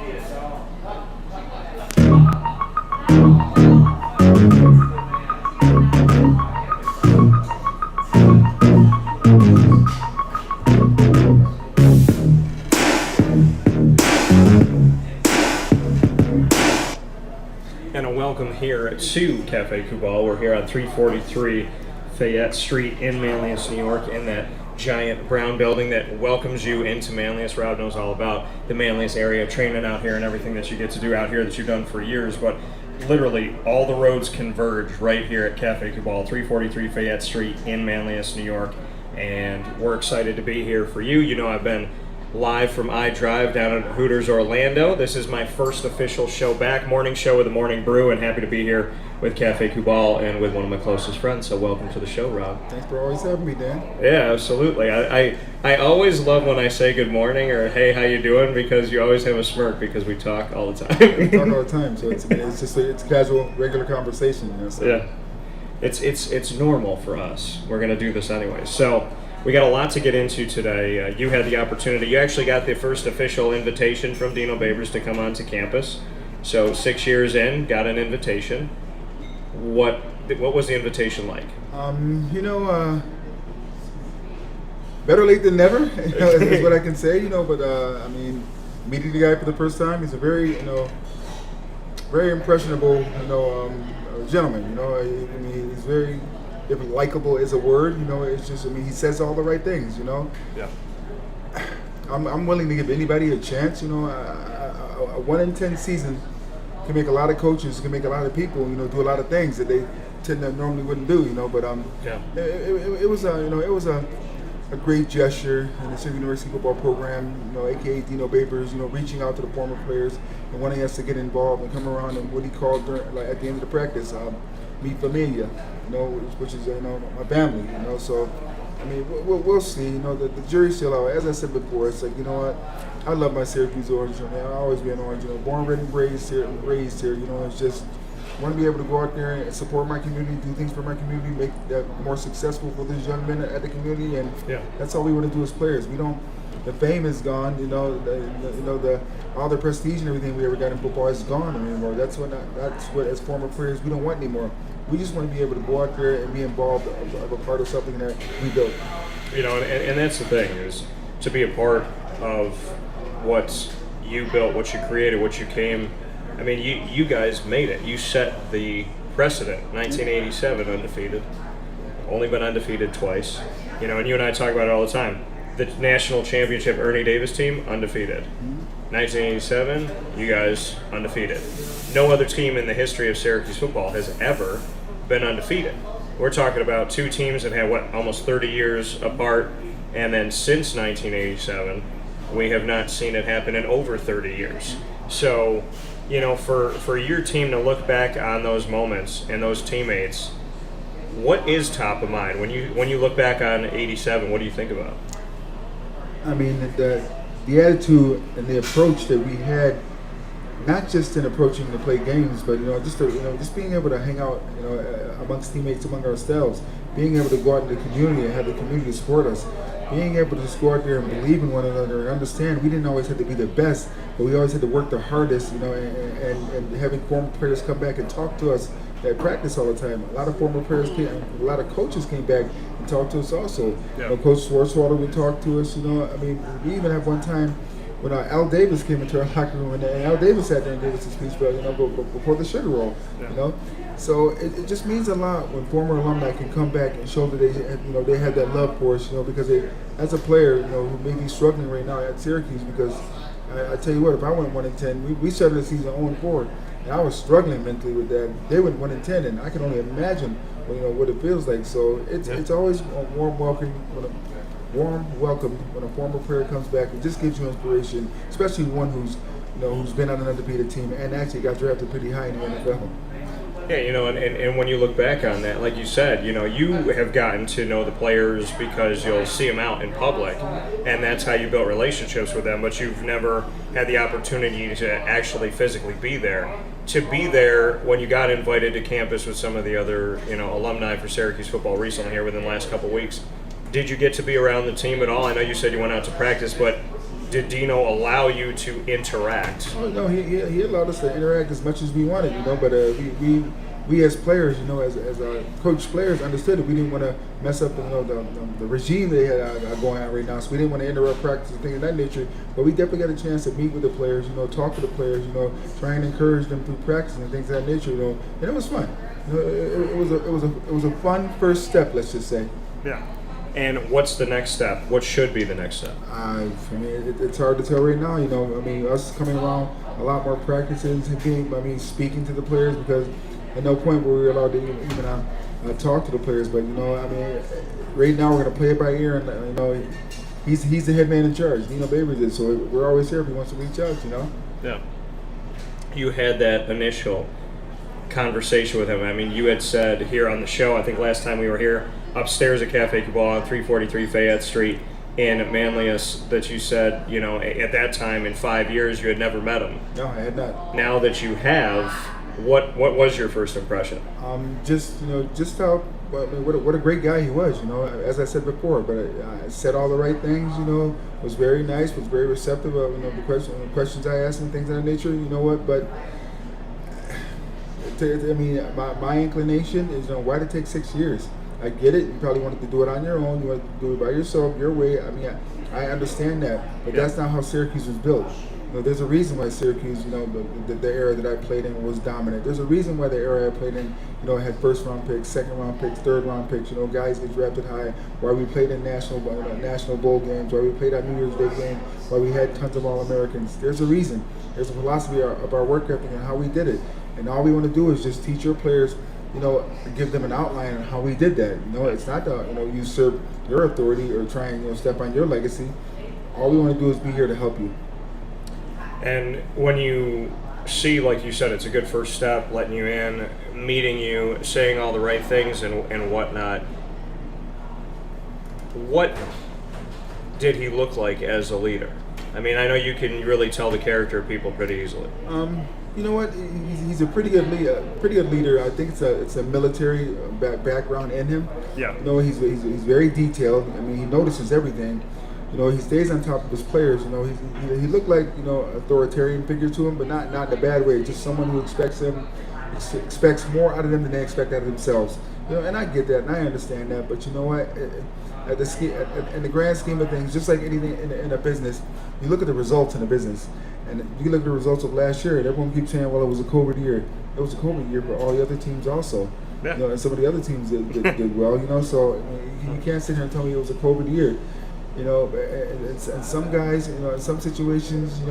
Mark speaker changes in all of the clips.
Speaker 1: And a welcome here to Cafe Kubal. We're here on 343 Fayette Street in Manlius, New York, in that giant brown building that welcomes you into Manlius. Rob knows all about the Manlius area, training out here and everything that you get to do out here that you've done for years. But literally, all the roads converge right here at Cafe Kubal, 343 Fayette Street in Manlius, New York. And we're excited to be here for you. You know, I've been live from iDrive down at Hooters Orlando. This is my first official show back, morning show with the Morning Brew, and happy to be here with Cafe Kubal and with one of my closest friends. So welcome to the show, Rob.
Speaker 2: Thanks for always having me, Dan.
Speaker 1: Yeah, absolutely. I always love when I say good morning or hey, how you doing, because you always have a smirk because we talk all the time.
Speaker 2: We talk all the time, so it's casual, regular conversation. You know, so.
Speaker 1: Yeah, it's normal for us. We're gonna do this anyway. So we got a lot to get into today. You had the opportunity. You actually got the first official invitation from Dino Babers to come onto campus. So 6 years in, got an invitation. What was the invitation like?
Speaker 2: Better late than never. Is what I can say. But I mean, meeting the guy for the first time, he's a very very impressionable gentleman. I mean, he's very. If likable is a word, it's just, he says all the right things,
Speaker 1: Yeah.
Speaker 2: I'm willing to give anybody a chance, a 1 in 10 season can make a lot of coaches, can make a lot of people, do a lot of things that they normally wouldn't do, but
Speaker 1: Yeah.
Speaker 2: it was a great gesture in the Syracuse University football program, aka Dino Babers, reaching out to the former players and wanting us to get involved and come around and what he called at the end of the practice, mi familia, which is my family, So, I mean, we'll see. The jury's still out. As I said before, it's like, I love my Syracuse Orange. I've always been Orange. Born, bred, and raised here. It's just want to be able to go out there and support my community, do things for my community, make that more successful for these young men at the community, and that's all we want to do as players. We don't. The fame is gone. All the prestige and everything we ever got in football is gone anymore. That's what as former players we don't want anymore. We just want to be able to go out there and be involved of a part of something that we built.
Speaker 1: And that's the thing, is to be a part of what you built, what you created, what you came. I mean, you guys made it. You set the precedent. 1987 undefeated. Only been undefeated twice. And you and I talk about it all the time. The national championship Ernie Davis team, undefeated. 1987, you guys undefeated. No other team in the history of Syracuse football has ever been undefeated. We're talking about two teams that had, almost 30 years apart, and then since 1987, we have not seen it happen in over 30 years. So, for your team to look back on those moments and those teammates, what is top of mind when you look back on 87? What do you think about?
Speaker 2: I mean, the attitude and the approach that we had, not just in approaching to play games, but just being able to hang out, amongst teammates, among ourselves, being able to go out in the community and have the community support us, being able to just go out there and believe in one another and understand we didn't always have to be the best, but we always had to work the hardest, and having former players come back and talk to us at practice all the time. A lot of former players a lot of coaches came back and talked to us also.
Speaker 1: Yeah.
Speaker 2: Coach Swartzwalder would talk to us, I mean, we even had one time when Al Davis came into our locker room, and Al Davis sat there and gave us a speech, before the Sugar Roll, So it just means a lot when former alumni can come back and show that they have that love for us, because they, as a player, who may be struggling right now at Syracuse, because I tell you what, if I went 1 in 10, we started the season 0-4, and I was struggling mentally with that. They went 1 in 10, and I can only imagine, what it feels like. So it's always a warm welcome when a former player comes back. It just gives you inspiration, especially one who's been on an undefeated team and actually got drafted pretty high in the NFL.
Speaker 1: Yeah, and when you look back on that, like you said, you have gotten to know the players because you'll see them out in public, and that's how you build relationships with them, but you've never had the opportunity to actually physically be there. To be there when you got invited to campus with some of the other, alumni for Syracuse football recently here within the last couple of weeks, did you get to be around the team at all? I know you said you went out to practice, but did Dino allow you to interact?
Speaker 2: Oh no, he allowed us to interact as much as we wanted, but we as players, as coach players, understood that we didn't want to mess up, the regime they had going on right now. So we didn't want to interrupt practice and things of that nature. But we definitely got a chance to meet with the players, talk to the players, try and encourage them through practice and things of that nature, and it was fun. It was a fun first step, let's just say.
Speaker 1: Yeah. And what's the next step? What should be the next step?
Speaker 2: For me, it's hard to tell right now. Us coming around a lot more practices and speaking to the players, because at no point were we allowed to even talk to the players. But right now we're gonna play it by ear, and he's the head man in charge. Dino Babers is, so we're always here if he wants to reach out.
Speaker 1: Yeah. You had that initial conversation with him. You had said here on the show, I think last time we were here, upstairs at Cafe Kubal on 343 Fayette Street in Manlius, that you said, at that time in 5 years you had never met him.
Speaker 2: No, I had not.
Speaker 1: Now that you have, what was your first impression?
Speaker 2: Just how what a great guy he was. As I said before, but I said all the right things. Was very nice, was very receptive of the questions I asked and things of that nature. But my inclination is, why did it take 6 years? I get it. You probably wanted to do it on your own. You wanted to do it by yourself, your way. I understand that, but that's not how Syracuse was built. There's a reason why Syracuse, the era that I played in was dominant. There's a reason why the era I played in, had first round picks, second round picks, third round picks. Guys get drafted high. Why we played in national bowl games. Why we played on New Year's Day game. Why we had tons of All-Americans. There's a reason. There's a philosophy of our work ethic and how we did it. And all we want to do is just teach your players, give them an outline on how we did that. It's not to, usurp your authority or try and, step on your legacy. All we want to do is be here to help you.
Speaker 1: And when you see, like you said, it's a good first step, letting you in, meeting you, saying all the right things and whatnot, what did he look like as a leader? I know you can really tell the character of people pretty easily.
Speaker 2: You know what? He's a pretty good leader. I think it's a military background in him.
Speaker 1: Yeah.
Speaker 2: He's very detailed. He notices everything. He stays on top of his players. He looked like authoritarian figure to him, but not in a bad way. Just someone who expects more out of them than they expect out of themselves. And I get that, and I understand that. But you know what? In the grand scheme of things, just like anything in a business, you look at the results in a business, and you look at the results of last year, and everyone keeps saying, "Well, it was a COVID year." It was a COVID year for all the other teams also. Yeah. And some of the other teams did well. So you can't sit here and tell me it was a COVID year. And some guys, in some situations,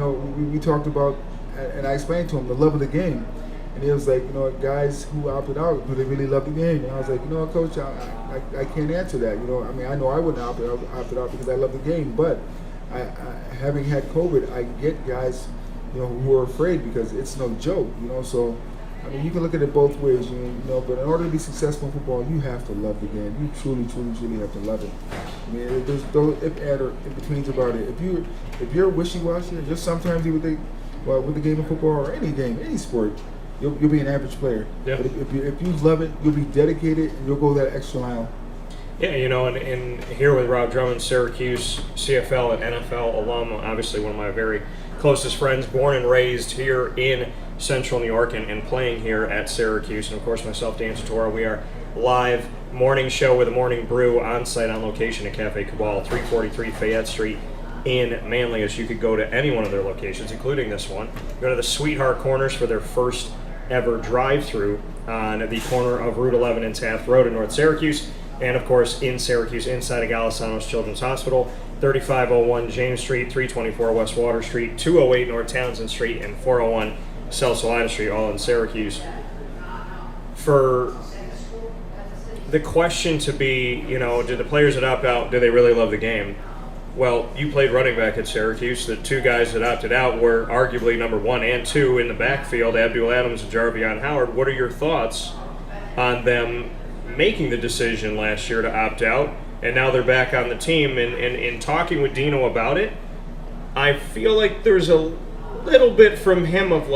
Speaker 2: we talked about, and I explained to him the love of the game. And he was like, guys who opted out, do they really love the game? And I was like, Coach, I can't answer that. I know I wouldn't have opted out because I love the game. But having had COVID, I get guys, who are afraid because it's no joke, So, you can look at it both ways, but in order to be successful in football, you have to love the game. You truly, truly, truly have to love it. There's no if, and, or in-betweens about it. If you're wishy-washy, or just sometimes you would think, well, with the game of football or any game, any sport, you'll be an average player. Yeah. But if you love it, you'll be dedicated, and you'll go that extra mile.
Speaker 1: Yeah, and here with Robert Drummond, Syracuse, CFL and NFL alum, obviously one of my very closest friends, born and raised here in Central New York and playing here at Syracuse. And of course myself, Dan Tortora, we are live morning show with a morning brew on site on location at Cafe Kubal, 343 Fayette Street in Manlius. You could go to any one of their locations, including this one. Go to the Sweetheart Corners for their first ever drive-through on the corner of Route 11 and Taft Road in North Syracuse. And of course in Syracuse, inside of Galisanos Children's Hospital, 3501 James Street, 324 West Water Street, 208 North Townsend Street, and 401 South Salina Street, all in Syracuse. For the question to be, do the players that opt out, do they really love the game? Well, you played running back at Syracuse. The two guys that opted out were arguably number 1 and 2 in the backfield, Abdul Adams and Jarvion Howard. What are your thoughts on them making the decision last year to opt out, and now they're back on the team? And in talking with Dino about it, I feel like there's a little bit from him of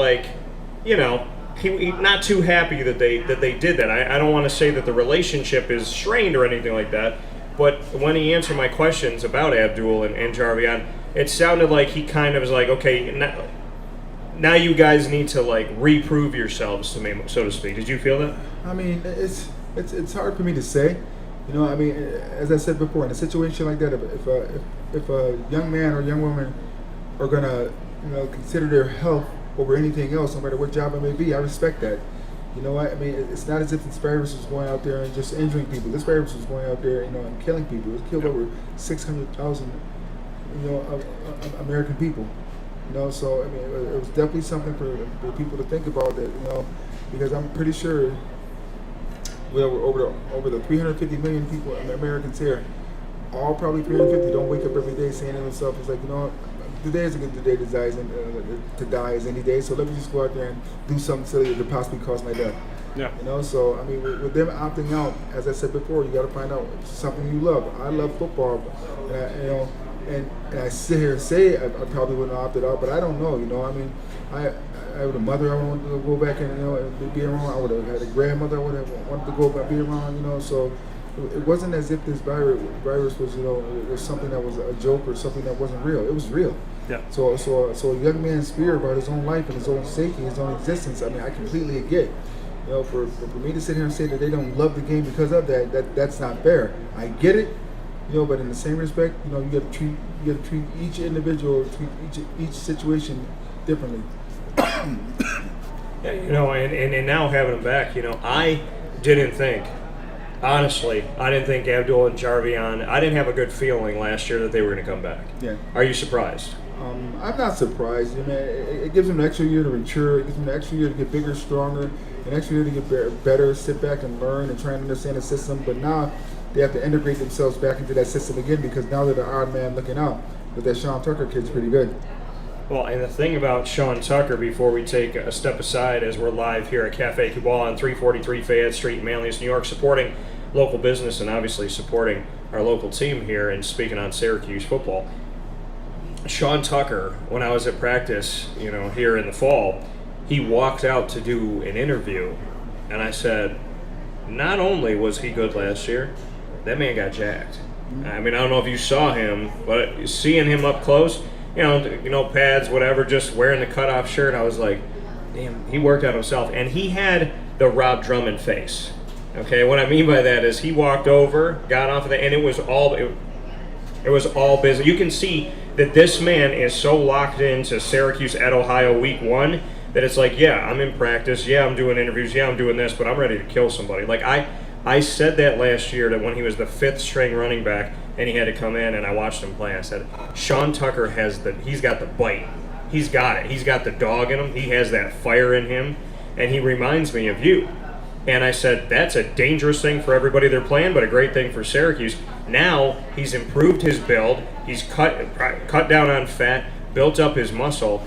Speaker 1: he not too happy that they did that. I don't want to say that the relationship is strained or anything like that, but when he answered my questions about Abdul and Jarvion, it sounded like he kind of was like, okay, now you guys need to like reprove yourselves to me, so to speak. Did you feel that?
Speaker 2: I mean, it's hard for me to say. You know, I mean, as I said before, in a situation like that, if a young man or young woman are gonna, you know, consider their health over anything else, no matter what job it may be, I respect that. You know what? I mean, it's not as if this virus was going out there and just injuring people. This virus was going out there, you know, and killing people. It killed over 600,000, you know, of American people. You know, so I mean, it was definitely something for people to think about. That, you know, because I'm pretty sure, well, over the 350 million people, Americans here, all probably 350 don't wake up every day saying to themselves, "It's like, you know, today is a good day to die as any day. So let me just go out there and do something silly that could possibly cause my death."
Speaker 1: Yeah.
Speaker 2: You know, so I mean, with them opting out, as I said before, you got to find out something you love. I love football, and you know. And I sit here and say I probably wouldn't have opted out, but I don't know. You know, I mean, I had a mother I wanted to go back and, you know, and be around. I would have had a grandmother I would have wanted to go back be around. You know, so it wasn't as if this virus was, you know, was something that was a joke or something that wasn't real. It was real.
Speaker 1: Yeah.
Speaker 2: So a young man's fear about his own life and his own safety, his own existence. I mean, I completely get. You know, for me to sit here and say that they don't love the game because of that's not fair. I get it. You know, but in the same respect, you know, you got to treat each individual, treat each situation differently.
Speaker 1: Yeah, you know, and now having him back, you know, I didn't think Abdul and Jarvion, I didn't have a good feeling last year that they were going to come back.
Speaker 2: Yeah.
Speaker 1: Are you surprised?
Speaker 2: I'm not surprised. I mean, it gives them an extra year to mature. It gives them an extra year to get bigger, stronger, an extra year to get better, sit back and learn and try and understand the system. But now they have to integrate themselves back into that system again because now they're the odd man looking out. But that Sean Tucker kid's pretty good.
Speaker 1: Well, and the thing about Sean Tucker, before we take a step aside, as we're live here at Cafe Kubal on 343 Fayette Street in Manlius, New York, supporting local business and obviously supporting our local team here and speaking on Syracuse football. Sean Tucker, when I was at practice, you know, here in the fall, he walked out to do an interview, and I said, not only was he good last year, that man got jacked. I mean, I don't know if you saw him, but seeing him up close, you know, pads, whatever, just wearing the cutoff shirt, I was like, damn, he worked out himself. And he had the Rob Drummond face. Okay, what I mean by that is he walked over, got off of it, and it was all business. You can see that this man is so locked into Syracuse at Ohio week 1 that it's like, yeah, I'm in practice, yeah, I'm doing interviews, yeah, I'm doing this, but I'm ready to kill somebody. Like, I said that last year that when he was the 5th string running back and he had to come in and I watched him play, I said, Sean Tucker he's got the bite. He's got it. He's got the dog in him. He has that fire in him, and he reminds me of you. And I said, that's a dangerous thing for everybody they're playing, but a great thing for Syracuse. Now he's improved his build. He's cut down on fat, built up his muscle.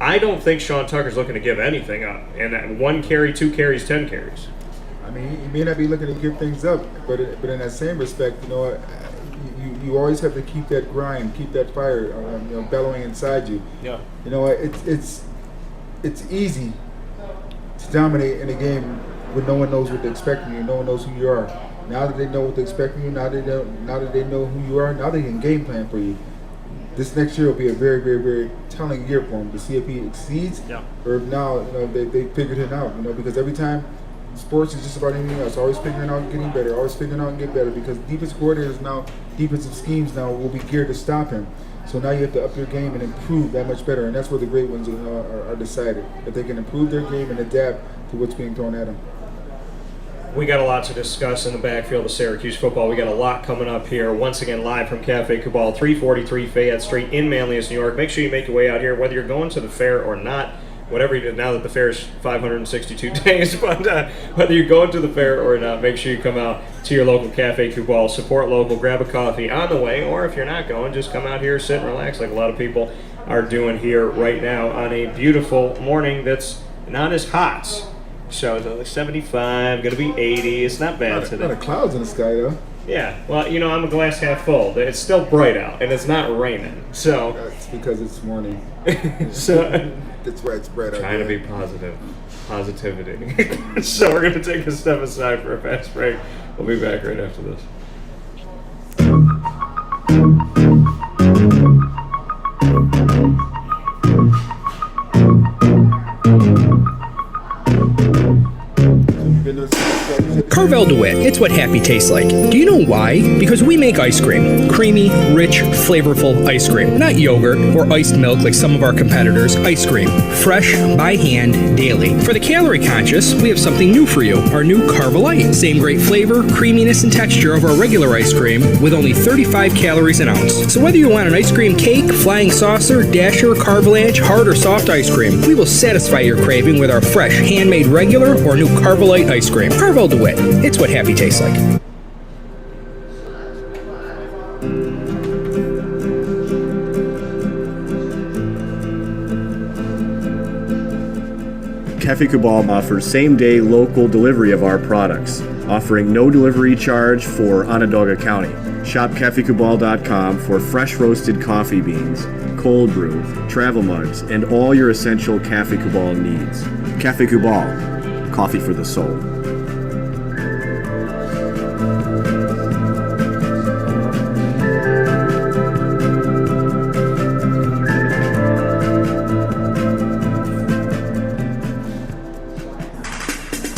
Speaker 1: I don't think Sean Tucker's looking to give anything up. And that 1 carry, 2 carries, 10 carries.
Speaker 2: I mean, he may not be looking to give things up, but in that same respect, you know, you always have to keep that grind, keep that fire, you know, bellowing inside you.
Speaker 1: Yeah.
Speaker 2: You know, it's easy to dominate in a game when no one knows what to expect from you, no one knows who you are. Now that they know what to expect from you, now that they know who you are, now they can game plan for you. This next year will be a very, very, very telling year for him to see if he exceeds, or if now, you know, they figured it out. You know, because every time. Sports is just about anything else. Always figuring out and getting better. Always figuring out and get better because defensive coordinators now, defensive schemes now will be geared to stop him. So now you have to up your game and improve that much better. And that's where the great ones are decided. If they can improve their game and adapt to what's being thrown at them.
Speaker 1: We got a lot to discuss in the backfield of Syracuse football. We got a lot coming up here. Once again, live from Cafe Kubal, 343 Fayette Street in Manlius, New York. Make sure you make your way out here, whether you're going to the fair or not. Whatever you do, now that the fair is 562 days, but whether you're going to the fair or not, make sure you come out to your local Cafe Kubal, support local, grab a coffee on the way, or if you're not going, just come out here, sit and relax like a lot of people are doing here right now on a beautiful morning that's not as hot. So it's like 75, going to be 80. It's not bad today.
Speaker 2: A lot of clouds in the sky, though.
Speaker 1: Yeah, well, you know, I'm a glass half full. It's still bright out, and it's not raining, so...
Speaker 2: That's because it's morning.
Speaker 1: So...
Speaker 2: That's right, it's bright out.
Speaker 1: Trying to be positive. Positivity. So we're going to take a step aside for a fast break. We'll be back right after this.
Speaker 3: Carvel DeWitt, it's what happy tastes like. Do you know why? Because we make ice cream. Creamy, rich, flavorful ice cream. Not yogurt or iced milk like some of our competitors. Ice cream. Fresh, by hand, daily. For the calorie conscious, we have something new for you. Our new Carvelite. Same great flavor, creaminess, and texture of our regular ice cream with only 35 calories an ounce. So whether you want an ice cream cake, flying saucer, dasher, carvalanche, hard or soft ice cream, we will satisfy your craving with our fresh, handmade regular or new Carvelite ice cream. Carvel DeWitt. It's what happy tastes like.
Speaker 4: Cafe Kubal offers same-day local delivery of our products, offering no delivery charge for Onondaga County. Shop cafekubal.com for fresh roasted coffee beans, cold brew, travel mugs, and all your essential Cafe Kubal needs. Cafe Kubal, coffee for the soul.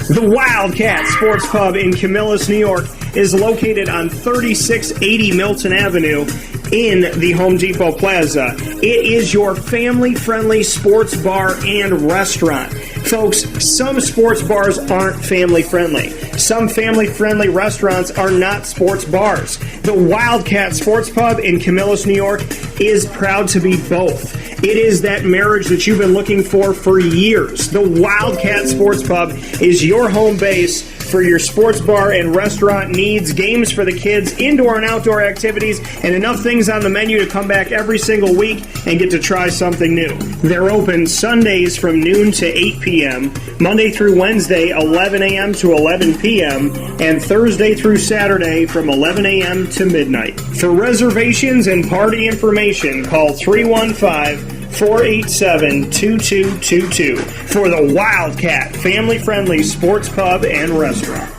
Speaker 5: The Wildcat Sports Pub in Camillus, New York is located on 3680 Milton Avenue in the Home Depot Plaza. It is your family-friendly sports bar and restaurant. Folks, some sports bars aren't family-friendly. Some family-friendly restaurants are not sports bars. The Wildcat Sports Pub in Camillus, New York is proud to be both. It is that marriage that you've been looking for years. The Wildcat Sports Pub is your home base for your sports bar and restaurant needs, games for the kids, indoor and outdoor activities, and enough things on the menu to come back every single week and get to try something new. They're open Sundays from noon to 8 p.m., Monday through Wednesday, 11 a.m. to 11 p.m., and Thursday through Saturday from 11 a.m. to midnight. For reservations and party information, call 315-487-2222 for the Wildcat family-friendly sports pub and restaurant.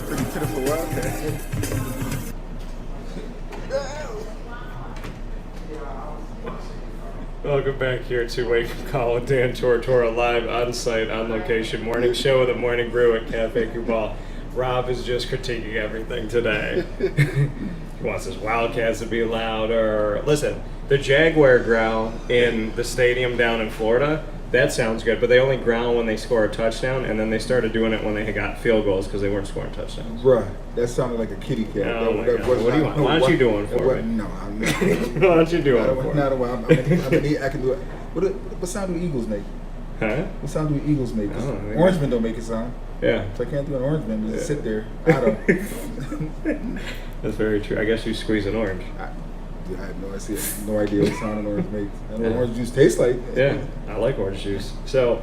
Speaker 2: Pretty pitiful Wildcat.
Speaker 1: Welcome back here to Wake Up Call with Dan Tortora, live on site, on location, morning show with the Morning Brew at Cafe Kubal. Rob is just critiquing everything today. He wants his Wildcats to be louder. Listen, the Jaguar growl in the stadium down in Florida, that sounds good, but they only growl when they score a touchdown, and then they started doing it when they got field goals because they weren't scoring touchdowns.
Speaker 2: Bruh, that sounded like a kitty cat.
Speaker 1: Oh my God. What do you want? Why don't you do one for me?
Speaker 2: No, I'm not.
Speaker 1: Why don't you do one for me?
Speaker 2: Not a while. I can do it. What sound do eagles make?
Speaker 1: Huh?
Speaker 2: What sound do eagles make?
Speaker 1: Oh, yeah.
Speaker 2: Orangemen don't make a sound.
Speaker 1: Yeah.
Speaker 2: So I can't do an orangeman. Just sit there. I don't.
Speaker 1: That's very true. I guess you squeeze an orange.
Speaker 2: I have no idea what sound an orange makes. I know what orange juice tastes like.
Speaker 1: Yeah, I like orange juice. So,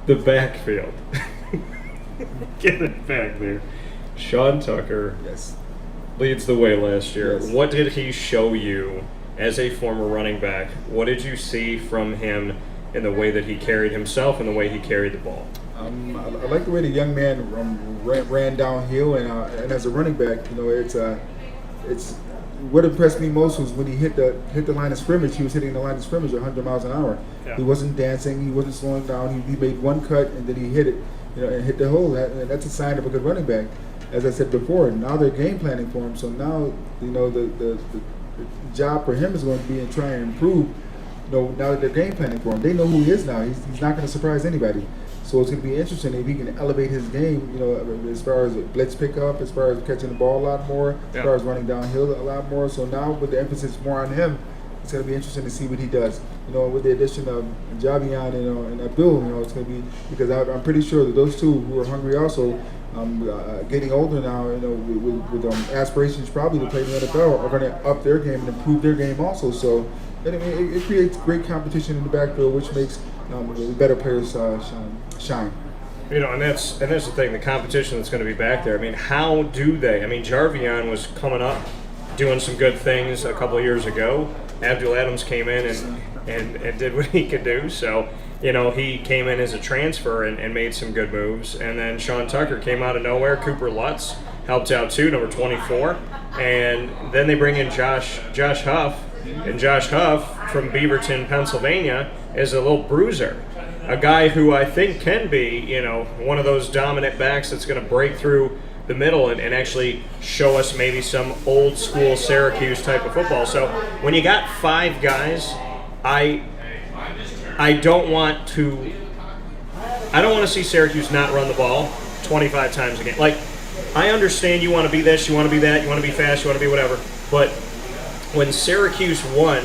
Speaker 1: the backfield. Get it back there. Sean Tucker
Speaker 2: Yes.
Speaker 1: leads the way last year.
Speaker 2: Yes.
Speaker 1: What did he show you as a former running back? What did you see from him in the way that he carried himself and the way he carried the ball?
Speaker 2: I like the way the young man ran downhill, and as a running back, you know, it's what impressed me most was when he hit the line of scrimmage. He was hitting the line of scrimmage 100 miles an hour.
Speaker 1: Yeah.
Speaker 2: He wasn't dancing. He wasn't slowing down. He made one cut and then he hit it, you know, and hit the hole. And that's a sign of a good running back. As I said before, now they're game planning for him. So now, you know, the job for him is going to be in trying to improve. You know, now that they're game planning for him, they know who he is now. He's not going to surprise anybody. So it's going to be interesting if he can elevate his game, you know, as far as blitz pickup, as far as catching the ball a lot more, as far as running downhill a lot more. So now with the emphasis more on him, it's going to be interesting to see what he does. You know, with the addition of Javion and Bill, you know, it's going to be, because I'm pretty sure that those two who are hungry also, getting older now, you know, with aspirations probably to play in the NFL, are going to up their game and improve their game also. So it creates great competition in the backfield, which makes the better players shine.
Speaker 1: You know, and that's the thing, the competition that's going to be back there. I mean, how do they? I mean, Jarvion was coming up, doing some good things a couple of years ago. Abdul Adams came in and did what he could do. So, you know, he came in as a transfer and made some good moves. And then Sean Tucker came out of nowhere. Cooper Lutz helped out too, number 24. And then they bring in Josh Huff. And Josh Huff from Beaverton, Pennsylvania, is a little bruiser. a guy who I think can be, one of those dominant backs that's going to break through the middle and actually show us maybe some old school Syracuse type of football. So when you got 5 guys, I don't want to see Syracuse not run the ball 25 times a game. Like, I understand you want to be this, you want to be that, you want to be fast, you want to be whatever, but when Syracuse won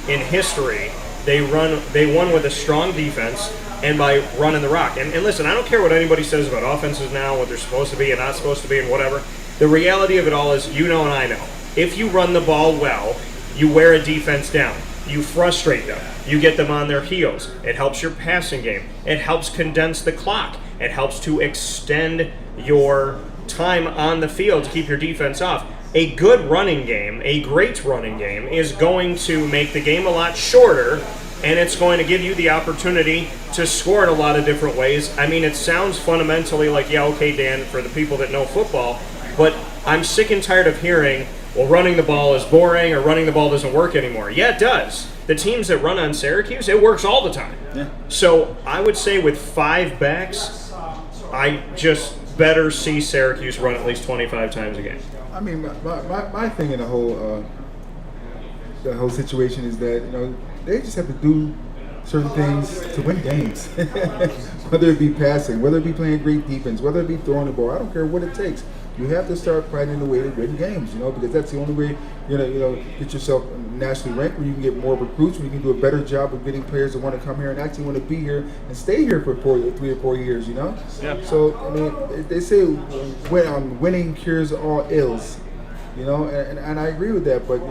Speaker 1: in history, they won with a strong defense and by running the rock. And listen, I don't care what anybody says about offenses now, what they're supposed to be and not supposed to be and whatever. The reality of it all is, and I know, if you run the ball well, you wear a defense down. You frustrate them. You get them on their heels. It helps your passing game. It helps condense the clock. It helps to extend your time on the field to keep your defense off. A good running game, a great running game, is going to make the game a lot shorter, and it's going to give you the opportunity to score in a lot of different ways. I mean, it sounds fundamentally like, yeah, okay, Dan, for the people that know football, but I'm sick and tired of hearing, well, running the ball is boring or running the ball doesn't work anymore. Yeah, it does. The teams that run on Syracuse, it works all the time. Yeah. So I would say with 5 backs, I just better see Syracuse run at least 25 times a game.
Speaker 2: I mean, my thing in the whole situation is that, they just have to do certain things to win games. Whether it be passing, whether it be playing great defense, whether it be throwing the ball, I don't care what it takes. You have to start finding a way to win games, because that's the only way you're gonna, get yourself nationally ranked, where you can get more recruits, where you can do a better job of getting players that want to come here and actually want to be here and stay here for 3 or 4 years, Yeah. So, I mean, they say winning cures all ills, and I agree with that. But,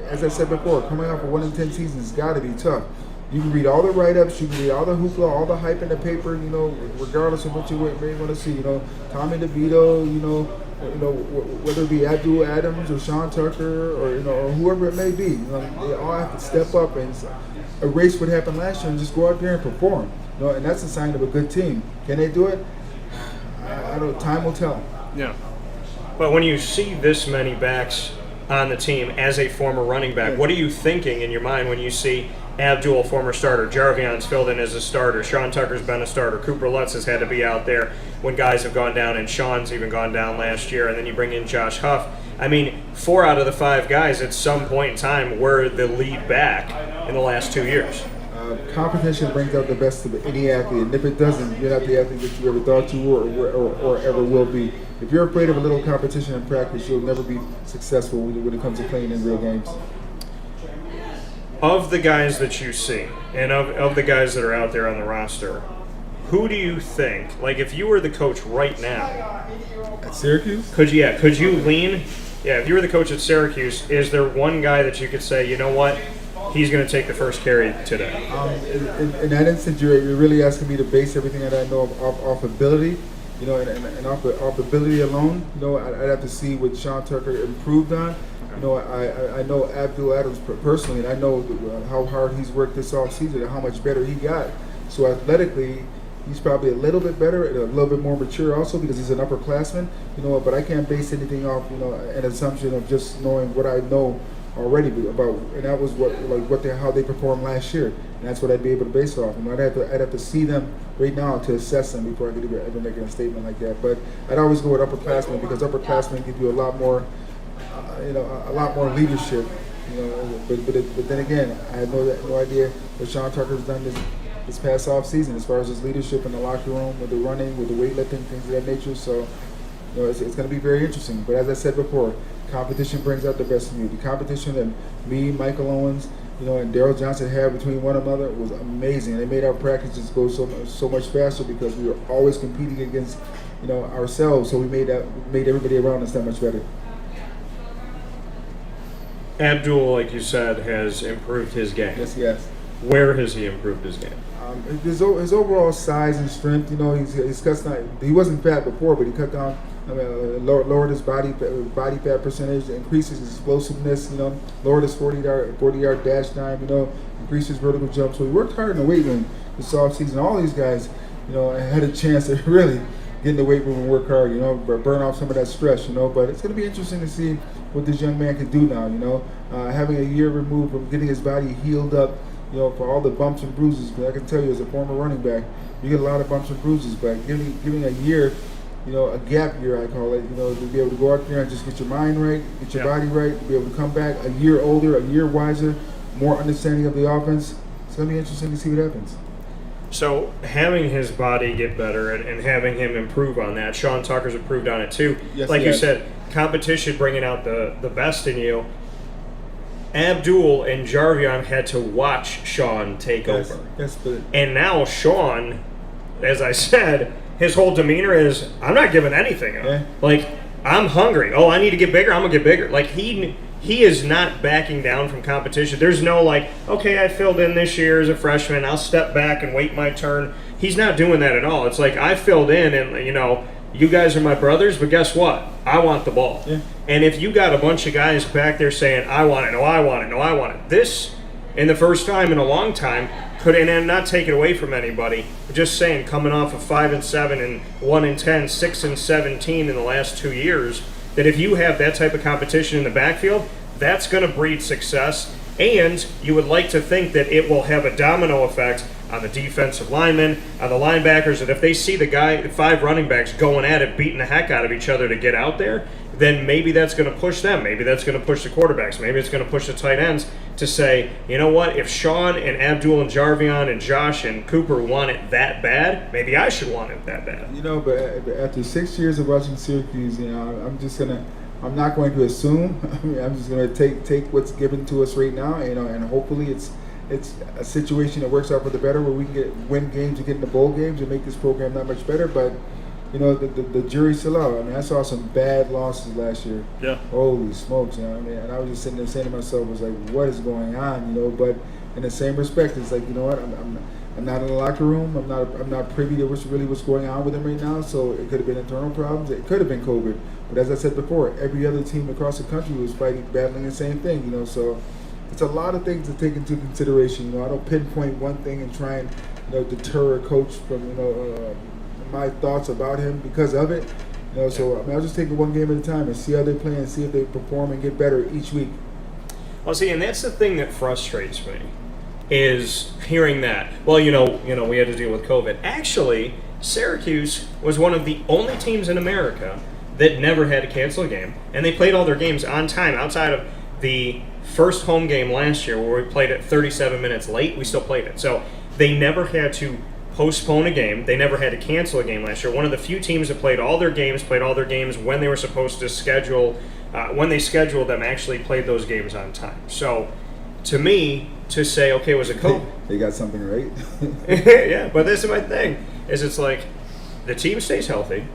Speaker 2: as I said before, coming off a 1-10 season has got to be tough. You can read all the write-ups, you can read all the hoopla, all the hype in the paper, regardless of what you may want to see. Tommy DeVito, whether it be Abdul Adams or Sean Tucker or whoever it may be, they all have to step up and erase what happened last year and just go out there and perform. And that's a sign of a good team. Can they do it? I don't. Time will tell.
Speaker 1: Yeah. But when you see this many backs on the team as a former running back, what are you thinking in your mind when you see Abdul, former starter, Jarvion's filled in as a starter, Sean Tucker's been a starter, Cooper Lutz has had to be out there when guys have gone down, and Sean's even gone down last year, and then you bring in Josh Huff. I mean, 4 out of the 5 guys at some point in time were the lead back in the last 2 years.
Speaker 2: Competition brings out the best of any athlete, and if it doesn't, you're not the athlete that you ever thought you were or ever will be. If you're afraid of a little competition in practice, you'll never be successful when it comes to playing in real games.
Speaker 1: Of the guys that you see, and of the guys that are out there on the roster, who do you think, like if you were the coach right now
Speaker 2: at Syracuse,
Speaker 1: could you lean? Yeah, if you were the coach at Syracuse, is there one guy that you could say, you know what, he's going to take the first carry today?
Speaker 2: In that instance, you're really asking me to base everything that I know off ability, and off ability alone. I'd have to see what Sean Tucker improved on. I know Abdul Adams personally, and I know how hard he's worked this offseason and how much better he got. So athletically, he's probably a little bit better and a little bit more mature also because he's an upperclassman. But I can't base anything off, an assumption of just knowing what I know already about, and that was how they performed last year. And that's what I'd be able to base off. I'd have to see them right now to assess them before I could ever make a statement like that. But I'd always go with upperclassmen because upperclassmen give you a lot more. A lot more leadership, but then again, I have no idea what Sean Tucker's done this past off season as far as his leadership in the locker room, with the running, with the weightlifting, things of that nature. So, it's going to be very interesting. But as I said before, competition brings out the best in you. The competition that me, Michael Owens, and Daryl Johnson had between one another was amazing. They made our practices go so much faster because we were always competing against, ourselves. So we made everybody around us that much better. Abdul, like you said, has improved his game. Yes. Where has he improved his game? His overall size and strength. He's cut down. He wasn't fat before, but he cut down, lowered his body fat percentage, increased his explosiveness. Lowered his 40-yard dash time. Increased his vertical jump. So he worked hard in the weight room this offseason. All these guys, had a chance to really get in the weight room and work hard. Burn off some of that stress. But it's going to be interesting to see what this young man can do now, having a year removed from getting his body healed up, for all the bumps and bruises. But I can tell you, as a former running back, you get a lot of bumps and bruises. But giving a year, a gap year, I call it, to be able to go out there and just get your mind right, get your body right, to be able to come back a year older, a year wiser, more understanding of the offense. It's going to be interesting to see what happens.
Speaker 1: So having his body get better and having him improve on that, Sean Tucker's improved on it too.
Speaker 2: Yes,
Speaker 1: like
Speaker 2: he
Speaker 1: you
Speaker 2: has.
Speaker 1: said, competition bringing out the best in you. Abdul and Jarvion had to watch Sean take over.
Speaker 2: Yes, but
Speaker 1: And now Sean, as I said, his whole demeanor is, I'm not giving anything up.
Speaker 2: Yeah.
Speaker 1: Like, I'm hungry. Oh, I need to get bigger. I'm going to get bigger. Like, he is not backing down from competition. There's no, like, okay, I filled in this year as a freshman. I'll step back and wait my turn. He's not doing that at all. It's like, I filled in and, you guys are my brothers, but guess what? I want the ball.
Speaker 2: Yeah.
Speaker 1: And if you got a bunch of guys back there saying, I want it, no, I want it, no, I want it. This, in the first time in a long time, could, and not take it away from anybody, but just saying, coming off of 5-7 and 1-10, 6-17 in the last 2 years, that if you have that type of competition in the backfield, that's going to breed success. And you would like to think that it will have a domino effect on the defensive linemen, on the linebackers, that if they see the 5 running backs going at it, beating the heck out of each other to get out there, then maybe that's going to push them. Maybe that's going to push the quarterbacks. Maybe it's going to push the tight ends to say, you know what, if Sean and Abdul and Jarvion and Josh and Cooper want it that bad, maybe I should want it that bad.
Speaker 2: But after 6 years of watching Syracuse, I'm not going to assume. I'm just going to take what's given to us right now, and hopefully it's a situation that works out for the better, where we can win games and get into bowl games and make this program that much better. But the jury's still out. I saw some bad losses last year.
Speaker 1: Yeah.
Speaker 2: Holy smokes! And I was just sitting there saying to myself, I was like, what is going on? But in the same respect, it's like, I'm not in the locker room. I'm not privy to what's going on with them right now. So it could have been internal problems. It could have been COVID. But as I said before, every other team across the country was battling the same thing. So it's a lot of things to take into consideration. I don't pinpoint one thing and try and deter a coach from my thoughts about him because of it. So I'll just take it one game at a time and see how they play and see if they perform and get better each week.
Speaker 1: Well, see, and that's the thing that frustrates me, is hearing that. Well, we had to deal with COVID. Actually, Syracuse was one of the only teams in America that never had to cancel a game, and they played all their games on time. Outside of the first home game last year, where we played it 37 minutes late, we still played it. So they never had to postpone a game. They never had to cancel a game last year. One of the few teams that played all their games when they were supposed to schedule. When they scheduled them, actually played those games on time. So, to me, to say, okay, was it COVID?
Speaker 2: They got something right.
Speaker 1: Yeah, but this is my thing, is it's like, the team stays healthy.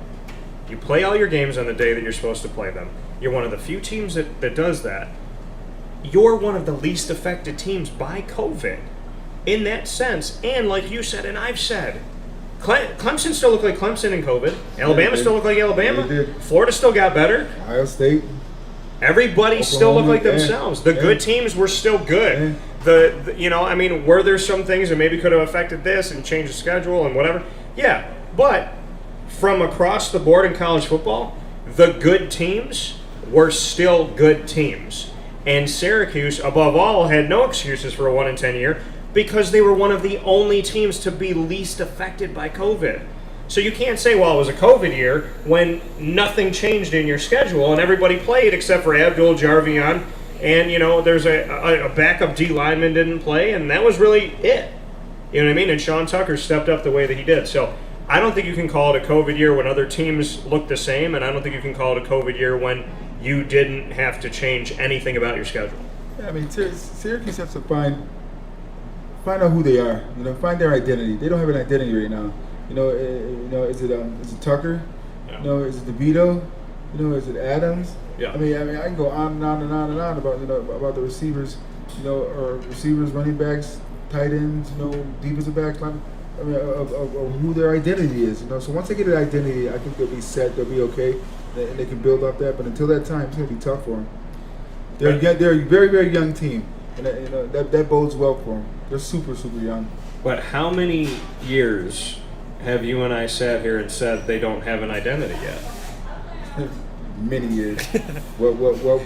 Speaker 1: You play all your games on the day that you're supposed to play them. You're one of the few teams that does that. You're one of the least affected teams by COVID in that sense. And like you said, and I've said, Clemson still looked like Clemson in COVID. Alabama still looked like Alabama.
Speaker 2: They did.
Speaker 1: Florida still got better.
Speaker 2: Ohio State.
Speaker 1: Everybody still looked like
Speaker 2: Oklahoma,
Speaker 1: themselves. The good teams were still good. Were there some things that maybe could have affected this and changed the schedule and whatever? Yeah, but from across the board in college football, the good teams were still good teams. And Syracuse, above all, had no excuses for a 1-10 year because they were one of the only teams to be least affected by COVID. So you can't say, well, it was a COVID year when nothing changed in your schedule and everybody played except for Abdul, Jarvion, and, there's a backup D lineman didn't play, and that was really it. You know what I mean? And Sean Tucker stepped up the way that he did. So I don't think you can call it a COVID year when other teams look the same, and I don't think you can call it a COVID year when you didn't have to change anything about your schedule.
Speaker 2: Yeah, Syracuse has to find out who they are. Find their identity. They don't have an identity right now. Is it Tucker?
Speaker 1: Yeah.
Speaker 2: Is it DeVito? Is it Adams?
Speaker 1: Yeah.
Speaker 2: I can go on and on and on and on about the receivers, or receivers, running backs, tight ends, defensive backs, of who their identity is. So once they get an identity, I think they'll be set. They'll be okay, and they can build off that. But until that time, it's gonna be tough for them. They're a very, very young team, and that bodes well for them. They're super, super young.
Speaker 1: But how many years have you and I sat here and said they don't have an identity yet?
Speaker 2: Many years. well before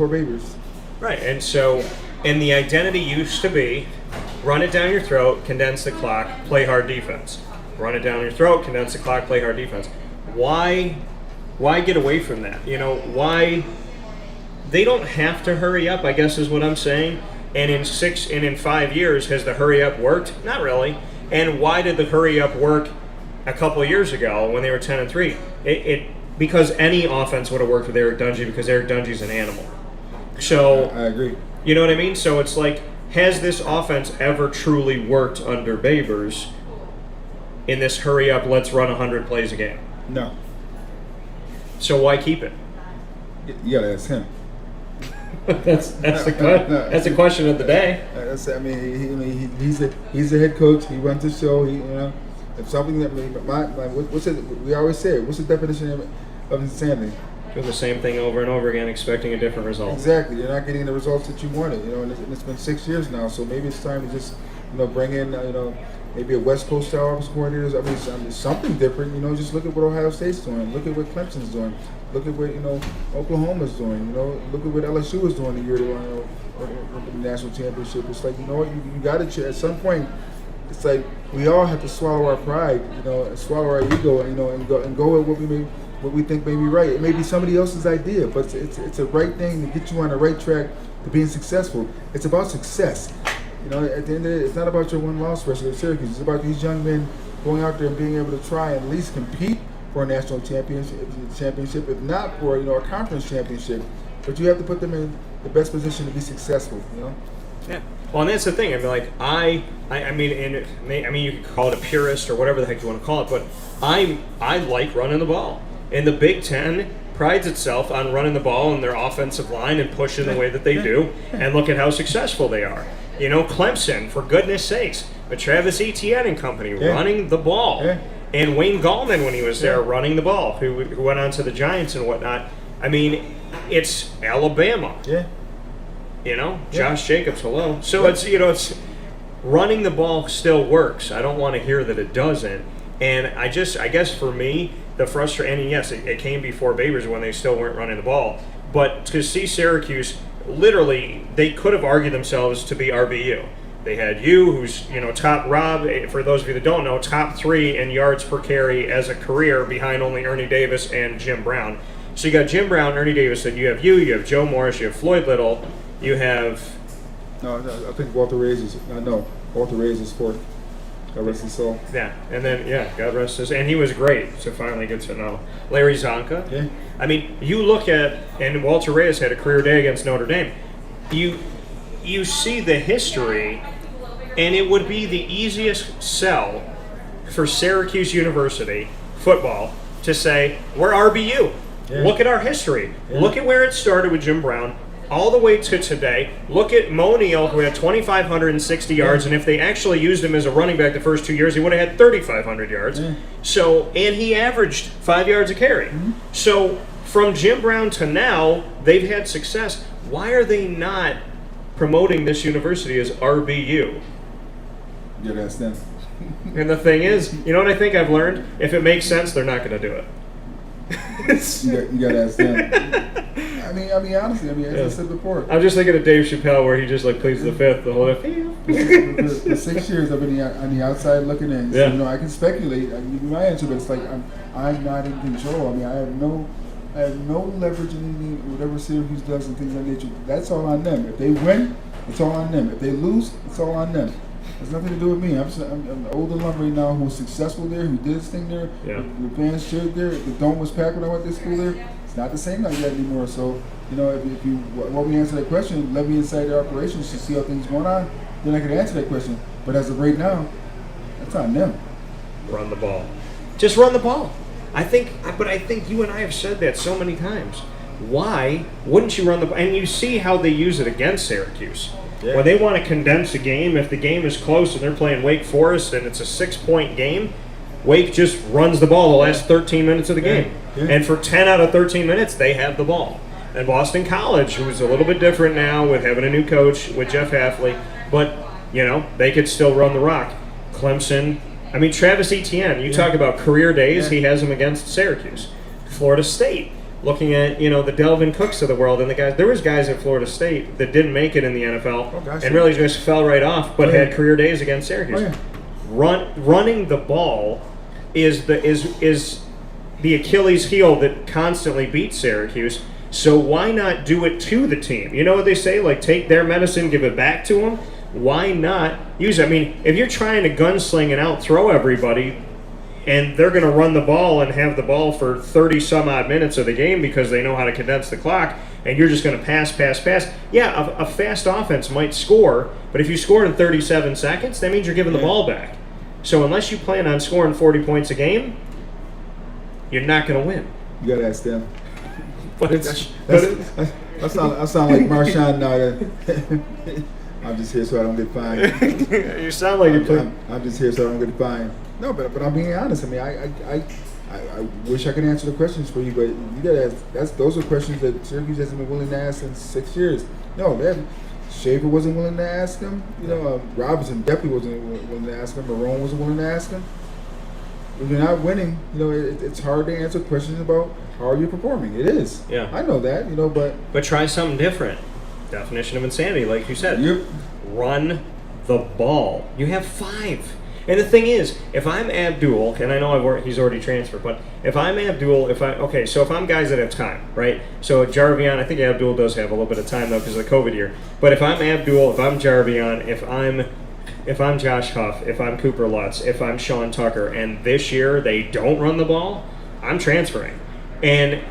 Speaker 2: Babers.
Speaker 1: Right, and the identity used to be, run it down your throat, condense the clock, play hard defense. Run it down your throat, condense the clock, play hard defense. Why get away from that? You know, why they don't have to hurry up, I guess is what I'm saying. And in 5 years, has the hurry up worked? Not really. And why did the hurry up work a couple of years ago when they were 10-3? Because any offense would have worked with Eric Dungey, because Eric Dungey's an animal. So
Speaker 2: I agree.
Speaker 1: You know what I mean? So it's like, has this offense ever truly worked under Babers in this hurry up, let's run 100 plays a game?
Speaker 2: No.
Speaker 1: So why keep it?
Speaker 2: You gotta ask him.
Speaker 1: that's the question of the day.
Speaker 2: He's a head coach. He runs the show. If something that we always say, what's the definition of insanity?
Speaker 1: Do the same thing over and over again, expecting a different result.
Speaker 2: Exactly. You're not getting the results that you wanted. And it's been 6 years now. So maybe it's time to just bring in maybe a West Coast style offense coordinators. I mean, something different. Just look at what Ohio State's doing. Look at what Clemson's doing. Look at what Oklahoma's doing. Look at what LSU was doing the year they won the national championship. It's like you got to at some point. It's like we all have to swallow our pride, and swallow our ego, and go with what we think may be right. It may be somebody else's idea, but it's a right thing to get you on the right track to being successful. It's about success. At the end of the day, it's not about your one-loss record at Syracuse. It's about these young men going out there and being able to try and at least compete for a national championship, if not for a conference championship. But you have to put them in the best position to be successful.
Speaker 1: Yeah. Well, and that's the thing. I mean, you could call it a purist or whatever the heck you want to call it, but I like running the ball. And the Big Ten prides itself on running the ball in their offensive line and pushing the way that they do. And look at how successul they are. Clemson, for goodness sakes, with Travis Etienne and company running the ball. Yeah. And Wayne Gallman, when he was there, running the ball, who went on to the Giants and whatnot. I mean, it's Alabama. Yeah. Josh Jacobs, hello. So it's running the ball still works. I don't want to hear that it doesn't. And I guess for me, the frustration, and yes, it came before Babers when they still weren't running the ball. But to see Syracuse, literally, they could have argued themselves to be RBU. They had you, who's, top Rob, for those of you that don't know, top 3 in yards per carry as a career behind only Ernie Davis and Jim Brown. So you got Jim Brown, Ernie Davis, and you have Joe Morris, you have Floyd Little, you have...
Speaker 2: No, I think Walter Reyes is 4th. God rest his soul.
Speaker 1: Yeah, and then, God rest his... And he was great to finally get to know. Larry Zonka. Yeah. I mean, you look at... And Walter Reyes had a career day against Notre Dame. You see the history, and it would be the easiest sell for Syracuse University football to say, we're RBU. Yeah. Look at our history. Yeah. Look at where it started with Jim Brown, all the way to today. Look at Mo Neal, who had 2,560 yards, and if they actually used him as a running back the first 2 years, he would have had 3,500 yards. Yeah. So, and he averaged 5 yards a carry. Mm-hmm. So, from Jim Brown to now, they've had success. Why are they not promoting this university as RBU?
Speaker 2: Yeah, that's them.
Speaker 1: And the thing is, you know what I think I've learned? If it makes sense, they're not going to do it.
Speaker 2: you got to ask them. I mean, honestly, as I said before.
Speaker 1: I'm just thinking of Dave Chappelle where he just pleads the fifth the whole time.
Speaker 2: The 6 years I've been on the outside looking in.
Speaker 1: Yeah.
Speaker 2: So, I can speculate. I can give you my answer, but it's like I'm not in control. I mean, I have no leverage in anything, whatever Syracuse does and things of that nature. That's all on them. If they win, it's all on them. If they lose, it's all on them. It's nothing to do with me. I'm old and lumbery now who was successful there, who did his thing there.
Speaker 1: Yeah.
Speaker 2: The fans cheered there. The dome was packed when I went to school there. It's not the same like that anymore. So, if you want me to answer that question, let me inside the operations to see how things going on, then I can answer that question. But as of right now, that's on them.
Speaker 1: Run the ball. Just run the ball. I think you and I have said that so many times. Why wouldn't you run the ball? And you see how they use it against Syracuse. Yeah. When they want to condense a game, if the game is close and they're playing Wake Forest and it's a 6-point game, Wake just runs the ball the last 13 minutes of the game. Yeah. And for 10 out of 13 minutes, they have the ball. And Boston College, who's a little bit different now with having a new coach with Jeff Hafley, but, they could still run the rock. Clemson, Travis Etienne, you talk about career days, he has them against Syracuse. Florida State, looking at, the Delvin Cooks of the world and the guys. There was guys at Florida State that didn't make it in the NFL and really just fell right off, but had career days against Syracuse. Running the ball is the Achilles heel that constantly beats Syracuse. So why not do it to the team? You know what they say? Like, take their medicine, give it back to them. Why not use it? I mean, if you're trying to gunsling and out-throw everybody, and they're going to run the ball and have the ball for 30-some-odd minutes of the game because they know how to condense the clock, and you're just going to pass. Yeah, a fast offense might score, but if you score in 37 seconds, that means you're giving the ball back. So unless you plan on scoring 40 points a game, you're not going to win.
Speaker 2: You got to ask them.
Speaker 1: But
Speaker 2: I sound like Marshawn now. I'm just here so I don't get fined.
Speaker 1: You sound like you're playing.
Speaker 2: I'm just here so I don't get fined. No, but I'm being honest. I mean, I wish I could answer the questions for you, but you gotta ask. Those are questions that Syracuse hasn't been willing to ask in 6 years. No, Shaver wasn't willing to ask them. Robinson definitely wasn't willing to ask them. Marone wasn't willing to ask them. When you're not winning, it's hard to answer questions about how you're performing. It is.
Speaker 1: Yeah.
Speaker 2: I know that.
Speaker 1: But try something different. Definition of insanity, like you said.
Speaker 2: Yep.
Speaker 1: Run the ball. You have 5. And the thing is, if I'm Abdul, and I know he's already transferred, but if I'm Abdul, so if I'm guys that have time, right? So Jarvion, I think Abdul does have a little bit of time though because of the COVID year. But if I'm Abdul, if I'm Jarvion, if I'm Josh Huff, if I'm Cooper Lutz, if I'm Sean Tucker, and this year they don't run the ball, I'm transferring. And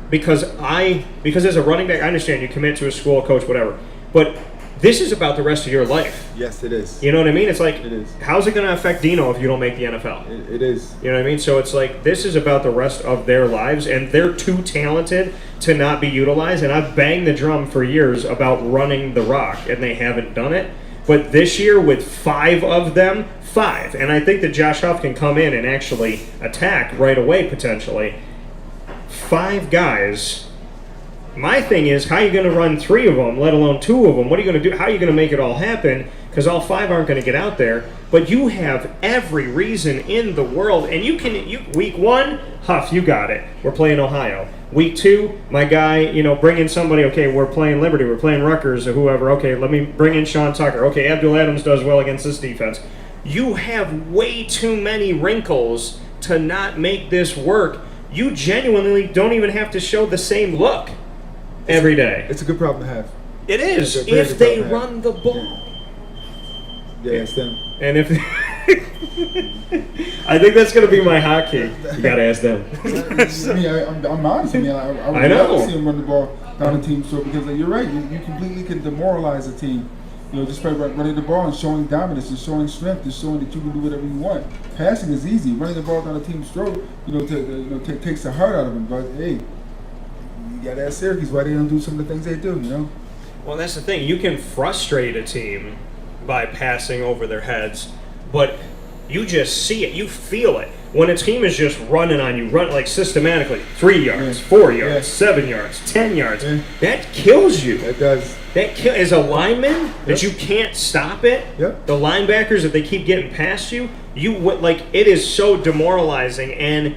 Speaker 1: because as a running back, I understand you commit to a school, coach, whatever, but this is about the rest of your life.
Speaker 2: Yes, it is.
Speaker 1: You know what I mean? It's like,
Speaker 2: it is.
Speaker 1: How's it going to affect Dino if you don't make the NFL?
Speaker 2: It is.
Speaker 1: You know what I mean? So it's like, this is about the rest of their lives, and they're too talented to not be utilized. And I've banged the drum for years about running the rock, and they haven't done it. But this year, with 5 of them, 5, and I think that Josh Huff can come in and actually attack right away, potentially. 5 guys. My thing is, how are you going to run 3 of them, let alone 2 of them? What are you going to do? How are you going to make it all happen? Because all 5 aren't going to get out there. But you have every reason in the world, and week 1, Huff, you got it. We're playing Ohio. Week 2, my guy, bring in somebody. Okay, we're playing Liberty. We're playing Rutgers or whoever. Okay, let me bring in Sean Tucker. Okay, Abdul Adams does well against this defense. You have way too many wrinkles to not make this work. You genuinely don't even have to show the same look every day.
Speaker 2: It's a good problem to have.
Speaker 1: It is, if they run the ball.
Speaker 2: Yeah, it's them.
Speaker 1: And if I think that's going to be my hotkey. You got to ask them.
Speaker 2: I'm honest. I know. See them run the ball down the team throat because you're right. You completely can demoralize a team. Just by running the ball and showing dominance and showing strength and showing that you can do whatever you want. Passing is easy. Running the ball down the team's throat, takes the heart out of them. But hey, you got to ask Syracuse why they don't do some of the things they do.
Speaker 1: Well, that's the thing. You can frustrate a team by passing over their heads, but you just see it. You feel it. When a team is just running on you, like systematically, 3 yards, 4 yards, 7 yards, 10 yards, that kills you.
Speaker 2: That does.
Speaker 1: As a lineman, that you can't stop it.
Speaker 2: Yep.
Speaker 1: The linebackers, if they keep getting past you, it is so demoralizing. And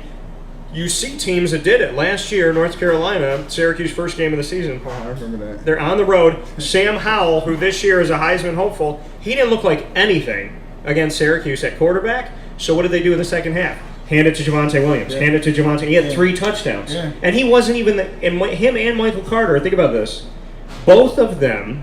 Speaker 1: you see teams that did it. Last year, North Carolina, Syracuse first game of the season.
Speaker 2: Oh, I remember that.
Speaker 1: They're on the road. Sam Howell, who this year is a Heisman hopeful, he didn't look like anything against Syracuse at quarterback. So what did they do in the second half? Hand it to Javonte Williams. Hand it to Javonte. He had 3 touchdowns. Yeah. And he wasn't even him and Michael Carter, think about this. Both of them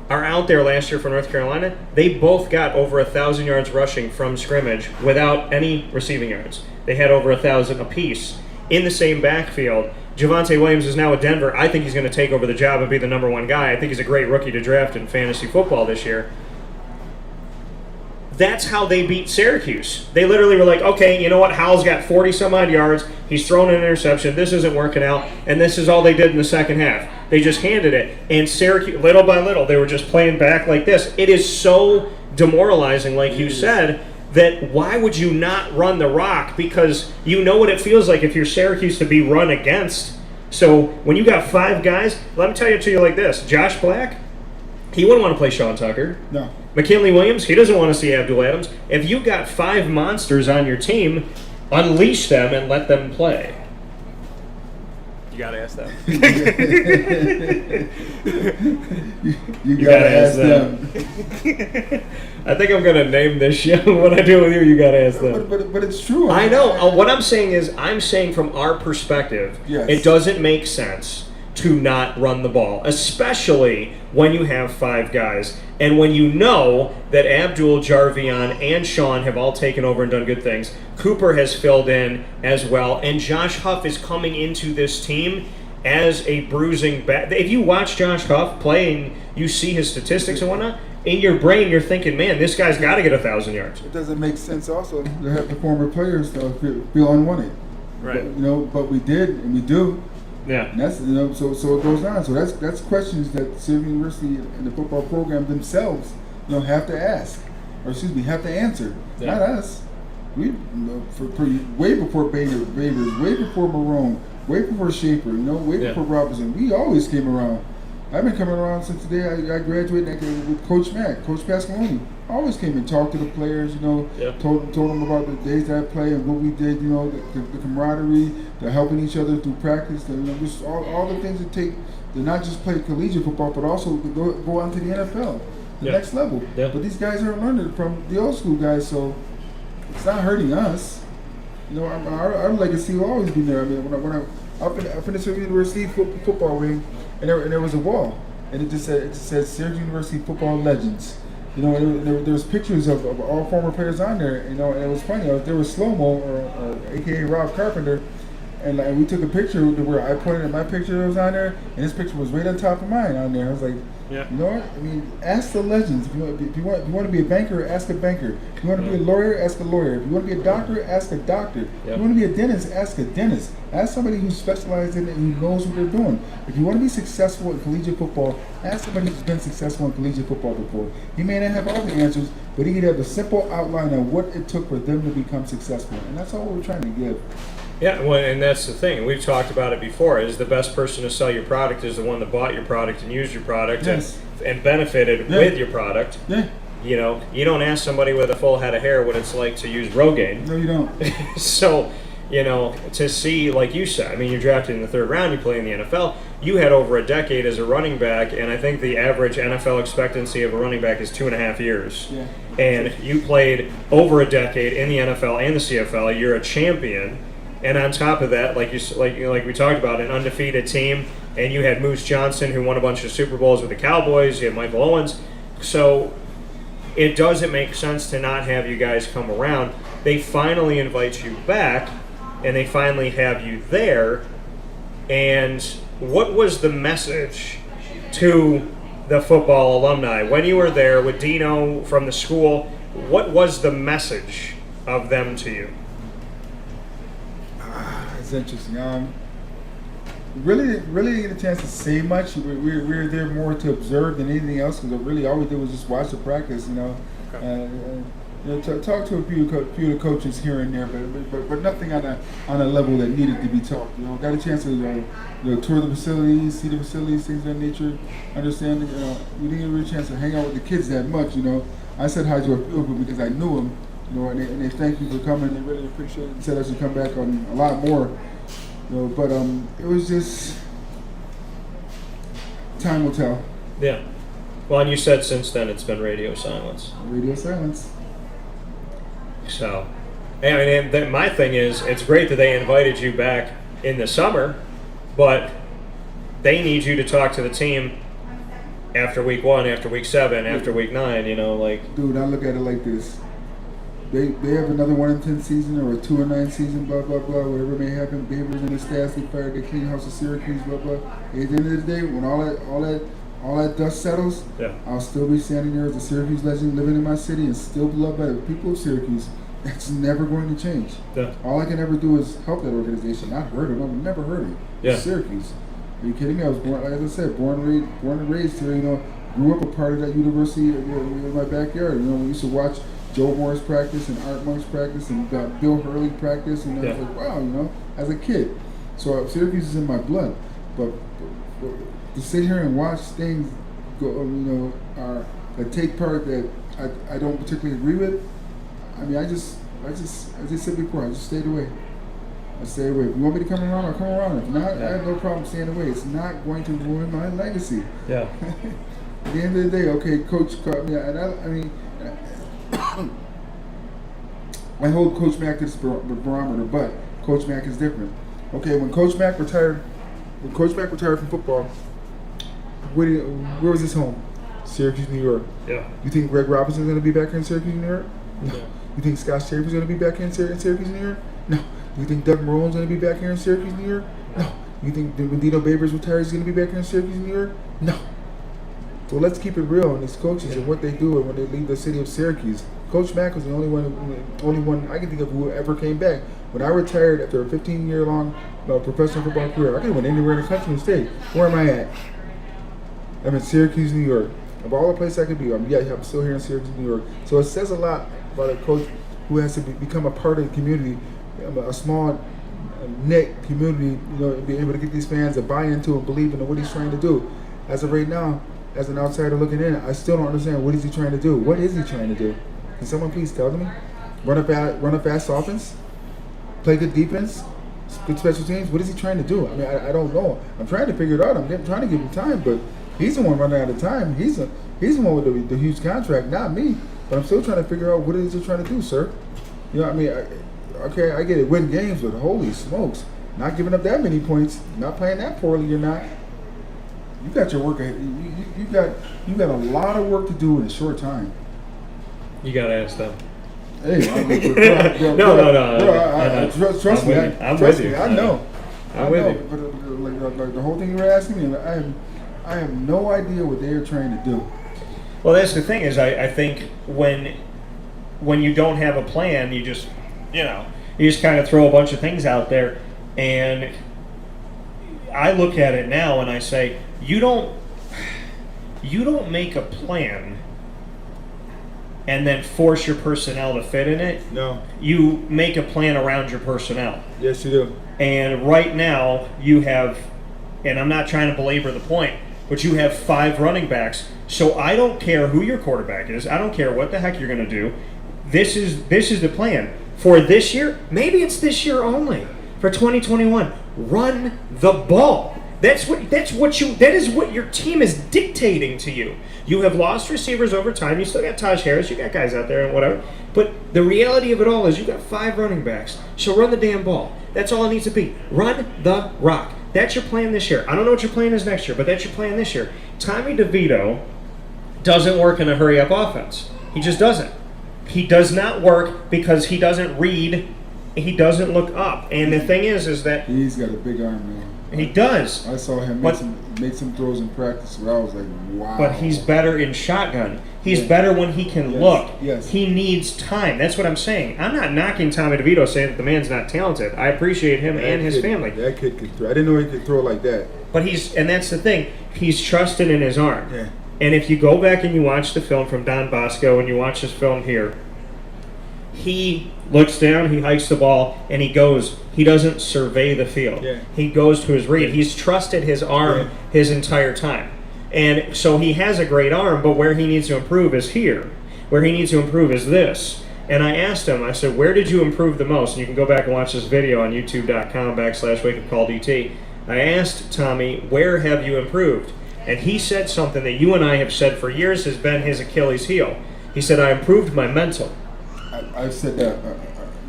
Speaker 1: are out there last year for North Carolina. They both got over 1,000 yards rushing from scrimmage without any receiving yards. They had over 1,000 apiece in the same backfield. Javonte Williams is now at Denver. I think he's going to take over the job and be the number 1 guy. I think he's a great rookie to draft in fantasy football this year. That's how they beat Syracuse. They literally were like, okay, you know what? Howell's got 40-some-odd yards. He's thrown an interception. This isn't working out. And this is all they did in the second half. They just handed it. And Syracuse, little by little, they were just playing back like this. It is so demoralizing, like you said, that why would you not run the rock? Because you know what it feels like if you're Syracuse to be run against. So when you got 5 guys, let me tell you to you like this. Josh Black, he wouldn't want to play Sean Tucker.
Speaker 2: No.
Speaker 1: McKinley Williams, he doesn't want to see Abdul Adams. If you got 5 monsters on your team, unleash them and let them play. You gotta ask them.
Speaker 2: you gotta ask them.
Speaker 1: I think I'm gonna name this show. What I do with you gotta ask them.
Speaker 2: But it's true.
Speaker 1: I know. What I'm saying is, I'm saying from our perspective,
Speaker 2: Yes.
Speaker 1: it doesn't make sense to not run the ball, especially when you have 5 guys and when you know that Abdul, Jarvion, and Sean have all taken over and done good things. Cooper has filled in as well, and Josh Huff is coming into this team as a bruising back. If you watch Josh Huff play and you see his statistics and whatnot, in your brain you're thinking, man, this guy's got to get 1,000 yards.
Speaker 2: It doesn't make sense also to have the former players feel unwanted.
Speaker 1: Right.
Speaker 2: But we did and we do.
Speaker 1: Yeah.
Speaker 2: And that's so it goes on. So that's questions that Syracuse University and the football program themselves have to ask, or have to answer.
Speaker 1: Yeah.
Speaker 2: Not us. We for way before Babers, way before Marone, way before Schaefer, way before Robinson. We always came around. I've been coming around since the day I graduated with Coach Mack, Coach Pasqualoni. I always came and talked to the players, told them about the days that I played and what we did, the camaraderie, the helping each other through practice, just all the things it take to not just play collegiate football, but also to go on to the NFL, the next level.
Speaker 1: Yeah.
Speaker 2: But these guys are learning from the old school guys, so it's not hurting us. Our legacy will always be there. I mean, when I up in the Syracuse University football wing, and there was a wall, and it just said Syracuse University football legends. And there was pictures of all former players on there. And it was funny. There was Slow-Mo, or AKA Rob Carpenter, and we took a picture where I pointed at my picture that was on there, and his picture was right on top of mine on there. I was like,
Speaker 1: yeah.
Speaker 2: You know what? I mean, ask the legends. If you want to be a banker, ask a banker. If you want to be a lawyer, ask a lawyer. If you want to be a doctor, ask a doctor. If you want to be a dentist, ask a dentist. Ask somebody who specializes in it and who knows what they're doing. If you want to be successful in collegiate football, ask somebody who's been successful in collegiate football before. He may not have all the answers, but he could have a simple outline of what it took for them to become successful. And that's all we're trying to give.
Speaker 1: Yeah, well, and that's the thing. We've talked about it before. Is the best person to sell your product is the one that bought your product and used your product and benefited with your product.
Speaker 2: Yeah.
Speaker 1: You don't ask somebody with a full head of hair what it's like to use Rogaine.
Speaker 2: No, you don't.
Speaker 1: So, to see, like you said, I mean, you're drafted in the 3rd round, you play in the NFL. You had over a decade as a running back, and I think the average NFL expectancy of a running back is 2.5 years.
Speaker 2: Yeah.
Speaker 1: And you played over a decade in the NFL and the CFL. You're a champion. And on top of that, like we talked about, an undefeated team, and you had Moose Johnson, who won a bunch of Super Bowls with the Cowboys. You had Michael Owens. So it doesn't make sense to not have you guys come around. They finally invite you back, and they finally have you there. And what was the message to the football alumni when you were there with Dino from the school? What was the message of them to you?
Speaker 2: It's interesting. Really didn't get a chance to say much. We were there more to observe than anything else, because really all we did was just watch the practice. Talk to a few of the coaches here and there, but nothing on a level that needed to be talked. Got a chance to tour the facilities, see the facilities, things of that nature. Understand. We didn't get a chance to hang out with the kids that much. I said hi to a few of them because I knew them. And they thank you for coming. They really appreciate it. And said I should come back on a lot more. But it was just time will tell.
Speaker 1: Yeah. Well, and you said since then it's been radio silence.
Speaker 2: Radio silence.
Speaker 1: So, and my thing is, it's great that they invited you back in the summer, but they need you to talk to the team after week 1, after week 7, after week 9.
Speaker 2: Dude, I look at it like this. They have another 1-10 season or a 2-9 season, blah blah blah, whatever may happen. Babers and the staff, they fired the clean house of Syracuse, blah blah. At the end of the day, when all that dust settles, I'll still be standing there as a Syracuse legend, living in my city, and still beloved by the people of Syracuse. That's never going to change. Yeah. All I can ever do is help that organization, not hurt them. I've never hurt it. Yeah. Syracuse. Are you kidding me? I was born, like I said, born and raised here. Grew up a part of that university in my backyard. We used to watch Joe Morris practice and Art Monk's practice and Bill Hurley practice, and I was like, wow, as a kid. So Syracuse is in my blood. But to sit here and watch things go, that take part that I don't particularly agree with, I mean, I just as I said before, I just stayed away. I stay away. If you want me to come around, I'll come around. If not, I have no problem staying away. It's not going to ruin my legacy.
Speaker 1: Yeah.
Speaker 2: At the end of the day, okay, Coach caught me, and I mean, I hold Coach Mack to this barometer, but Coach Mack is different. Okay, when Coach Mack retired from football, where was his home? Syracuse, New York.
Speaker 1: Yeah.
Speaker 2: You think Greg Robinson's going to be back here in Syracuse, New York? No.
Speaker 1: Yeah.
Speaker 2: You think Scott Schaefer's going to be back here in Syracuse, New York? No. You think Doug Marone's going to be back here in Syracuse, New York? No. You think when Dino Babers retires, he's going to be back here in Syracuse, New York? No. So let's keep it real on these coaches and what they do and when they leave the city of Syracuse. Coach Mack was the only one I can think of who ever came back. When I retired after a 15-year-long professional football career, I could have went anywhere in the country and stayed. Where am I at? I'm in Syracuse, New York. Of all the places I could be, I'm still here in Syracuse, New York. So it says a lot about a coach who has to become a part of the community, a small knit community, be able to get these fans to buy into and believe in what he's trying to do. As of right now, as an outsider looking in, I still don't understand what is he trying to do. What is he trying to do? Can someone please tell me? Run a fast offense? Play good defense? Good special teams? What is he trying to do? I mean, I don't know. I'm trying to figure it out. I'm trying to give him time, but he's the one running out of time. He's the one with the huge contract, not me. But I'm still trying to figure out what it is they're trying to do, sir. You know what I mean? I get it, win games, but holy smokes, not giving up that many points, not playing that poorly, you're not. You got your work ahead. You got a lot of work to do in a short time.
Speaker 1: You gotta ask them.
Speaker 2: Hey, bro,
Speaker 1: No.
Speaker 2: Trust me.
Speaker 1: I'm with you.
Speaker 2: I know.
Speaker 1: I'm with you.
Speaker 2: But like the whole thing you were asking me, I have no idea what they are trying to do.
Speaker 5: Well, that's the thing is I think when you don't have a plan, you just kind of throw a bunch of things out there, and I look at it now and I say you don't make a plan and then force your personnel to fit in it.
Speaker 2: No.
Speaker 5: You make a plan around your personnel.
Speaker 2: Yes, you do.
Speaker 5: And right now you have, and I'm not trying to belabor the point, but you have 5 running backs. So I don't care who your quarterback is. I don't care what the heck you're going to do. This is the plan. For this year, maybe it's this year only. For 2021, run the ball. That is what your team is dictating to you. You have lost receivers over time. You still got Taj Harris. You got guys out there and whatever. But the reality of it all is you got 5 running backs. So run the damn ball. That's all it needs to be. Run the rock. That's your plan this year. I don't know what your plan is next year, but that's your plan this year. Tommy DeVito doesn't work in a hurry-up offense. He just doesn't. He does not work because he doesn't read. He doesn't look up. And the thing is that
Speaker 2: he's got a big arm, man.
Speaker 5: He does.
Speaker 2: I saw him make some throws in practice where I was like, wow.
Speaker 5: But he's better in shotgun. He's better when he can look.
Speaker 2: Yes.
Speaker 5: He needs time. That's what I'm saying. I'm not knocking Tommy DeVito saying that the man's not talented. I appreciate him and his family.
Speaker 2: That kid could throw. I didn't know he could throw like that.
Speaker 5: But and that's the thing. He's trusted in his arm.
Speaker 2: Yeah.
Speaker 5: And if you go back and you watch the film from Don Bosco and you watch his film here, he looks down, he hikes the ball, and he goes. He doesn't survey the field.
Speaker 2: Yeah.
Speaker 5: He goes to his read. He's trusted his arm his entire time. And so he has a great arm, but where he needs to improve is here. Where he needs to improve is this. And I asked him, I said, where did you improve the most? And you can go back and watch this video on youtube.com/wakeupcalldt. I asked Tommy, where have you improved? And he said something that you and I have said for years has been his Achilles heel. He said, I improved my mental.
Speaker 2: I've said that.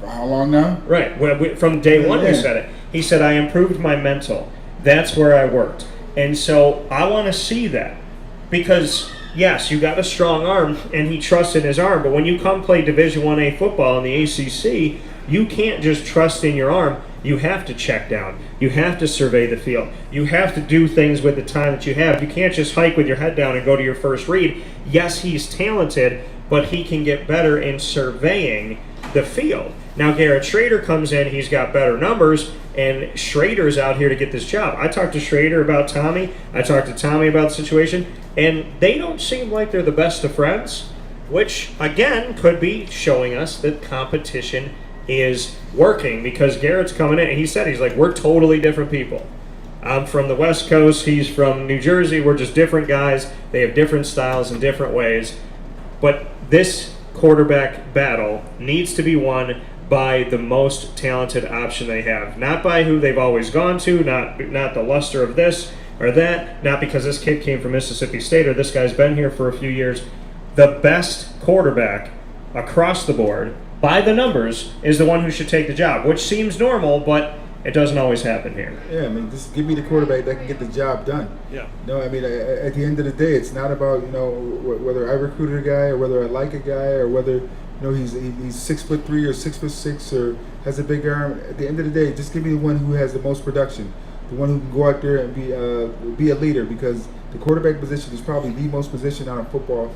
Speaker 2: How long now?
Speaker 5: Right. From day one we said it. He said, I improved my mental. That's where I worked. And so I want to see that. Because, yes, you got a strong arm, and he trusts in his arm. But when you come play Division I-A football in the ACC, you can't just trust in your arm. You have to check down. You have to survey the field. You have to do things with the time that you have. You can't just hike with your head down and go to your first read. Yes, he's talented, but he can get better in surveying the field. Now, Garrett Schrader comes in. He's got better numbers, and Schrader's out here to get this job. I talked to Schrader about Tommy. I talked to Tommy about the situation, and they don't seem like they're the best of friends, which, again, could be showing us that competition is working because Garrett's coming in, and he said, he's like, we're totally different people. I'm from the West Coast. He's from New Jersey. We're just different guys. They have different styles and different ways. But this quarterback battle needs to be won
Speaker 1: by the most talented option they have, not by who they've always gone to, not the luster of this or that, not because this kid came from Mississippi State or this guy's been here for a few years. The best quarterback across the board, by the numbers, is the one who should take the job, which seems normal, but it doesn't always happen here.
Speaker 2: Yeah, I mean, just give me the quarterback that can get the job done.
Speaker 1: Yeah.
Speaker 2: No, I mean, at the end of the day, it's not about, whether I recruited a guy or whether I like a guy or whether, he's 6'3" or 6'6" or has a big arm. At the end of the day, just give me the one who has the most production, the one who can go out there and be a leader, because the quarterback position is probably the most position on a football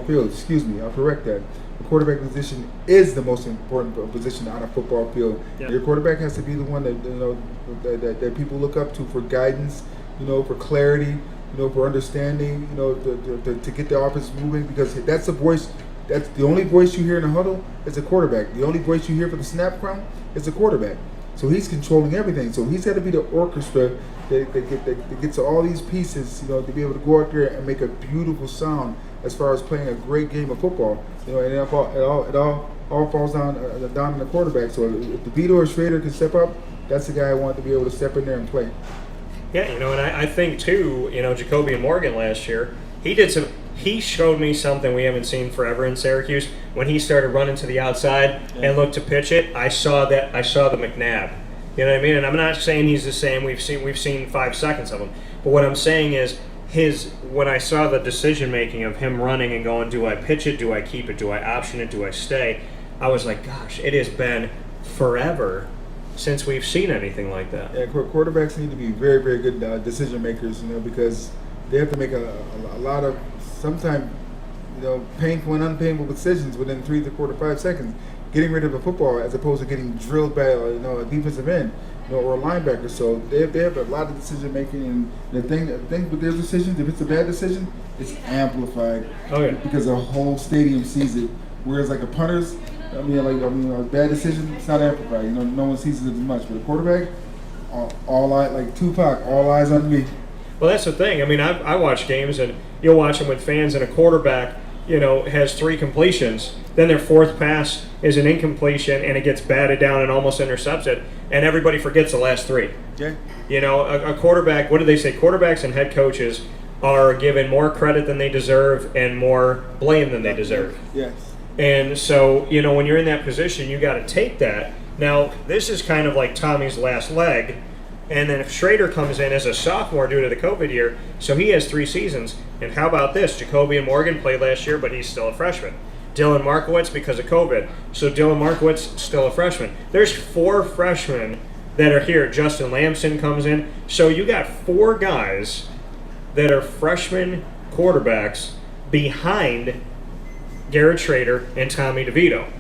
Speaker 2: field. Excuse me, I'll correct that. The quarterback position is the most important position on a football field.
Speaker 1: Yeah.
Speaker 2: Your quarterback has to be the one that people look up to for guidance, for clarity, for understanding, to get the offense moving, because that's the voice. That's the only voice you hear in the huddle is a quarterback. The only voice you hear for the snap count is a quarterback. So he's controlling everything. So he's got to be the orchestra that gets all these pieces, to be able to go out there and make a beautiful sound as far as playing a great game of football. And it all falls down in the quarterback. So if DeVito or Schrader can step up, that's the guy I want to be able to step in there and play.
Speaker 1: Yeah, and I think too, Jacoby Morgan last year, he showed me something we haven't seen forever in Syracuse. When he started running to the outside and looked to pitch it, I saw the McNabb. You know what I mean? And I'm not saying he's the same. We've seen 5 seconds of him. But what I'm saying is when I saw the decision making of him running and going, do I pitch it, do I keep it, do I option it, do I stay? I was like, gosh, it has been forever since we've seen anything like that.
Speaker 2: Yeah, quarterbacks need to be very, very good decision makers, because they have to make a lot of sometimes, painful and unpainful decisions within 3 to 4 to 5 seconds. Getting rid of a football as opposed to getting drilled by a defensive end, or a linebacker. So they have a lot of decision making, and the thing with their decisions, if it's a bad decision, it's amplified.
Speaker 1: Oh, yeah. Because
Speaker 2: the whole stadium sees it. Whereas like a punter's, a bad decision, it's not amplified. No one sees it as much. But a quarterback, all eyes, like Tupac, all eyes on me.
Speaker 1: Well, that's the thing. I mean, I watch games, and you'll watch them with fans, and a quarterback, has 3 completions. Then their 4th pass is an incompletion, and it gets batted down and almost intercepted, and everybody forgets the last 3.
Speaker 2: Yeah.
Speaker 1: A quarterback, what do they say? Quarterbacks and head coaches are given more credit than they deserve and more blame than they deserve.
Speaker 2: Yes.
Speaker 1: And so, when you're in that position, you got to take that. Now, this is kind of like Tommy's last leg. And then if Schrader comes in as a sophomore due to the COVID year, so he has 3 seasons. And how about this? Jacoby and Morgan played last year, but he's still a freshman. Dylan Markowitz because of COVID. So Dylan Markowitz still a freshman. There's 4 freshmen that are here. Justin Lamson comes in. So you got 4 guys that are freshman quarterbacks behind Garrett Schrader and Tommy DeVito.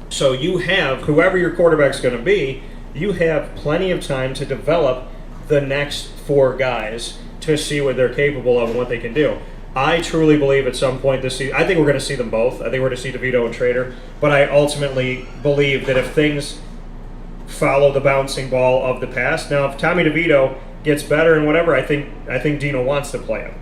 Speaker 1: So you have, whoever your quarterback's going to be, you have plenty of time to develop the next 4 guys to see what they're capable of and what they can do. I truly believe at some point this season, I think we're going to see them both. I think we're going to see DeVito and Schrader. But I ultimately believe that if things follow the bouncing ball of the past, now if Tommy DeVito gets better and whatever, I think Dino wants to play him.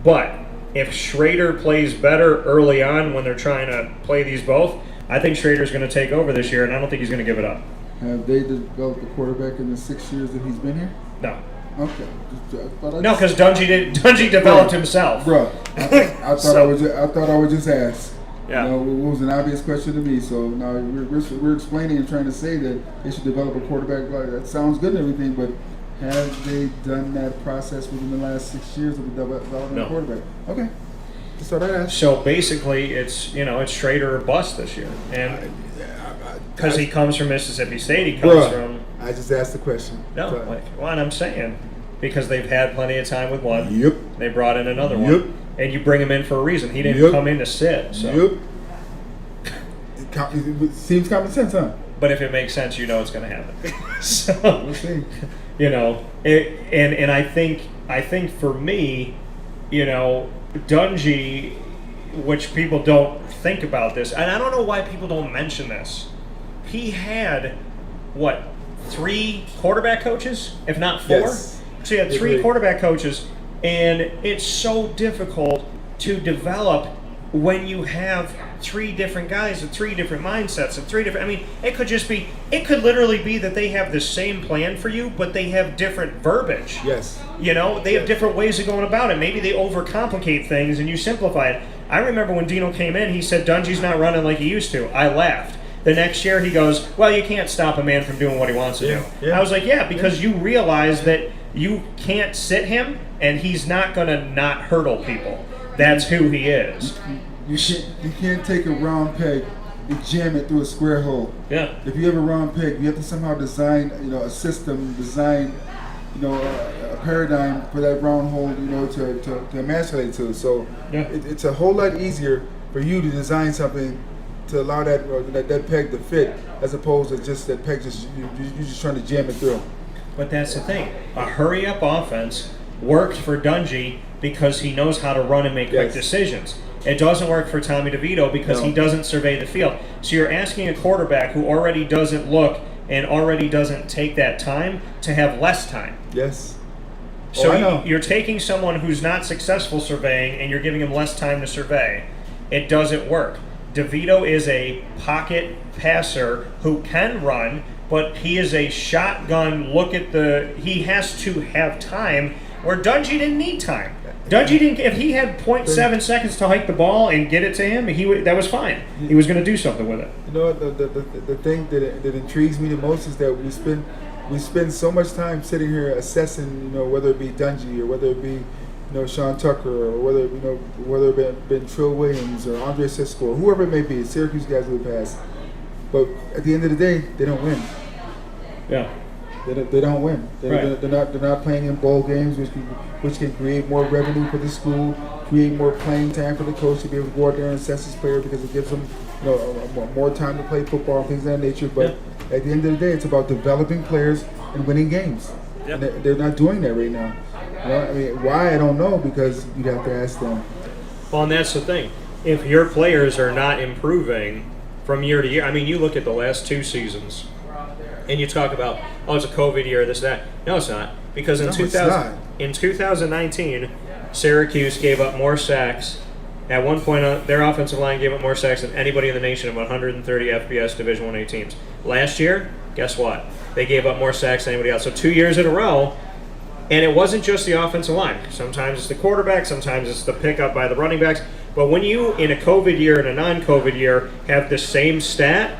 Speaker 1: But if Schrader plays better early on when they're trying to play these both, I think Schrader's going to take over this year, and I don't think he's going to give it up.
Speaker 2: Have they developed a quarterback in the 6 years that he's been here?
Speaker 1: No.
Speaker 2: Okay.
Speaker 1: No, because Dungy developed himself.
Speaker 2: Bro, I thought I would just ask.
Speaker 1: Yeah.
Speaker 2: It was an obvious question to me. So now we're explaining and trying to say that they should develop a quarterback. That sounds good and everything, but have they done that process within the last 6 years of developing a quarterback? Okay. That's what I asked.
Speaker 1: So basically, it's Schrader or bust this year, and because he comes from Mississippi State, he comes from.
Speaker 2: I just asked the question.
Speaker 1: No, what I'm saying, because they've had plenty of time with one.
Speaker 2: Yep.
Speaker 1: They brought in another one, and you bring him in for a reason. He didn't come in to sit. So.
Speaker 2: Yep. It seems common sense, huh?
Speaker 1: But if it makes sense, it's going to happen. So
Speaker 2: we'll see.
Speaker 1: And I think for me, Dungy, which people don't think about this, and I don't know why people don't mention this. He had, 3 quarterback coaches, if not 4?
Speaker 2: Yes.
Speaker 1: So he had 3 quarterback coaches, and it's so difficult to develop
Speaker 5: when you have three different guys with three different mindsets and three different, I mean, it could literally be that they have the same plan for you, but they have different verbiage.
Speaker 2: Yes.
Speaker 5: You know, they have different ways of going about it. Maybe they overcomplicate things and you simplify it. I remember when Dino came in, he said, Dungy's not running like he used to. I laughed. The next year he goes, well, you can't stop a man from doing what he wants to do.
Speaker 2: Yeah.
Speaker 5: I was like, yeah, because you realize that you can't sit him and he's not going to not hurdle people. That's who he is.
Speaker 2: You can't take a round peg and jam it through a square hole.
Speaker 5: Yeah.
Speaker 2: If you have a round peg, you have to somehow design, a system, design, a paradigm for that round hole, to emasculate to. So it's a whole lot easier for you to design something to allow that peg to fit, as opposed to just that peg you're just trying to jam it through.
Speaker 5: But that's the thing. A hurry-up offense worked for Dungy because he knows how to run and make quick decisions. It doesn't work for Tommy DeVito because he doesn't survey the field. So you're asking a quarterback who already doesn't look and already doesn't take that time to have less time.
Speaker 2: Yes.
Speaker 5: So you're taking someone who's not successful surveying and you're giving him less time to survey. It doesn't work. DeVito is a pocket passer who can run, but he is a shotgun he has to have time where Dungy didn't need time. Dungy didn't. If he had 0.7 seconds to hike the ball and get it to him, that was fine. He was going to do something with it.
Speaker 2: The thing that intrigues me the most is that we spend so much time sitting here assessing, whether it be Dungy or whether it be, Sean Tucker or whether it been Trill Williams or Andre Sisco or whoever it may be, Syracuse guys of the past. But at the end of the day, they don't win.
Speaker 5: Yeah.
Speaker 2: They don't win. They're not playing in bowl games, which can create more revenue for the school, create more playing time for the coach to be able to go out there and assess his player because it gives them more time to play football and things of that nature. But at the end of the day, it's about developing players and winning games. And they're not doing that right now. Why? I don't know, because you'd have to ask them.
Speaker 1: Well, and that's the thing. If your players are not improving from year to year, you look at the last two seasons, and you talk about, it's a COVID year, this, that. No, it's not. Because in 2019, Syracuse gave up more sacks. At one point, their offensive line gave up more sacks than anybody in the nation of 130 FBS Division I-A teams. Last year, guess what? They gave up more sacks than anybody else. So 2 years in a row, and it wasn't just the offensive line. Sometimes it's the quarterback, sometimes it's the pickup by the running backs. But when you, in a COVID year and a non-COVID year, have the same stat,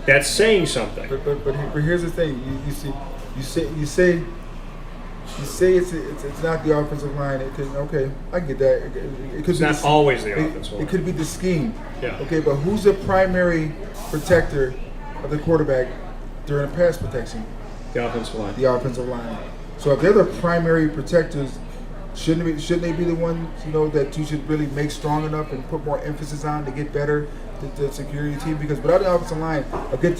Speaker 1: that's saying something.
Speaker 2: But here's the thing. You say it's not the offensive line. I get that.
Speaker 1: It's not always the offensive line.
Speaker 2: It could be the scheme.
Speaker 1: Yeah.
Speaker 2: Okay, but who's the primary protector of the quarterback during a pass protection?
Speaker 1: The offensive line.
Speaker 2: The offensive line. So if they're the primary protectors, shouldn't they be the ones that you should really make strong enough and put more emphasis on to get better to secure your team? Because without the offensive line, a good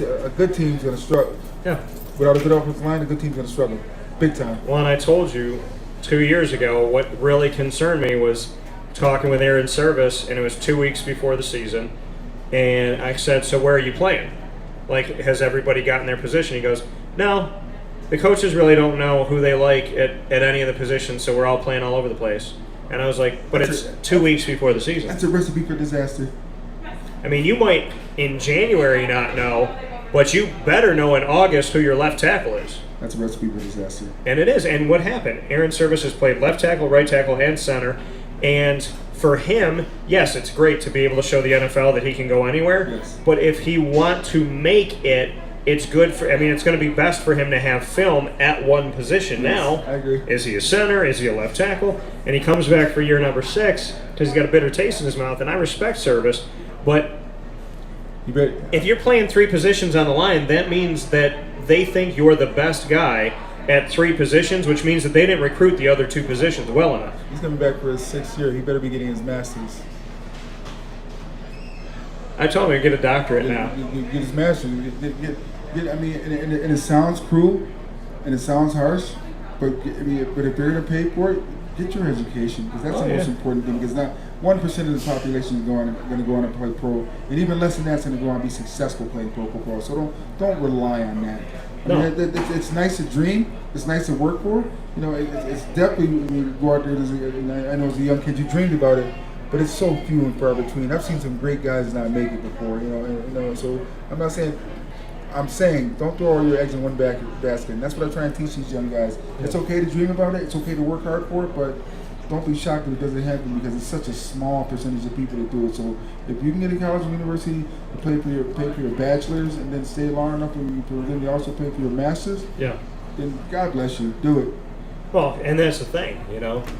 Speaker 2: team's going to struggle.
Speaker 1: Yeah.
Speaker 2: Without a good offensive line, a good team's going to struggle big time.
Speaker 1: Well, and I told you 2 years ago what really concerned me was talking with Aaron Service, and it was 2 weeks before the season, and I said, so where are you playing? Has everybody gotten their position? He goes, no. The coaches really don't know who they like at any of the positions, so we're all playing all over the place. And I was like, but it's 2 weeks before the season.
Speaker 2: That's a recipe for disaster.
Speaker 1: You might in January not know, but you better know in August who your left tackle is.
Speaker 2: That's a recipe for disaster.
Speaker 1: And it is. And what happened? Aaron Service has played left tackle, right tackle, and center. And for him, yes, it's great to be able to show the NFL that he can go anywhere.
Speaker 2: Yes.
Speaker 1: But if he wants to make it, it's good for. It's going to be best for him to have film at one position.
Speaker 2: Yes,
Speaker 1: now.
Speaker 2: I agree.
Speaker 1: Is he a center? Is he a left tackle? And he comes back for year number 6 because he's got a bitter taste in his mouth. And I respect Service, but if you're playing 3 positions on the line, that means that they think you're the best guy at 3 positions, which means that they didn't recruit the other 2 positions well enough.
Speaker 2: He's coming back for his 6th year. He better be getting his master's.
Speaker 1: I told him to get a doctorate now.
Speaker 2: Get his master's. And it sounds cruel, and it sounds harsh, but if they're going to pay for it, get your education, because that's the most important thing. Because not 1% of the population is going to go on and play pro, and even less than that's going to go on and be successful playing pro football. So don't rely on that. It's nice to dream. It's nice to work for. It's definitely, when you go out there, I know as a young kid you dreamed about it, but it's so few and far between. I've seen some great guys not make it before, so I'm saying don't throw all your eggs in one basket, and that's what I try and teach these young guys. It's okay to dream about it, it's okay to work hard for it, but don't be shocked if it doesn't happen because it's such a small percentage of people that do it. So if you can get to college or university to pay for your bachelor's and then stay long enough and then you also pay for your master's, then God bless you, do it.
Speaker 1: Well, and that's the thing,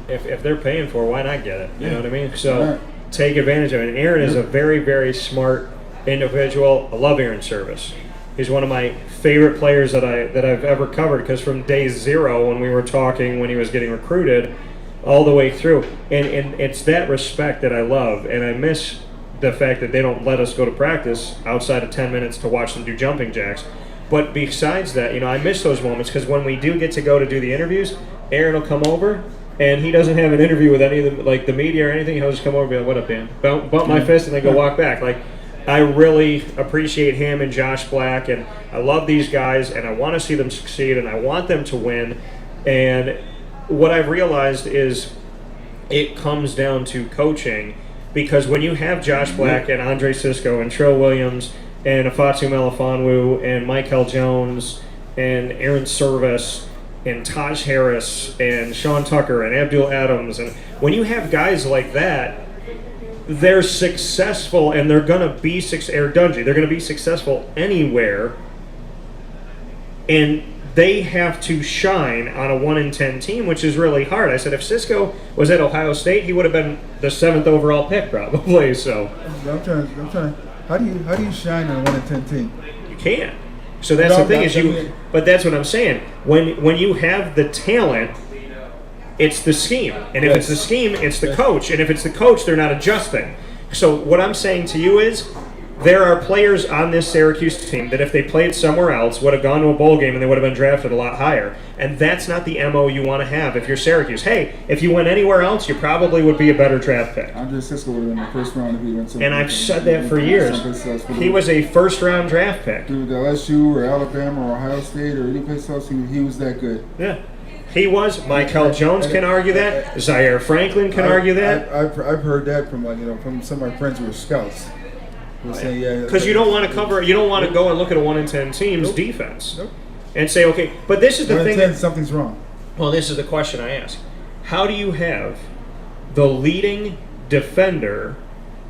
Speaker 1: if they're paying for it, why not get it? You know what I mean? So take advantage of it. And Aaron is a very, very smart individual. I love Aaron's service. He's one of my favorite players that I've ever covered because from day zero when we were talking when he was getting recruited all the way through. And it's that respect that I love. And I miss the fact that they don't let us go to practice outside of 10 minutes to watch them do jumping jacks. But besides that, I miss those moments because when we do get to go to do the interviews, Aaron will come over and he doesn't have an interview with any of the media or anything. He'll just come over and be like, "What up, Dan?" Bump my fist and then go walk back. I really appreciate him and Josh Black, and I love these guys, and I want to see them succeed, and I want them to win. And what I've realized is it comes down to coaching, because when you have Josh Black and Andre Sisco and Trill Williams and Afatu Melifonwu and Michael Jones and Aaron Service and Taj Harris and Sean Tucker and Abdul Adams, and when you have guys like that, they're successful, and they're going to be Eric Dungy. They're going to be successful anywhere, and they have to shine on a 1-in-10 team, which is really hard. I said if Sisco was at Ohio State, he would have been the 7th overall pick probably. So
Speaker 2: I'm trying. How do you shine on a 1-in-10 team?
Speaker 1: You can't. So that's the thing but that's what I'm saying. When you have the talent, it's the scheme. And if it's the scheme, it's the coach. And if it's the coach, they're not adjusting. So what I'm saying to you is there are players on this Syracuse team that if they played somewhere else would have gone to a bowl game and they would have been drafted a lot higher. And that's not the MO you want to have if you're Syracuse. Hey, if you went anywhere else, you probably would be a better draft pick.
Speaker 2: Andre Sisco would have been the first round if he went somewhere.
Speaker 1: And I've said that for years. He was a first-round draft pick.
Speaker 2: Dude, LSU or Alabama or Ohio State or any place else, he was that good.
Speaker 1: Yeah. He was. Michael Jones can argue that. Zaire Franklin can argue that.
Speaker 2: I've heard that from from some of my friends who were scouts.
Speaker 1: Because you don't want to cover. You don't want to go and look at a 1-in-10 team's defense and say, okay. But this is the thing.
Speaker 2: 1-in-10, something's wrong.
Speaker 1: Well, this is the question I ask: how do you have the leading defender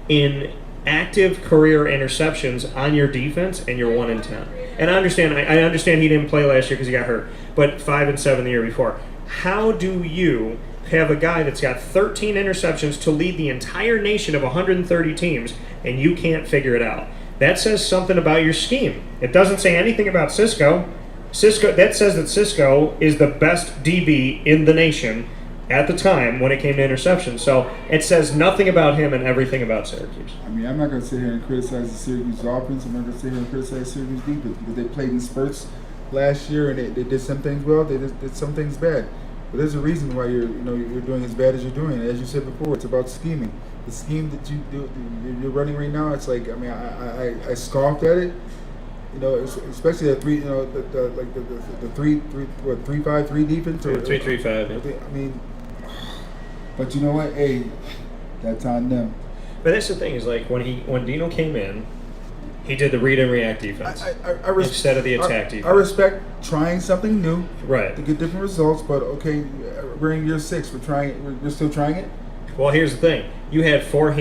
Speaker 1: in active career interceptions on your defense and you're 1-in-10? And I understand he didn't play last year because he got hurt, but 5 and 7 the year before. How do you have a guy that's got 13 interceptions to lead the entire nation of 130 teams and you can't figure it out? That says something about your scheme. It doesn't say anything about Sisco. That says that Sisco is the best DB in the nation at the time when it came to interceptions. So it says nothing about him and everything about Syracuse.
Speaker 2: I mean, I'm not going to sit here and criticize the Syracuse offense. I'm not going to sit here and criticize Syracuse defense because they played in spurts last year and they did some things well, they did some things bad. But there's a reason why you're doing as bad as you're doing. As you said before, it's about scheming. The scheme that you're running right now, it's like, I mean, I scoffed at it. Especially the 3-5-3 defense or
Speaker 1: 3-3-5.
Speaker 2: I mean, but you know what? Hey, that's on them.
Speaker 1: But that's the thing is when Dino came in, he did the read and react defense instead of the attack defense.
Speaker 2: I respect trying something new,
Speaker 1: right,
Speaker 2: to get different results. But okay, we're in year 6. We're still trying it.
Speaker 1: Well, here's the thing: you had 4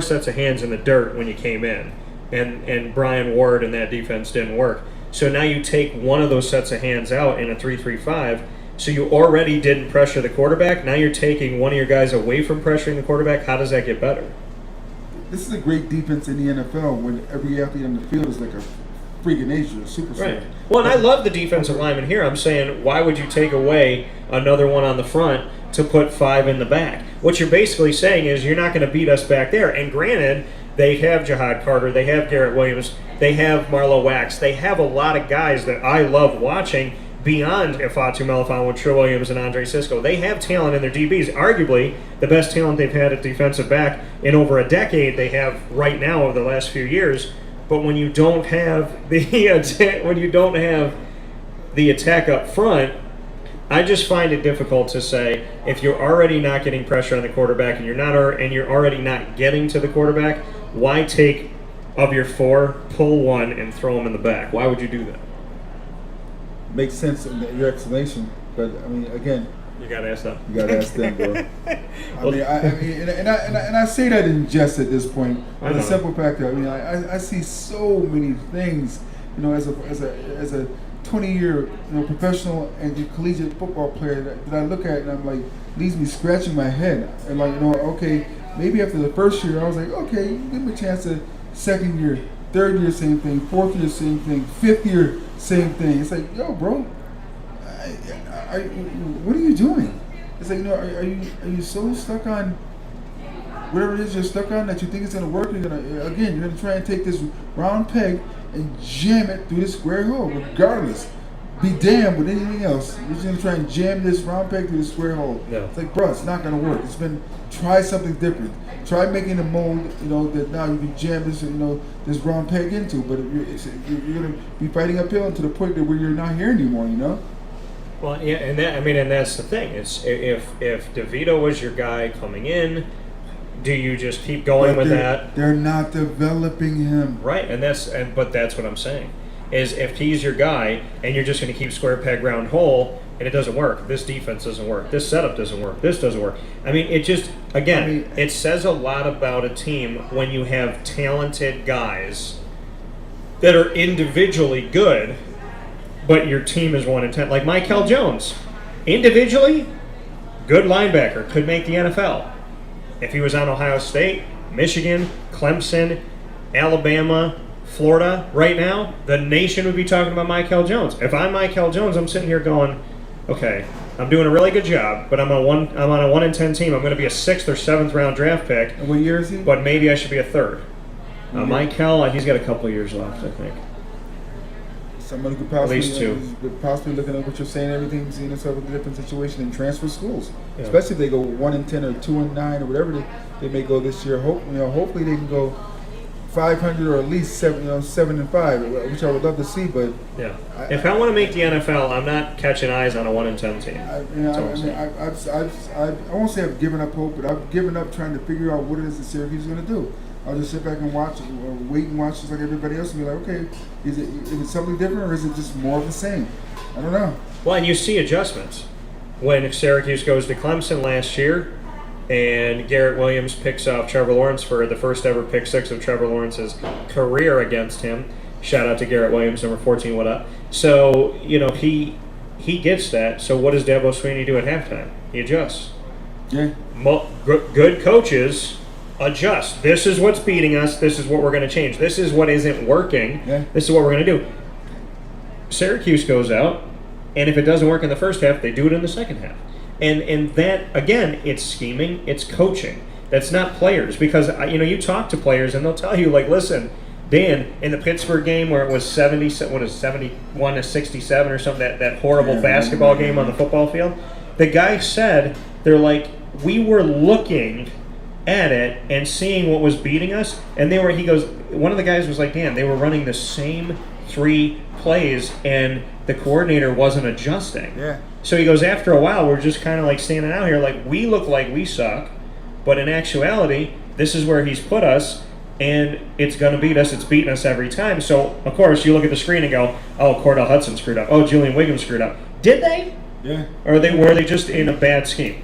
Speaker 1: sets of hands in the dirt when you came in, and Brian Ward and that defense didn't work. So now you take one of those sets of hands out in a 3-3-5. So you already didn't pressure the quarterback. Now you're taking one of your guys away from pressuring the quarterback. How does that get better?
Speaker 2: This is a great defense in the NFL when every athlete on the field is like a freak of nature, a superstar.
Speaker 1: Right. Well, and I love the defensive lineman here. I'm saying, why would you take away another one on the front to put 5 in the back? What you're basically saying is you're not going to beat us back there. And granted, they have Jahad Carter, they have Garrett Williams, they have Marlo Wax, they have a lot of guys that I love watching beyond Afatu Melifonwu, Trill Williams, and Andre Sisco. They have talent in their DBs. Arguably, the best talent they've had at defensive back in over a decade they have right now over the last few years. But when you don't have the attack up front, I just find it difficult to say if you're already not getting pressure on the quarterback and you're already not getting to the quarterback, why take of your 4, pull 1 and throw him in the back? Why would you do that?
Speaker 2: Makes sense in your explanation, but I mean, again,
Speaker 1: you gotta ask them.
Speaker 2: You gotta ask them, bro. I mean, I say that in jest at this point. For the simple fact that I see so many things, as a 20-year professional and collegiate football player that I look at and I'm like, leaves me scratching my head. And like, okay, maybe after the first year I was like, okay, give me a chance. The second year, third year, same thing. Fourth year, same thing. Fifth year, same thing. It's like, yo, bro, what are you doing? It's like, are you so stuck on whatever it is you're stuck on that you think it's gonna work? You're gonna try and take this round peg and jam it through the square hole, regardless. Be damned with anything else. You're just gonna try and jam this round peg through the square hole.
Speaker 1: Yeah.
Speaker 2: It's like, bro, it's not gonna work. Try something different. Try making a mold, that now you can jam this, this round peg into. But you're gonna be fighting uphill to the point that where you're not here anymore.
Speaker 1: Well, yeah, and that's the thing. It's if DeVito was your guy coming in, do you just keep going with that?
Speaker 2: They're not developing him.
Speaker 1: Right, but that's what I'm saying. Is if he's your guy and you're just going to keep square peg round hole and it doesn't work. This defense doesn't work. This setup doesn't work. This doesn't work. I mean, it just it says a lot about a team when you have talented guys that are individually good, but your team is 1-10. Like Michael Jones, individually, good linebacker, could make the NFL. If he was on Ohio State, Michigan, Clemson, Alabama, Florida, right now, the nation would be talking about Michael Jones. If I'm Michael Jones, I'm sitting here going, okay, I'm doing a really good job, but I'm on a 1-10 team. I'm going to be a 6th or 7th round draft pick.
Speaker 2: And what year is he?
Speaker 1: But maybe I should be a 3rd. Michael, he's got a couple years left, I think.
Speaker 2: Somebody could possibly,
Speaker 1: at least 2.
Speaker 2: Possibly looking at what you're saying, everything, seeing yourself in a different situation and transfer schools.
Speaker 1: Yeah.
Speaker 2: Especially if they go 1-10 or 2-9 or whatever they may go this year. Hopefully they can go 500 or at least 7-5, which I would love to see. But
Speaker 1: yeah, if I want to make the NFL, I'm not catching eyes on a 1-10 team.
Speaker 2: I won't say I've given up hope, but I've given up trying to figure out what it is that Syracuse is going to do. I'll just sit back and watch, or wait and watch just like everybody else, and be like, okay, is it something different, or is it just more of the same? I don't know.
Speaker 1: Well, and you see adjustments. When Syracuse goes to Clemson last year, and Garrett Williams picks off Trevor Lawrence for the first ever pick 6 of Trevor Lawrence's career against him. Shout out to Garrett Williams, number 14, what up? So, he gets that. So what does Dabo Swinney do at halftime? He adjusts.
Speaker 2: Yeah.
Speaker 1: Good coaches adjust. This is what's beating us. This is what we're going to change. This is what isn't working.
Speaker 2: Yeah.
Speaker 1: This is what we're going to do. Syracuse goes out, and if it doesn't work in the first half, they do it in the second half. And that, again, it's scheming, it's coaching. That's not players. Because, you talk to players, and they'll tell you, like, listen, Dan, in the Pittsburgh game where it was 71 to 67 or something, that horrible basketball game on the football field, the guy said, they're like, we were looking at it and seeing what was beating us, and he goes, one of the guys was like, Dan, they were running the same 3 plays, and the coordinator wasn't adjusting.
Speaker 2: Yeah.
Speaker 1: So he goes, after a while, we're just kind of like standing out here like we look like we suck, but in actuality, this is where he's put us, and it's going to beat us. It's beating us every time. So, of course, you look at the screen and go, oh, Cordell Hudson screwed up. Oh, Julian Wiggins screwed up. Did they?
Speaker 2: Yeah.
Speaker 1: Or were they just in a bad scheme?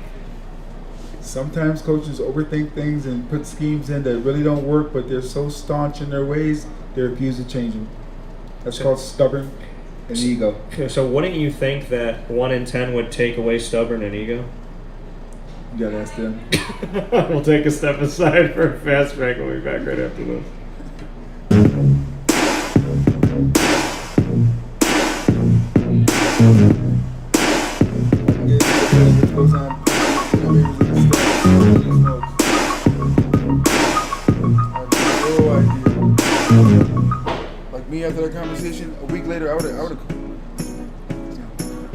Speaker 2: Sometimes coaches overthink things and put schemes in that really don't work, but they're so staunch in their ways, they refuse to change them. That's called stubborn and ego.
Speaker 1: So wouldn't you think that 1-10 would take away stubborn and ego?
Speaker 2: You gotta ask them.
Speaker 1: We'll take a step aside for a fast break. We'll be back right after this.
Speaker 2: Like me after that conversation, a week later, I would have.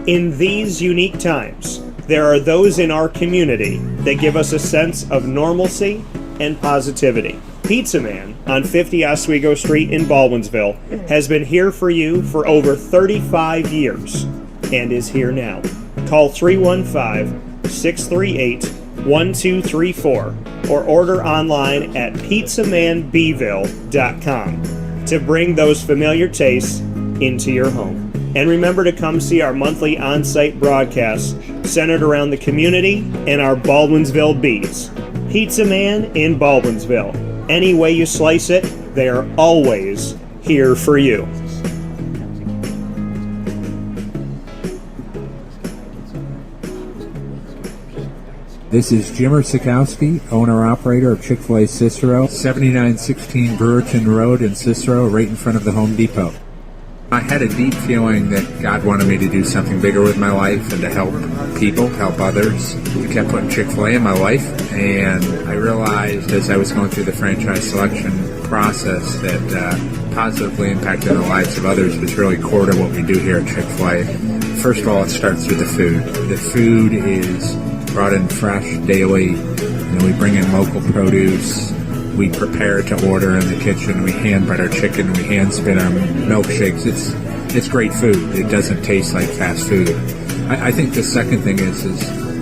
Speaker 5: In these unique times, there are those in our community that give us a sense of normalcy and positivity. Pizza Man on 50 Oswego Street in Baldwinsville has been here for you for over 35 years and is here now. call 315-638-1234 or order online at pizzamanbeville.com to bring those familiar tastes into your home. And remember to come see our monthly on-site broadcasts centered around the community and our Baldwinsville beats. Pizza Man in Baldwinsville. Any way you slice it, they are always here for you.
Speaker 6: This is Jimmer Sikowski, owner-operator of Chick-fil-A Cicero, 7916 Brewerton Road in Cicero, right in front of the Home Depot. I had a deep feeling that God wanted me to do something bigger with my life and to help people, help others. He kept putting Chick-fil-A in my life, and I realized as I was going through the franchise selection process that positively impacting the lives of others was really core to what we do here at Chick-fil-A. First of all, it starts with the food. The food is brought in fresh daily. We bring in local produce. We prepare to order in the kitchen. We hand bread our chicken. We hand spin our milkshakes. It's great food. It doesn't taste like fast food. I think the second thing is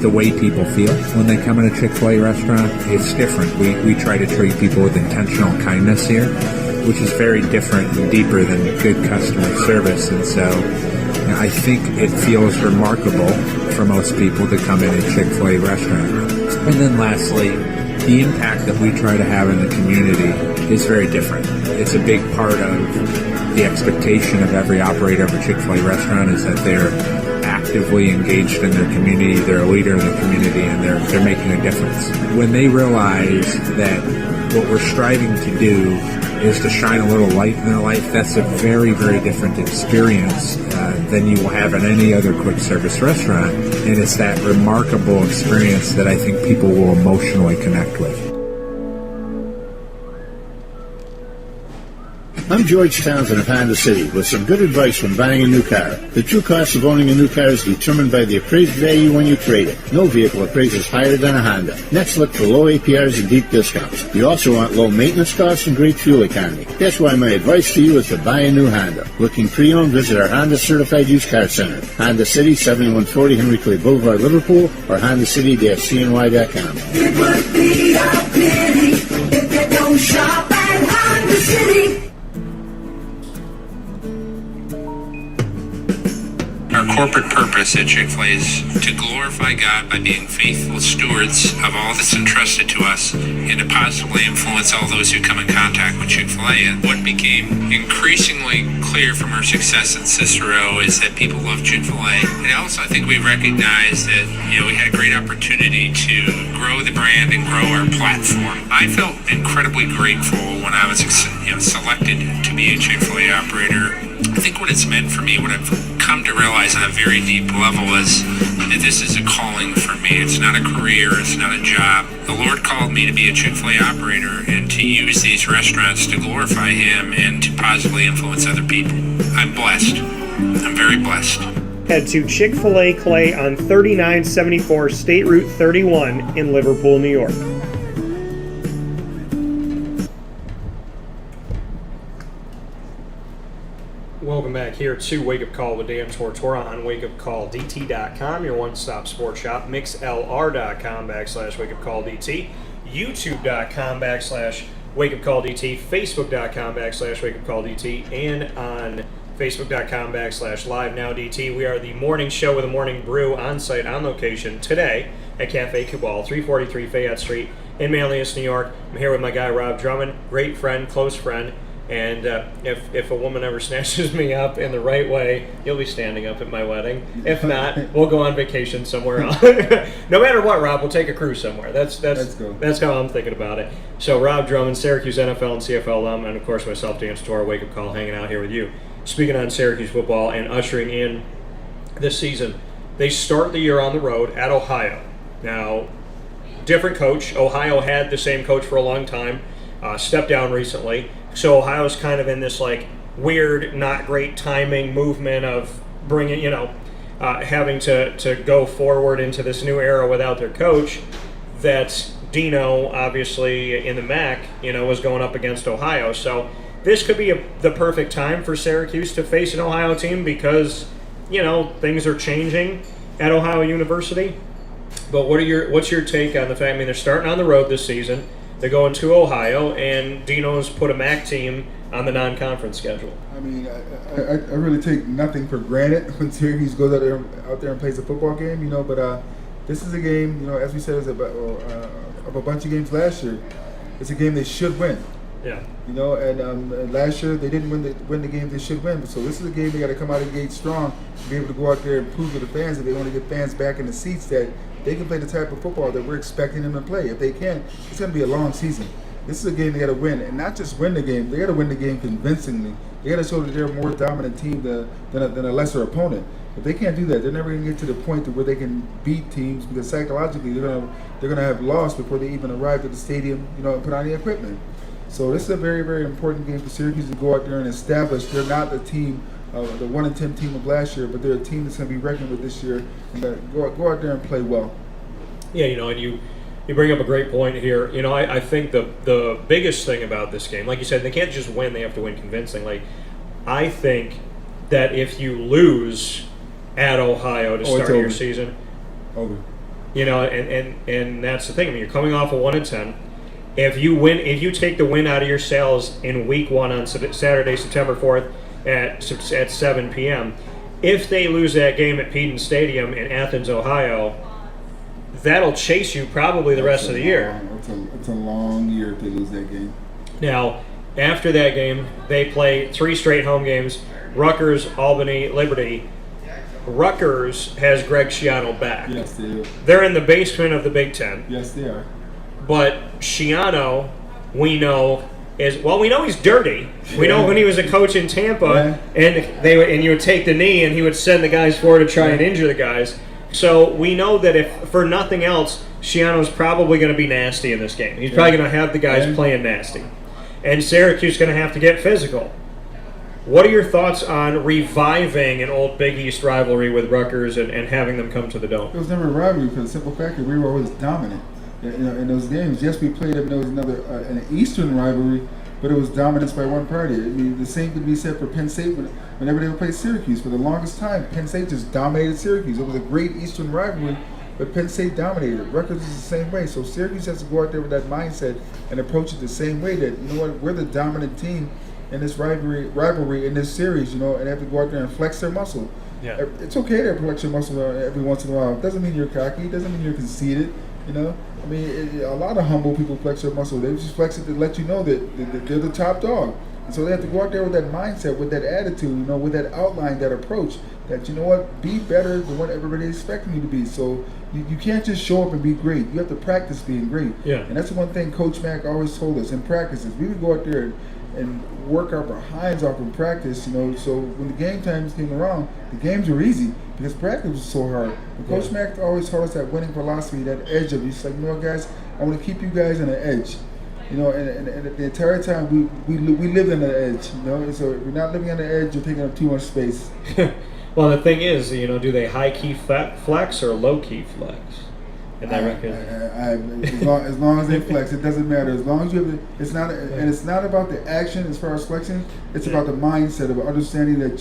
Speaker 6: the way people feel when they come in a Chick-fil-A restaurant. It's different. We try to treat people with intentional kindness here, which is very different and deeper than good customer service. And so I think it feels remarkable for most people to come in a Chick-fil-A restaurant. And then lastly, the impact that we try to have in the community is very different. It's a big part of the expectation of every operator of a Chick-fil-A restaurant is that they're actively engaged in their community, they're a leader in the community, and they're making a difference. When they realize that what we're striving to do is to shine a little light in their life, that's a very, very different experience than you will have in any other quick service restaurant. And it's that remarkable experience that I think people will emotionally connect with.
Speaker 7: I'm George Townsend of Honda City with some good advice when buying a new car. The true cost of owning a new car is determined by the appraised value when you trade it. No vehicle appraises higher than a Honda. Next, look for low APRs and deep discounts. You also want low maintenance costs and great fuel economy. That's why my advice to you is to buy a new Honda. Looking pre-owned, visit our Honda Certified Used Car Center. Honda City, 7140 Henry Clay Boulevard, Liverpool, or HondaCity-CNY.com.
Speaker 8: It would be a pity if you don't shop at Honda City.
Speaker 9: Our corporate purpose at Chick-fil-A is to glorify God by being faithful stewards of all that's entrusted to us and to positively influence all those who come in contact with Chick-fil-A. And what became increasingly clear from our success in Cicero is that people love Chick-fil-A. And also I think we recognized that we had a great opportunity to grow the brand and grow our platform. I felt incredibly grateful when I was selected to be a Chick-fil-A operator. I think what it's meant for me, what I've come to realize on a very deep level is that this is a calling for me. It's not a career, it's not a job. The Lord called me to be a Chick-fil-A operator and to use these restaurants to glorify Him and to positively influence other people. I'm blessed. I'm very blessed.
Speaker 5: Head to Chick-fil-A Clay on 3974 State Route 31 in Liverpool, New York.
Speaker 1: Welcome back here to Wake Up Call with Dan Tortora on wakeupcalldt.com, your one-stop sports shop, mixlr.com/wakeupcalldt, youtube.com/wakeupcalldt, facebook.com/wakeupcalldt, and on facebook.com/livenowdt. We are the morning show with a morning brew on site on location today at Cafe Kubal, 343 Fayette Street in Manlius, New York. I'm here with my guy Rob Drummond, great friend, close friend. And if a woman ever snatches me up in the right way, you'll be standing up at my wedding. If not, we'll go on vacation somewhere else. No matter what, Rob, we'll take a cruise somewhere. That's how I'm thinking about it. So Rob Drummond, Syracuse NFL and CFL alum, and of course myself, Dan Tortora, Wake Up Call, hanging out here with you. Speaking on Syracuse football and ushering in this season, they start the year on the road at Ohio. Now, different coach. Ohio had the same coach for a long time, stepped down recently. So Ohio's kind of in this weird, not great timing movement of bringing, having to go forward into this new era without their coach. That Dino, obviously in the MAC, was going up against Ohio. So this could be the perfect time for Syracuse to face an Ohio team because, things are changing. at Ohio University. But what's your take on the fact? I mean, they're starting on the road this season. They're going to Ohio, and Dino's put a MAC team on the non-conference schedule.
Speaker 2: I mean, I really take nothing for granted when Syracuse goes out there and plays a football game, you know. But this is a game, you know, as we said, of a bunch of games last year. It's a game they should win.
Speaker 1: Yeah.
Speaker 2: You know, and last year they didn't win the game they should win. So this is a game they got to come out of the gate strong and be able to go out there and prove to the fans that they want to get fans back in the seats that they can play the type of football that we're expecting them to play. If they can, it's going to be a long season. This is a game they got to win, and not just win the game. They got to win the game convincingly. They got to show that they're a more dominant team than a lesser opponent. If they can't do that, they're never going to get to the point to where they can beat teams, because psychologically they're going to have lost before they even arrive at the stadium, you know, and put on the equipment. So this is a very, very important game for Syracuse to go out there and establish they're not the team, the 1-10 team of last year, but they're a team that's going to be reckoned with this year, and go out there and play well.
Speaker 1: Yeah, you know, and you bring up a great point here. You know, I think the biggest thing about this game, like you said, they can't just win; they have to win convincingly. I think that if you lose at Ohio to start your season,
Speaker 2: over.
Speaker 1: You know, and that's the thing. I mean, you're coming off a 1-10. If you take the win out of your sails in week 1 on Saturday, September 4th at 7 p.m., if they lose that game at Peden Stadium in Athens, Ohio, that'll chase you probably the rest of the year.
Speaker 2: It's a long year if they lose that game.
Speaker 1: Now, after that game, they play 3 straight home games: Rutgers, Albany, Liberty. Rutgers has Greg Schiano back.
Speaker 2: Yes, they do.
Speaker 1: They're in the basement of the Big Ten.
Speaker 2: Yes, they are.
Speaker 1: But Schiano, we know he's dirty. We know when he was a coach in Tampa, and you would take the knee and he would send the guys forward to try and injure the guys. So we know that if for nothing else, Schiano's probably going to be nasty in this game. He's probably going to have the guys playing nasty, and Syracuse is going to have to get physical. What are your thoughts on reviving an old Big East rivalry with Rutgers and having them come to the Dome?
Speaker 2: It was never a rivalry for the simple fact that we were always dominant. You know, in those games. Yes, we played them. There was an Eastern rivalry, but it was dominance by one party. I mean, the same could be said for Penn State whenever they would play Syracuse. For the longest time, Penn State just dominated Syracuse. It was a great Eastern rivalry, but Penn State dominated. Rutgers is the same way. So Syracuse has to go out there with that mindset and approach it the same way. That, you know what, we're the dominant team in this rivalry in this series. You know, and have to go out there and flex their muscle.
Speaker 1: Yeah.
Speaker 2: It's okay to flex your muscle every once in a while. It doesn't mean you're cocky. It doesn't mean you're conceited. You know, I mean, a lot of humble people flex their muscle. They just flex it to let you know that they're the top dog. And so they have to go out there with that mindset, with that attitude, you know, with that outline, that approach, that, you know what, be better than what everybody's expecting you to be. So you can't just show up and be great. You have to practice being great.
Speaker 1: Yeah.
Speaker 2: And that's the one thing Coach Mack always told us in practices. We would go out there and work our behinds off in practice, you know, so when the game times came around, the games were easy because practice was so hard. But Coach Mack always taught us that winning philosophy, that edge of it. He's like, you know what, guys, I want to keep you guys on the edge. You know, and the entire time we lived on the edge, you know, and so if you're not living on the edge, you're taking up too much space.
Speaker 1: Well, the thing is, you know, do they high-key flex or low-key flex? And
Speaker 2: as long as they flex, it doesn't matter. As long as you have and it's not about the action as far as flexing. It's about the mindset of understanding that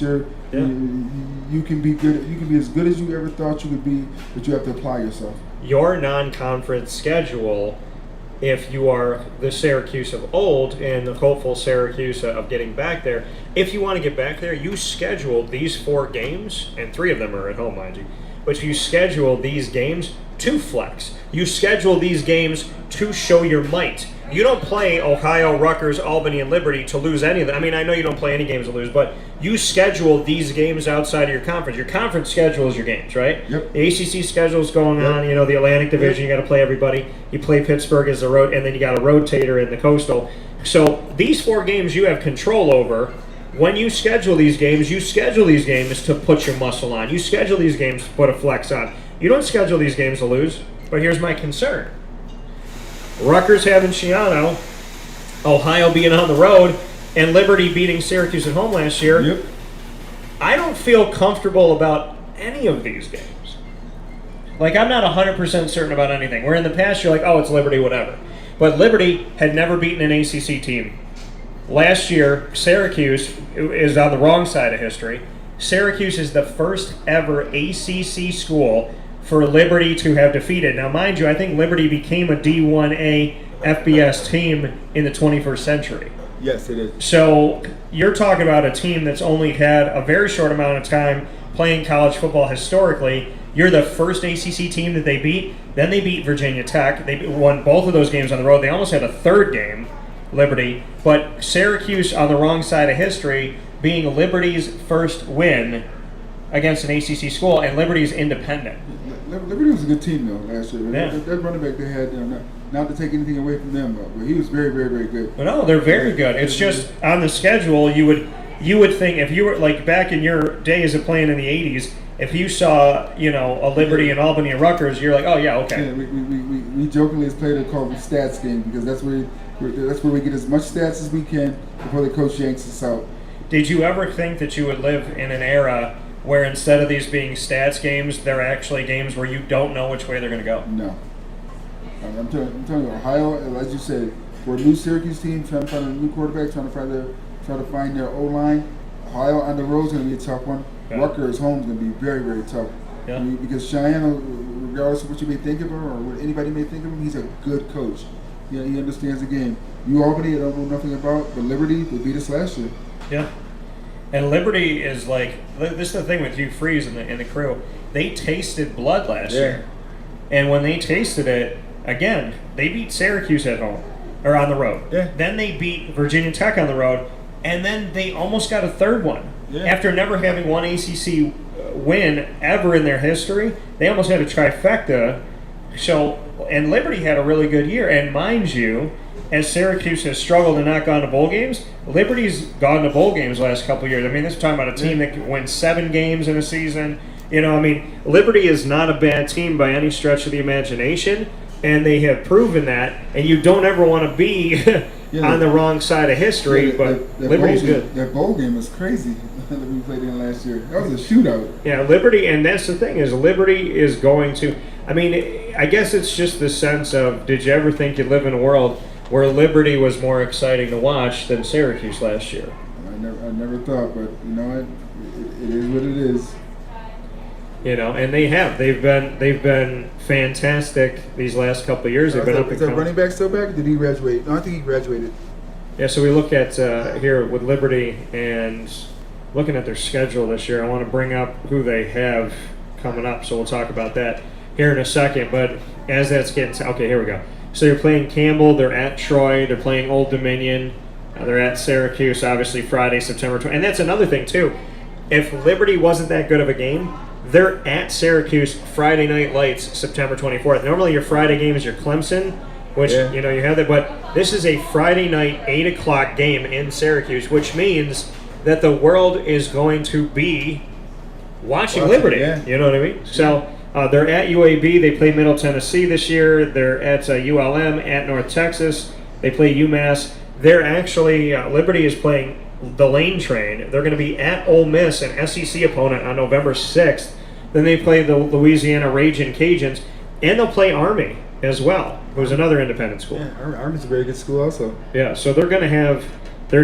Speaker 2: you can be good. You can be as good as you ever thought you could be, but you have to apply yourself.
Speaker 1: Your non-conference schedule, if you are the Syracuse of old and the hopeful Syracuse of getting back there, if you want to get back there, you schedule these 4 games, and 3 of them are at home, mind you. But you schedule these games to flex. You schedule these games to show your might. You don't play Ohio, Rutgers, Albany, and Liberty to lose any of them. I mean, I know you don't play any games to lose, but you schedule these games outside of your conference. Your conference schedule is your games, right?
Speaker 2: Yep.
Speaker 1: The ACC schedule is going on. You know, the Atlantic Division, you got to play everybody. You play Pittsburgh as the road, and then you got a rotator in the Coastal. So these 4 games you have control over. When you schedule these games to put your muscle on. You schedule these games to put a flex on. You don't schedule these games to lose. But here's my concern. Rutgers having Schiano, Ohio being on the road, and Liberty beating Syracuse at home last year.
Speaker 2: Yep.
Speaker 1: I don't feel comfortable about any of these games. Like, I'm not 100% certain about anything. Where in the past you're like, oh, it's Liberty, whatever. But Liberty had never beaten an ACC team. Last year, Syracuse is on the wrong side of history.
Speaker 5: Syracuse is the first ever ACC school for Liberty to have defeated. Now, mind you, I think Liberty became a D1A FBS team in the 21st century.
Speaker 2: Yes, it is.
Speaker 5: So you're talking about a team that's only had a very short amount of time playing college football historically. You're the first ACC team that they beat. Then they beat Virginia Tech. They won both of those games on the road. They almost had a third game, Liberty. But Syracuse on the wrong side of history, being Liberty's first win against an ACC school, and Liberty's independent.
Speaker 2: Liberty was a good team, though, last year.
Speaker 5: Yeah.
Speaker 2: That running back they had, not to take anything away from them, but he was very, very, very good.
Speaker 5: Well, no, they're very good. It's just on the schedule, you would think if you were, like, back in your days of playing in the 80s, if you saw, a Liberty and Albany and Rutgers, you're like, oh, yeah, okay.
Speaker 2: Yeah, we jokingly played a called the stats game because that's where we get as much stats as we can before the coach yanks us out.
Speaker 5: Did you ever think that you would live in an era where instead of these being stats games, they're actually games where you don't know which way they're going to go?
Speaker 2: No. I'm telling you, Ohio, as you said, for a new Syracuse team, trying to find a new quarterback, trying to find their O-line, Ohio on the road is going to be a tough one.
Speaker 5: Okay.
Speaker 2: Rutgers home is going to be very, very tough.
Speaker 5: Yeah.
Speaker 2: Because Cheyenne, regardless of what you may think of him or what anybody may think of him, he's a good coach. Yeah, he understands the game. Albany, I don't know nothing about, but Liberty, they beat us last year.
Speaker 5: Yeah. And Liberty is like, this is the thing with Hugh Freeze and the crew. They tasted blood last year. And when they tasted it, again, they beat Syracuse at home, or on the road.
Speaker 2: Yeah.
Speaker 5: Then they beat Virginia Tech on the road, and then they almost got a third one.
Speaker 2: Yeah.
Speaker 5: After never having one ACC win ever in their history, they almost had a trifecta. So, and Liberty had a really good year. And mind you, as Syracuse has struggled and not gone to bowl games, Liberty's gone to bowl games the last couple of years. I mean, this is talking about a team that can win 7 games in a season. Liberty is not a bad team by any stretch of the imagination, and they have proven that. And you don't ever want to be on the wrong side of history, but Liberty's good.
Speaker 2: That bowl game was crazy that we played in last year. That was a shootout.
Speaker 5: Yeah, Liberty, and that's the thing, is Liberty is going to, I guess it's just the sense of, did you ever think you'd live in a world where Liberty was more exciting to watch than Syracuse last year?
Speaker 2: I never thought, but you know what? It is what it is.
Speaker 5: And they've been fantastic these last couple of years. They've been up and
Speaker 2: Is that
Speaker 5: coming.
Speaker 2: running back still back? Or did he graduate? No, I think he graduated.
Speaker 5: Yeah, so we look at here with Liberty and looking at their schedule this year. I want to bring up who they have coming up, so we'll talk about that here in a second. But as that's okay, here we go. So you're playing Campbell, they're at Troy, they're playing Old Dominion, they're at Syracuse, obviously Friday, September 20th. And that's another thing, too. If Liberty wasn't that good of a game, they're at Syracuse Friday Night Lights, September 24th. Normally your Friday game is your Clemson, which, you have that. But this is a Friday night, 8 o'clock game in Syracuse, which means that the world is going to be watching Liberty.
Speaker 2: Yeah.
Speaker 5: You know what I mean? So they're at UAB. They play Middle Tennessee this year. They're at ULM, at North Texas. They play UMass. They're actually, Liberty is playing the Lane Train. They're going to be at Ole Miss, an SEC opponent, on November 6th. Then they play the Louisiana Ragin' Cajuns, and they'll play Army as well, who's another independent school.
Speaker 2: Yeah, Army's a very good school also.
Speaker 5: Yeah, so they're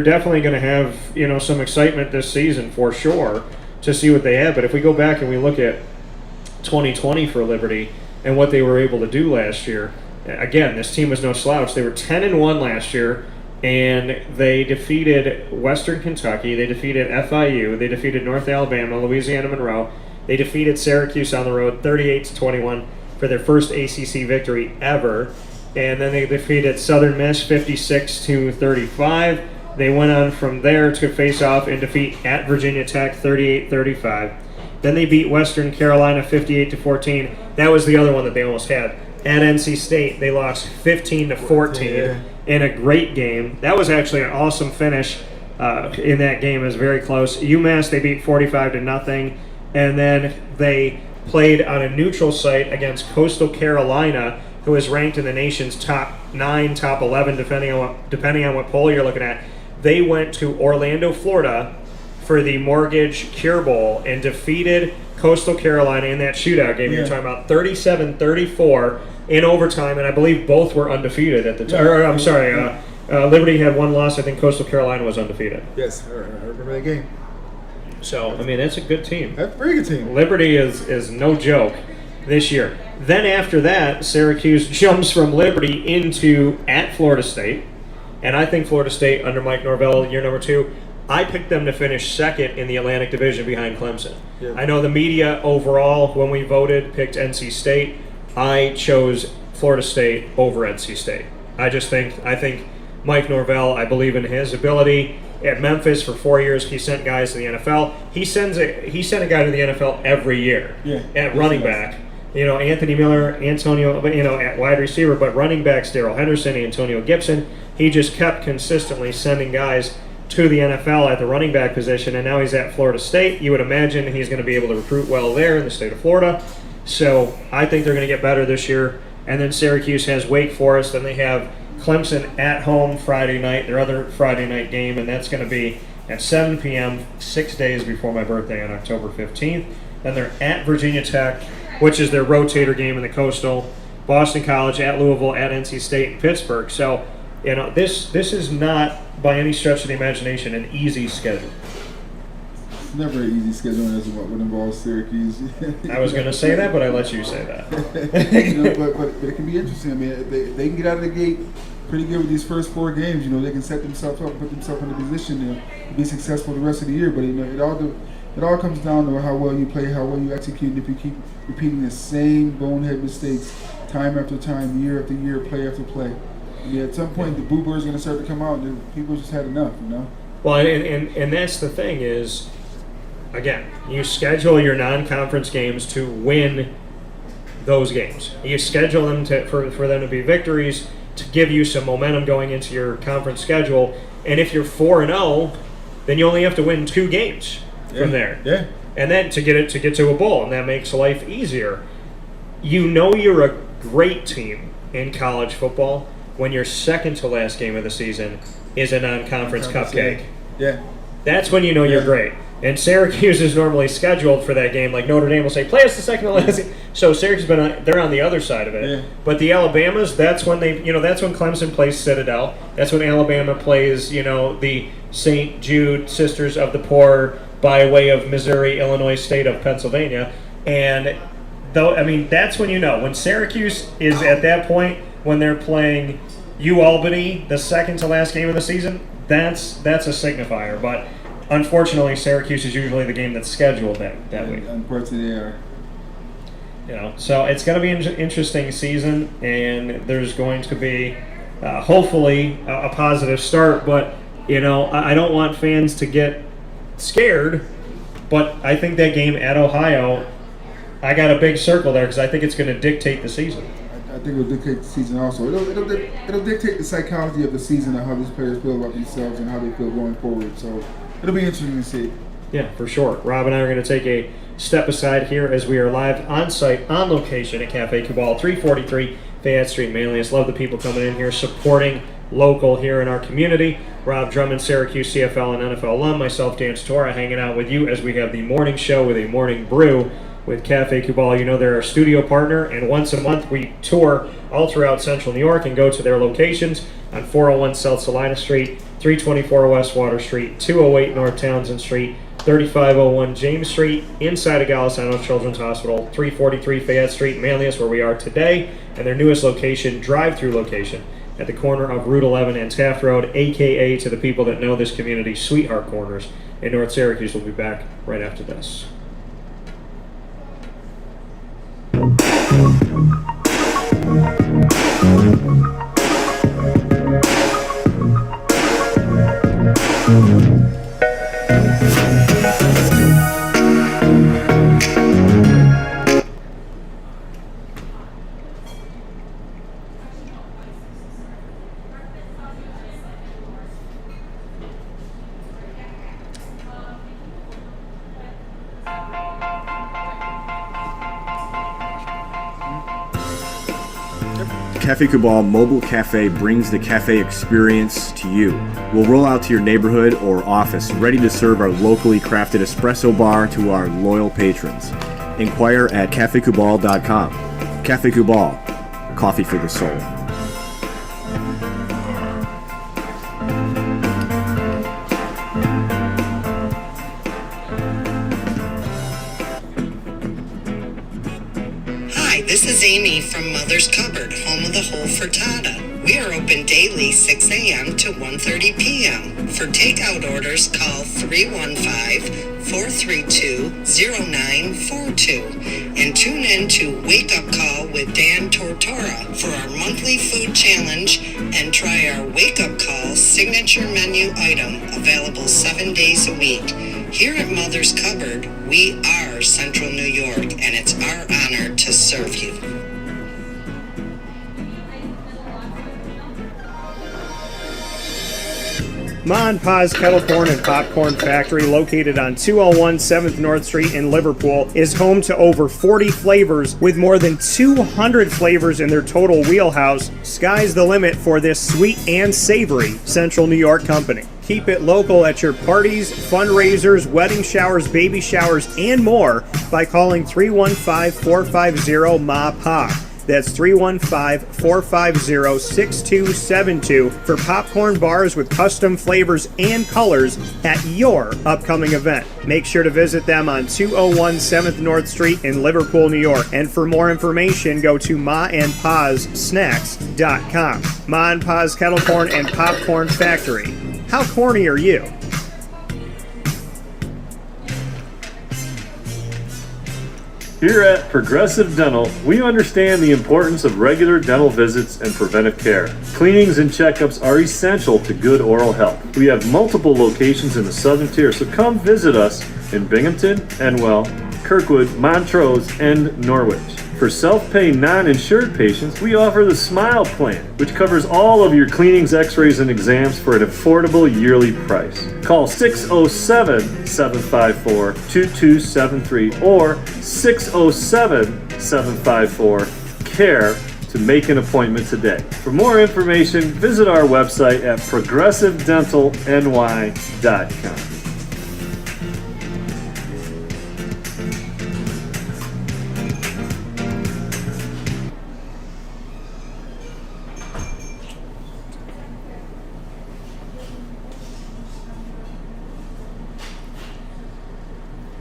Speaker 5: definitely going to have, some excitement this season for sure to see what they have. But if we go back and we look at 2020 for Liberty and what they were able to do last year, again, this team was no slouch. They were 10-1 last year, and they defeated Western Kentucky, they defeated FIU, they defeated North Alabama, Louisiana Monroe, they defeated Syracuse on the road 38-21 for their first ACC victory ever, and then they defeated Southern Miss 56-35. They went on from there to face off and defeat at Virginia Tech 38-35. Then they beat Western Carolina 58-14. That was the other one that they almost had. At NC State, they lost 15-14 in a great game. That was actually an awesome finish in that game. It was very close. UMass, they beat 45-0. And then they played on a neutral site against Coastal Carolina, who is ranked in the nation's top 9, top 11, depending on what poll you're looking at. They went to Orlando, Florida for the Mortgage Cure Bowl and defeated Coastal Carolina in that shootout game. You're talking about 37-34 in overtime, and I believe both were undefeated at the time. I'm sorry, Liberty had one loss. I think Coastal Carolina was undefeated.
Speaker 2: Yes, I remember that game.
Speaker 1: So, I mean, that's a good team.
Speaker 2: That's a very good team.
Speaker 1: Liberty is no joke this year. Then after that, Syracuse jumps from Liberty into at Florida State. And I think Florida State, under Mike Norvell, year number 2, I picked them to finish second in the Atlantic Division behind Clemson. Yeah. I know the media overall, when we voted, picked NC State. I chose Florida State over NC State. I think Mike Norvell, I believe in his ability. At Memphis for 4 years, he sent guys to the NFL. He sent a guy to the NFL every year at running back. You know, Anthony Miller, Antonio, at wide receiver, but running backs, Darrell Henderson, Antonio Gibson. He just kept consistently sending guys to the NFL at the running back position, and now he's at Florida State. You would imagine he's going to be able to recruit well there in the state of Florida. So I think they're going to get better this year. And then Syracuse has Wake Forest, and they have Clemson at home Friday night, their other Friday night game, and that's going to be at 7 p.m., 6 days before my birthday on October 15th. Then they're at Virginia Tech, which is their rotator game in the Coastal, Boston College, at Louisville, at NC State, and Pittsburgh. So, this is not, by any stretch of the imagination, an easy schedule.
Speaker 2: It's never an easy schedule as what would involve Syracuse.
Speaker 1: I was going to say that, but I let you say that.
Speaker 2: But it can be interesting. I mean, if they can get out of the gate pretty good with these first 4 games, they can set themselves up, put themselves in a position to be successful the rest of the year. But it all comes down to how well you play, how well you execute. And if you keep repeating the same bonehead mistakes time after time, year after year, play after play, I mean, at some point the boo birds are going to start to come out, and people just had enough,
Speaker 1: Well, and that's the thing is, again, you schedule your non-conference games to win those games. You schedule them for them to be victories, to give you some momentum going into your conference schedule. And if you're 4-0, then you only have to win 2 games from there.
Speaker 2: Yeah.
Speaker 1: And then to get to a bowl, and that makes life easier. You're a great team in college football when your second to last game of the season is a non-conference cupcake.
Speaker 2: Yeah.
Speaker 1: That's when you're great. And Syracuse is normally scheduled for that game. Like Notre Dame will say, play us the second to last game. So Syracuse they're on the other side of it.
Speaker 2: Yeah.
Speaker 1: But the Alabamas, that's when that's when Clemson plays Citadel. That's when Alabama plays, the St. Jude Sisters of the Poor by way of Missouri, Illinois State of Pennsylvania. And that's when when Syracuse is at that point when they're playing UAlbany, the second to last game of the season, that's a signifier. But unfortunately, Syracuse is usually the game that's scheduled that week.
Speaker 2: Unfortunately, they are.
Speaker 1: So it's going to be an interesting season, and there's going to be hopefully a positive start. But I don't want fans to get scared. But I think that game at Ohio, I got a big circle there because I think it's going to dictate the season.
Speaker 2: I think it'll dictate the season also. It'll dictate the psychology of the season and how these players feel about themselves and how they feel going forward. So it'll be interesting to see.
Speaker 1: Yeah, for sure. Rob and I are going to take a step aside here as we are live on site, on location at Cafe Kubal, 343 Fayette Street, Manlius. Love the people coming in here, supporting local here in our community. Rob Drummond, Syracuse CFL and NFL alum. Myself, Dan Tortora, hanging out with you as we have the morning show with a morning brew with Cafe Kubal. They're our studio partner, and once a month we tour all throughout central New York and go to their locations on 401 South Salina Street, 324 West Water Street, 208 North Townsend Street, 3501 James Street, inside of Golisano Children's Hospital, 343 Fayette Street, Manlius, where we are today, and their newest location, drive-through location, at the corner of Route 11 and Taft Road, a.k.a. to the people that know this community, Sweetheart Corners in North Syracuse. We'll be back right after this.
Speaker 4: Cafe Kubal Mobile Cafe brings the cafe experience to you. We'll roll out to your neighborhood or office, ready to serve our locally crafted espresso bar to our loyal patrons. Inquire at cafekubal.com. Cafe Kubal, coffee for the soul.
Speaker 10: This is Amy from Mother's Cupboard, home of the whole frittata. We are open daily 6 a.m. to 1:30 p.m. For takeout orders, call 315-432-0942 and tune in to Wake Up Call with Dan Tortora for our monthly food challenge and try our Wake Up Call signature menu item available 7 days a week. Here at Mother's Cupboard, we are Central New York, and it's our honor to serve you.
Speaker 5: Ma and Pa's Kettle Corn and Popcorn Factory, located on 201 7th North Street in Liverpool, is home to over 40 flavors with more than 200 flavors in their total wheelhouse. Sky's the limit for this sweet and savory Central New York company. Keep it local at your parties, fundraisers, wedding showers, baby showers, and more by calling 315-450-MA-PA. That's 315-450-6272 for popcorn bars with custom flavors and colors at your upcoming event. Make sure to visit them on 201 7th North Street in Liverpool, New York. And for more information, go to maandpassnacks.com. Ma and Pa's Kettle Corn and Popcorn Factory. How corny are you?
Speaker 11: Here at Progressive Dental, we understand the importance of regular dental visits and preventive care. Cleanings and checkups are essential to good oral health. We have multiple locations in the Southern Tier, so come visit us in Binghamton, Enwell, Kirkwood, Montrose, and Norwich. For self-pay non-insured patients, we offer the Smile Plan, which covers all of your cleanings, x-rays, and exams for an affordable yearly price. Call 607-754-2273 or 607-754-CARE to make an appointment today. For more information, visit our website at progressivedentalny.com.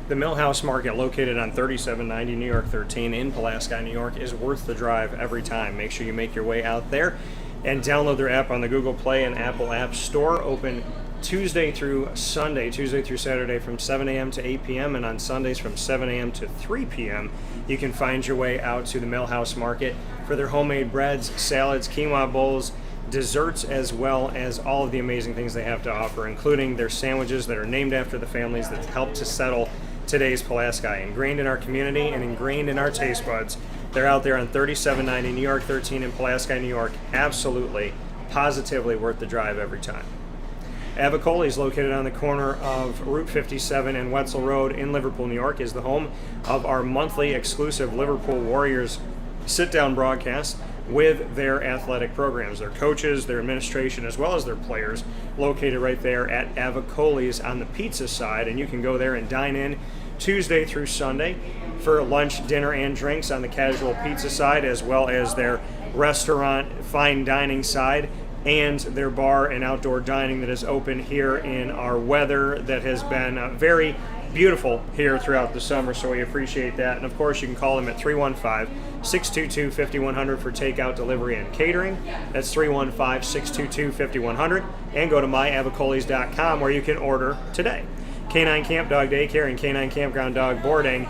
Speaker 1: The Millhouse Market, located on 3790 New York 13 in Pulaski, New York, is worth the drive every time. Make sure you make your way out there and download their app on the Google Play and Apple App Store. Open Tuesday through Saturday from 7 a.m. to 8 p.m. and on Sundays from 7 a.m. to 3 p.m. You can find your way out to the Millhouse Market for their homemade breads, salads, quinoa bowls, desserts, as well as all of the amazing things they have to offer, including their sandwiches that are named after the families that help to settle today's Pulaski. Ingrained in our community and ingrained in our taste buds. They're out there on 3790 New York 13 in Pulaski, New York. Absolutely, positively worth the drive every time. Avicoli is located on the corner of Route 57 and Wetzel Road in Liverpool, New York, is the home of our monthly exclusive Liverpool Warriors sit-down broadcast with their athletic programs, their coaches, their administration, as well as their players, located right there at Avicoli's on the pizza side. And you can go there and dine in Tuesday through Sunday for lunch, dinner, and drinks on the casual pizza side, as well as their restaurant, fine dining side, and their bar and outdoor dining that is open here in our weather that has been very beautiful here throughout the summer, so we appreciate that. And of course, you can call them at 315-622-5100 for takeout, delivery, and catering. That's 315-622-5100. And go to myavicolis.com where you can order today. Canine Camp Dog Daycare and Canine Campground Dog Boarding.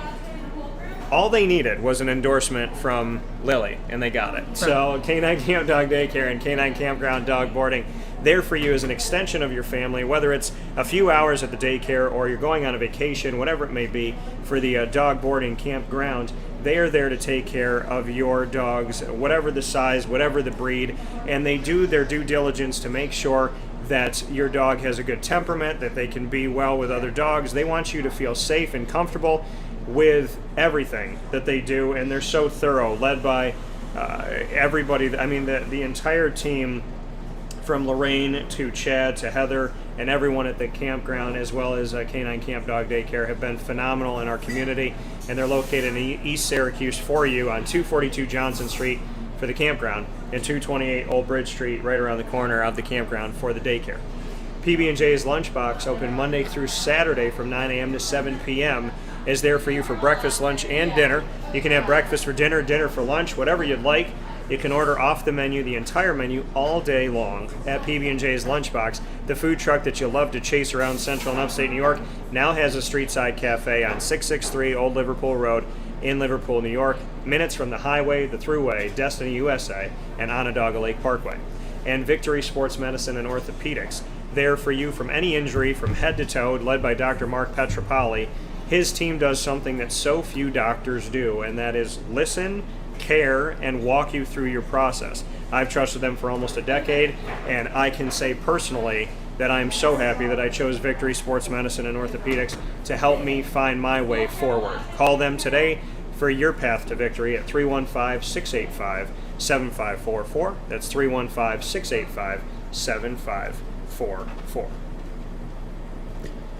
Speaker 1: All they needed was an endorsement from Lily, and they got it. So Canine Camp Dog Daycare and Canine Campground Dog Boarding, there for you as an extension of your family, whether it's a few hours at the daycare or you're going on a vacation, whatever it may be, for the dog boarding campground. They are there to take care of your dogs, whatever the size, whatever the breed, and they do their due diligence to make sure that your dog has a good temperament, that they can be well with other dogs. They want you to feel safe and comfortable with everything that they do, and they're so thorough, led by everybody. I mean, the entire team, from Lorraine to Chad to Heather and everyone at the campground, as well as Canine Camp Dog Daycare, have been phenomenal in our community, and they're located in East Syracuse for you on 242 Johnson Street for the campground and 228 Old Bridge Street right around the corner of the campground for the daycare. PB&J's Lunchbox open Monday through Saturday from 9 a.m. to 7 p.m. is there for you for breakfast, lunch, and dinner. You can have breakfast for dinner, dinner for lunch, whatever you'd like. You can order off the menu, the entire menu, all day long at PB&J's Lunchbox. The food truck that you love to chase around Central and Upstate New York now has a street-side cafe on 663 Old Liverpool Road in Liverpool, New York, minutes from the highway, the Thruway, Destiny USA, and Onondaga Lake Parkway. And Victory Sports Medicine and Orthopedics, there for you from any injury from head to toe, led by Dr. Mark Petropoli. His team does something that so few doctors do, and that is listen, care, and walk you through your process. I've trusted them for almost a decade, and I can say personally that I'm so happy that I chose Victory Sports Medicine and Orthopedics to help me find my way forward. Call them today for your path to victory at 315-685-7544. That's 315-685-7544.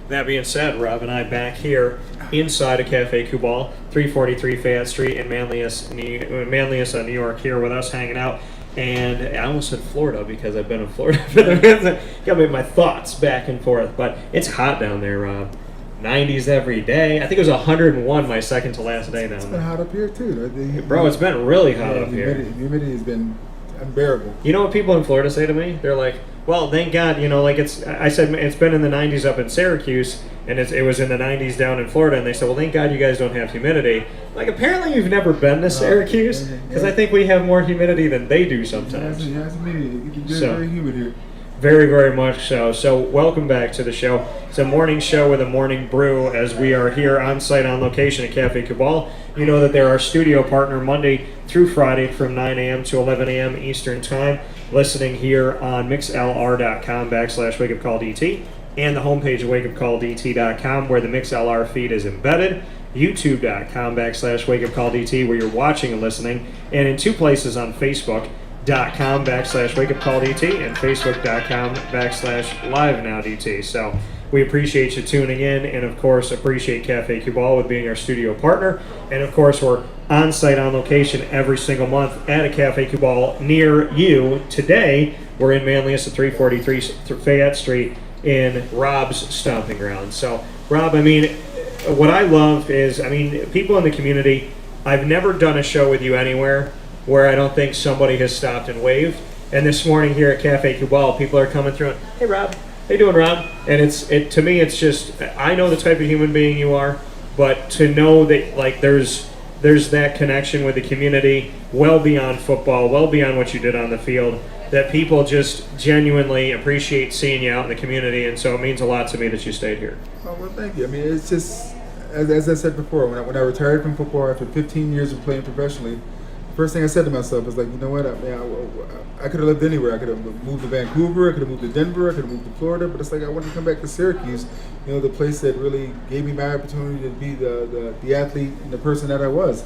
Speaker 1: That being said, Rob and I back here inside of Cafe Kubal, 343 Fayette Street in Manlius, New York, here with us hanging out. And I almost said Florida because I've been in Florida. Got me my thoughts back and forth. But it's hot down there, Rob. 90s every day. I think it was 101 my second to last day down there.
Speaker 2: It's been hot up here, too.
Speaker 1: Bro, it's been really hot up here.
Speaker 2: Humidity has been unbearable.
Speaker 1: You know what people in Florida say to me? They're like, well, thank God, I said it's been in the 90s up in Syracuse, and it was in the 90s down in Florida, and they said, well, thank God you guys don't have humidity. Like, apparently you've never been to Syracuse, because I think we have more humidity than they do sometimes.
Speaker 2: Yeah, it's very humid here.
Speaker 1: Very, very much so. So welcome back to the show. It's a morning show with a morning brew as we are here on site on location at Cafe Kubal. You know that they're our studio partner Monday through Friday from 9 a.m. to 11 a.m. Eastern Time. Listening here on mixlr.com/wakeupcalldt and the homepage of wakeupcalldt.com where the MixLR feed is embedded. YouTube.com/wakeupcalldt where you're watching and listening. And in two places on Facebook.com/wakeupcalldt and Facebook.com/livenowdt. So we appreciate you tuning in, and of course appreciate Cafe Kubal with being our studio partner. And of course we're on site on location every single month at a Cafe Kubal near you. Today we're in Manlius at 343 Fayette Street in Rob's stomping ground. So Rob, what I love is, people in the community, I've never done a show with you anywhere where I don't think somebody has stopped and waved. And this morning here at Cafe Kubal, people are coming through and, hey Rob, how you doing, Rob? And to me, it's just, I know the type of human being you are, but to know that there's that connection with the community, well beyond football, well beyond what you did on the field, that people just genuinely appreciate seeing you out in the community, and so it means a lot to me that you stayed here.
Speaker 2: Oh, well, thank you. It's just, as I said before, when I retired from football after 15 years of playing professionally, the first thing I said to myself was like, you know what, I could have lived anywhere. I could have moved to Vancouver, I could have moved to Denver, I could have moved to Florida, but it's like I wanted to come back to Syracuse, the place that really gave me my opportunity to be the athlete and the person that I was.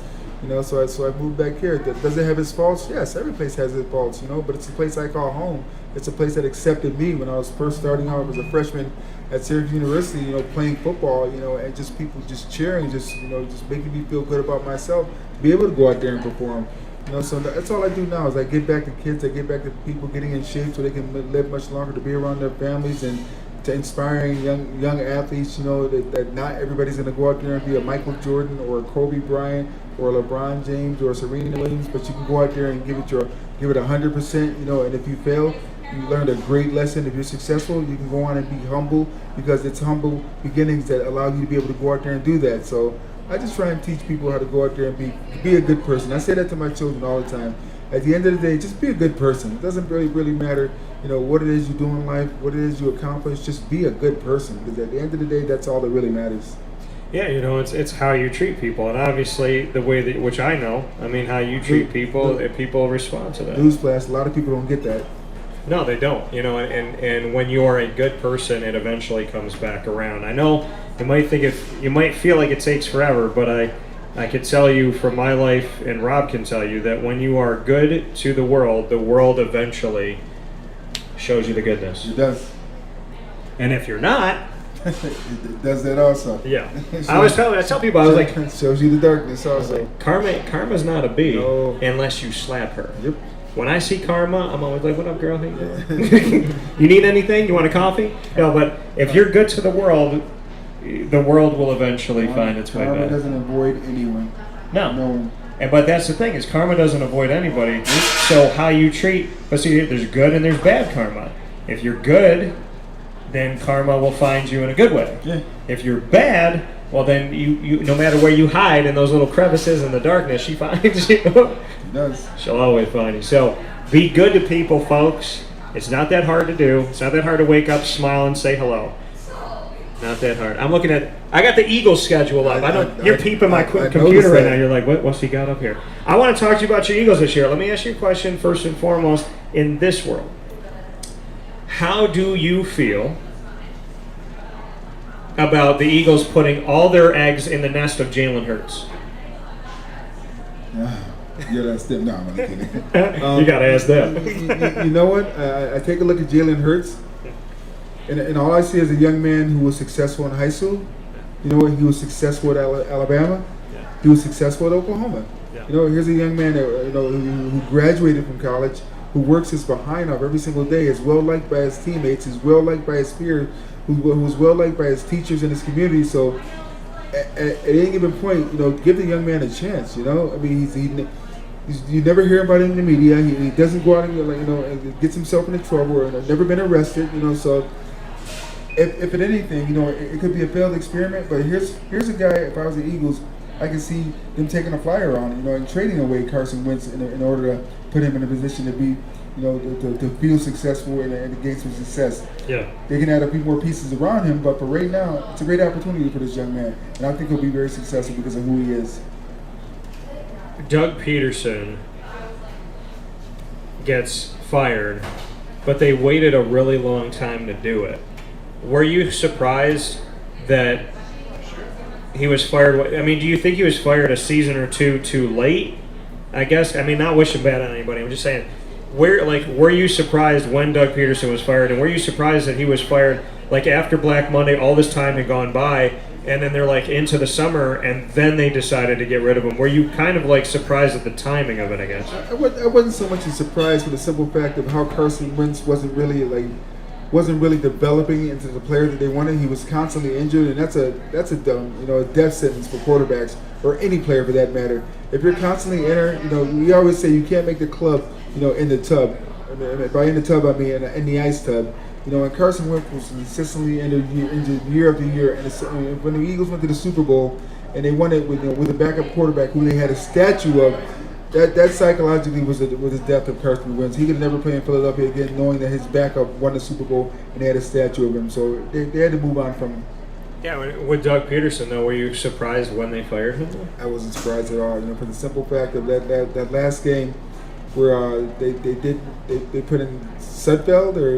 Speaker 2: So I moved back here. Does it have its faults? Yes, every place has its faults, but it's a place I call home. It's a place that accepted me when I was first starting out as a freshman at Syracuse University, playing football, and just people just cheering, just making me feel good about myself, to be able to go out there and perform. So that's all I do now is I get back to kids, I get back to people getting in shape so they can live much longer, to be around their families and to inspiring young athletes, that not everybody's going to go out there and be a Michael Jordan or a Kobe Bryant or LeBron James or Serena Williams, but you can go out there and give it 100%, and if you fail, you learned a great lesson. If you're successful, you can go on and be humble, because it's humble beginnings that allow you to be able to go out there and do that. So I just try and teach people how to go out there and be a good person. I say that to my children all the time. At the end of the day, just be a good person. It doesn't really matter, what it is you do in life, what it is you accomplish. Just be a good person, because at the end of the day, that's all that really matters.
Speaker 1: Yeah, it's how you treat people, and obviously the way that, which I know, how you treat people, people respond to that.
Speaker 2: Newsflash, a lot of people don't get that.
Speaker 1: No, they don't. And when you are a good person, it eventually comes back around. I know you might feel like it takes forever, but I could tell you from my life, and Rob can tell you, that when you are good to the world eventually shows you the goodness.
Speaker 2: It does.
Speaker 1: And if you're not,
Speaker 2: it does that also.
Speaker 1: Yeah. I tell people, I was like,
Speaker 2: shows you the darkness also.
Speaker 1: Karma's not a bee unless you slap her.
Speaker 2: Yep.
Speaker 1: When I see Karma, I'm always like, what up, girl? How you doing? You need anything? You want a coffee? No, but if you're good to the world, the world will eventually find its way
Speaker 2: Karma
Speaker 1: back.
Speaker 2: doesn't avoid anyone.
Speaker 1: No.
Speaker 2: No one.
Speaker 1: But that's the thing is karma doesn't avoid anybody. So how you treat, but see, there's good and there's bad karma. If you're good, then karma will find you in a good way.
Speaker 2: Yeah.
Speaker 1: If you're bad, well then you no matter where you hide in those little crevices in the darkness, she finds you.
Speaker 2: It does.
Speaker 1: She'll always find you. So be good to people, folks. It's not that hard to do. It's not that hard to wake up, smile, and say hello. Not that hard. I'm looking at. I got the Eagles schedule up. You're peeping my computer right now. You're like, what's he got up here? I want to talk to you about your Eagles this year. Let me ask you a question first and foremost. In this world, how do you feel about the Eagles putting all their eggs in the nest of Jalen Hurts?
Speaker 2: Yeah, that's them. No, I'm kidding.
Speaker 1: You gotta ask them.
Speaker 2: You know what? I take a look at Jalen Hurts, and all I see is a young man who was successful in high school. You know what? He was successful at Alabama.
Speaker 1: Yeah.
Speaker 2: He was successful at Oklahoma.
Speaker 1: Yeah.
Speaker 2: You know, here's a young man that who graduated from college, who works his behind off every single day, is well liked by his teammates, is well liked by his peers, who's well liked by his teachers in his community. So, at any given point, give the young man a chance. You know, I mean, you never hear about him in the media. He doesn't go out and gets himself into trouble or never been arrested. So if at anything, it could be a failed experiment. But here's a guy. If I was the Eagles, I can see them taking a flyer on and trading away Carson Wentz in order to put him in a position to be, to feel successful and gain some success.
Speaker 1: Yeah.
Speaker 2: They can add a few more pieces around him, but for right now, it's a great opportunity for this young man, and I think he'll be very successful because of who he is.
Speaker 1: Doug Peterson gets fired, but they waited a really long time to do it. Were you surprised that he was fired? I mean, do you think he was fired a season or two too late? I guess, not wishing bad on anybody. I'm just saying, were you surprised when Doug Peterson was fired, and were you surprised that he was fired after Black Monday, all this time had gone by, and then they're into the summer, and then they decided to get rid of him? Were you kind of surprised at the timing of it, I guess?
Speaker 2: I wasn't so much a surprise for the simple fact of how Carson Wentz wasn't really developing into the player that they wanted. He was constantly injured, and that's a dumb, a death sentence for quarterbacks or any player for that matter. If you're constantly we always say you can't make the club, in the tub. By in the tub, I mean in the ice tub. And Carson Wentz was consistently injured year after year. And when the Eagles went to the Super Bowl and they won it with a backup quarterback who they had a statue of, that psychologically was the death of Carson Wentz. He could never play in Philadelphia again, knowing that his backup won the Super Bowl and they had a statue of him. So they had to move on from him.
Speaker 1: Yeah, with Doug Peterson, though, were you surprised when they fired him?
Speaker 2: I wasn't surprised at all. For the simple fact of that last game where they put in Sudfeld or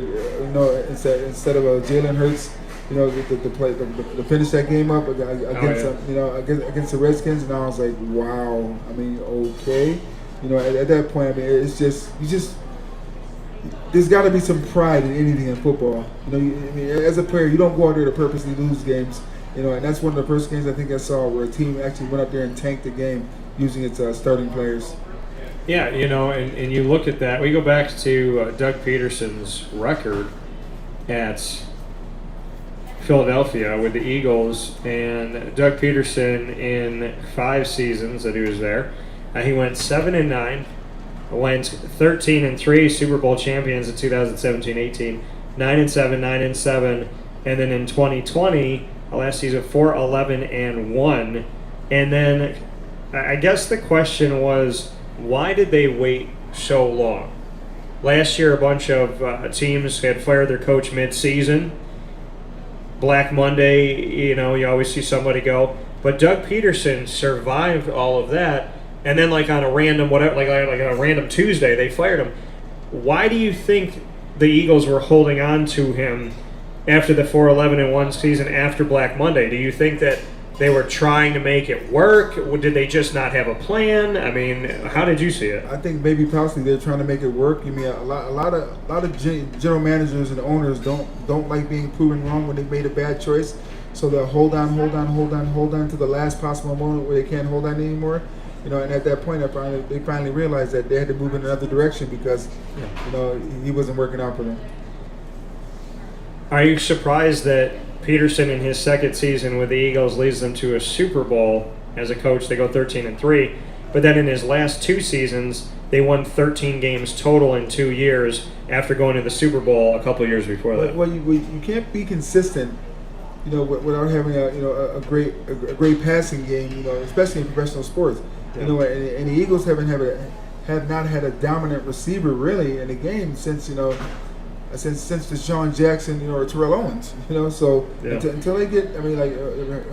Speaker 2: instead of Jalen Hurts, to finish that game up against the Redskins, and I was like, wow. I mean, okay. At that point, it's just there's got to be some pride in anything in football. As a player, you don't go out there to purposely lose games. And that's one of the first games I think I saw where a team actually went up there and tanked the game using its starting players.
Speaker 1: Yeah, and you look at that. We go back to Doug Peterson's record at Philadelphia with the Eagles, and Doug Peterson in 5 seasons that he was there, he went 7-9, went 13-3, Super Bowl champions in 2017-18, 9-7, 9-7, and then in 2020, last season, 4-11-1, and then I guess the question was, why did they wait so long? Last year, a bunch of teams had fired their coach mid-season. Black Monday, you always see somebody go. But Doug Peterson survived all of that, and then on a random on a random Tuesday, they fired him. Why do you think the Eagles were holding on to him after the 4-11-1 season after Black Monday? Do you think that they were trying to make it work? Did they just not have a plan? I mean, how did you see it?
Speaker 2: I think maybe possibly they're trying to make it work. A lot of general managers and owners don't like being proven wrong when they made a bad choice, so they'll hold on to the last possible moment where they can't hold on anymore. And at that point, they finally realized that they had to move in another direction because he wasn't working out for them.
Speaker 1: Are you surprised that Peterson in his second season with the Eagles leads them to a Super Bowl as a coach. They go 13-3. But then in his last 2 seasons, they won 13 games total in 2 years after going to the Super Bowl a couple of years before that.
Speaker 2: Well, you can't be consistent, without having a great passing game, especially in professional sports.
Speaker 1: Yeah.
Speaker 2: And the Eagles have not had a dominant receiver really in the game since since Deshaun Jackson, or Terrell Owens, So
Speaker 1: Yeah.
Speaker 2: until they get,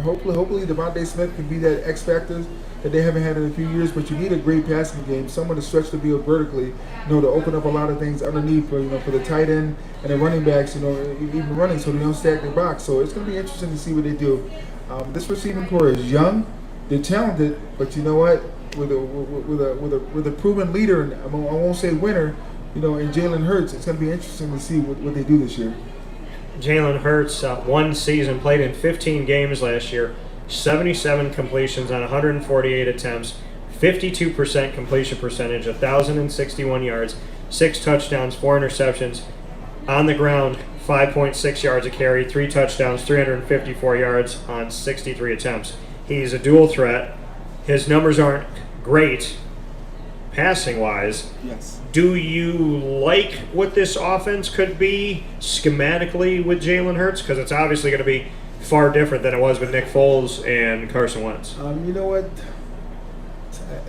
Speaker 2: hopefully Devontae Smith can be that X factor that they haven't had in a few years. But you need a great passing game, someone to stretch the field vertically, to open up a lot of things underneath for the tight end and the running backs, even running so they don't stack their box. So it's going to be interesting to see what they do. This receiving core is young, they're talented, but you know what? With a proven leader, and I won't say winner, in Jalen Hurts, it's going to be interesting to see what they do this year.
Speaker 1: Jalen Hurts, one season, played in 15 games last year, 77 completions on 148 attempts, 52% completion percentage, 1,061 yards, 6 touchdowns, 4 interceptions. On the ground, 5.6 yards a carry, 3 touchdowns, 354 yards on 63 attempts. He's a dual threat. His numbers aren't great passing-wise.
Speaker 2: Yes.
Speaker 1: Do you like what this offense could be schematically with Jalen Hurts? Because it's obviously going to be far different than it was with Nick Foles and Carson Wentz.
Speaker 2: You know what?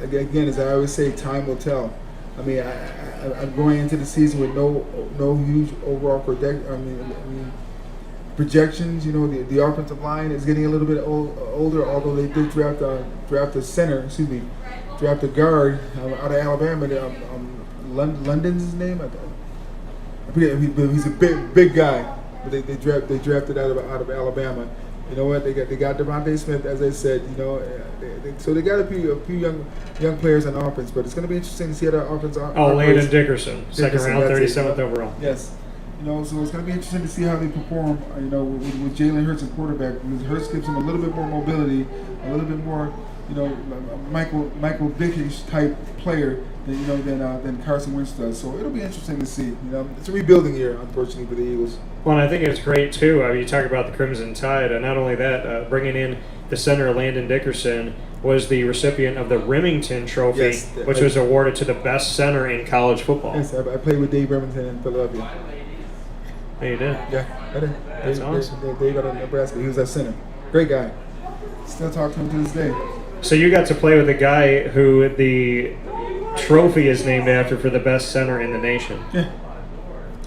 Speaker 2: Again, as I always say, time will tell. I'm going into the season with no huge overall projections. The offensive line is getting a little bit older, although they did draft a guard out of Alabama. London's his name. I forget. He's a big guy. But they drafted out of Alabama. You know what? They got Devontae Smith, as I said. So they got a few young players on offense. But it's going to be interesting to see how that offense.
Speaker 1: Landon Dickerson, second round, 37th overall.
Speaker 2: Yes. So it's going to be interesting to see how they perform. With Jalen Hurts and quarterback, because Hurts gives him a little bit more mobility, a little bit more, Michael Vick-ish type player than Carson Wentz does. So it'll be interesting to see. It's a rebuilding year, unfortunately, for the Eagles.
Speaker 1: Well, and I think it's great too. You talk about the Crimson Tide, and not only that, bringing in the center Landon Dickerson was the recipient of the Remington Trophy,
Speaker 2: Yes,
Speaker 1: which was awarded to the best center in college football.
Speaker 2: Yes, I played with Dave Remington in Philadelphia.
Speaker 1: Yeah, you did?
Speaker 2: Yeah, I did.
Speaker 1: That's awesome.
Speaker 2: Dave out of Nebraska. He was that center. Great guy. Still talk to him to this day.
Speaker 1: So you got to play with a guy who the trophy is named after for the best center in the nation.
Speaker 2: Yeah.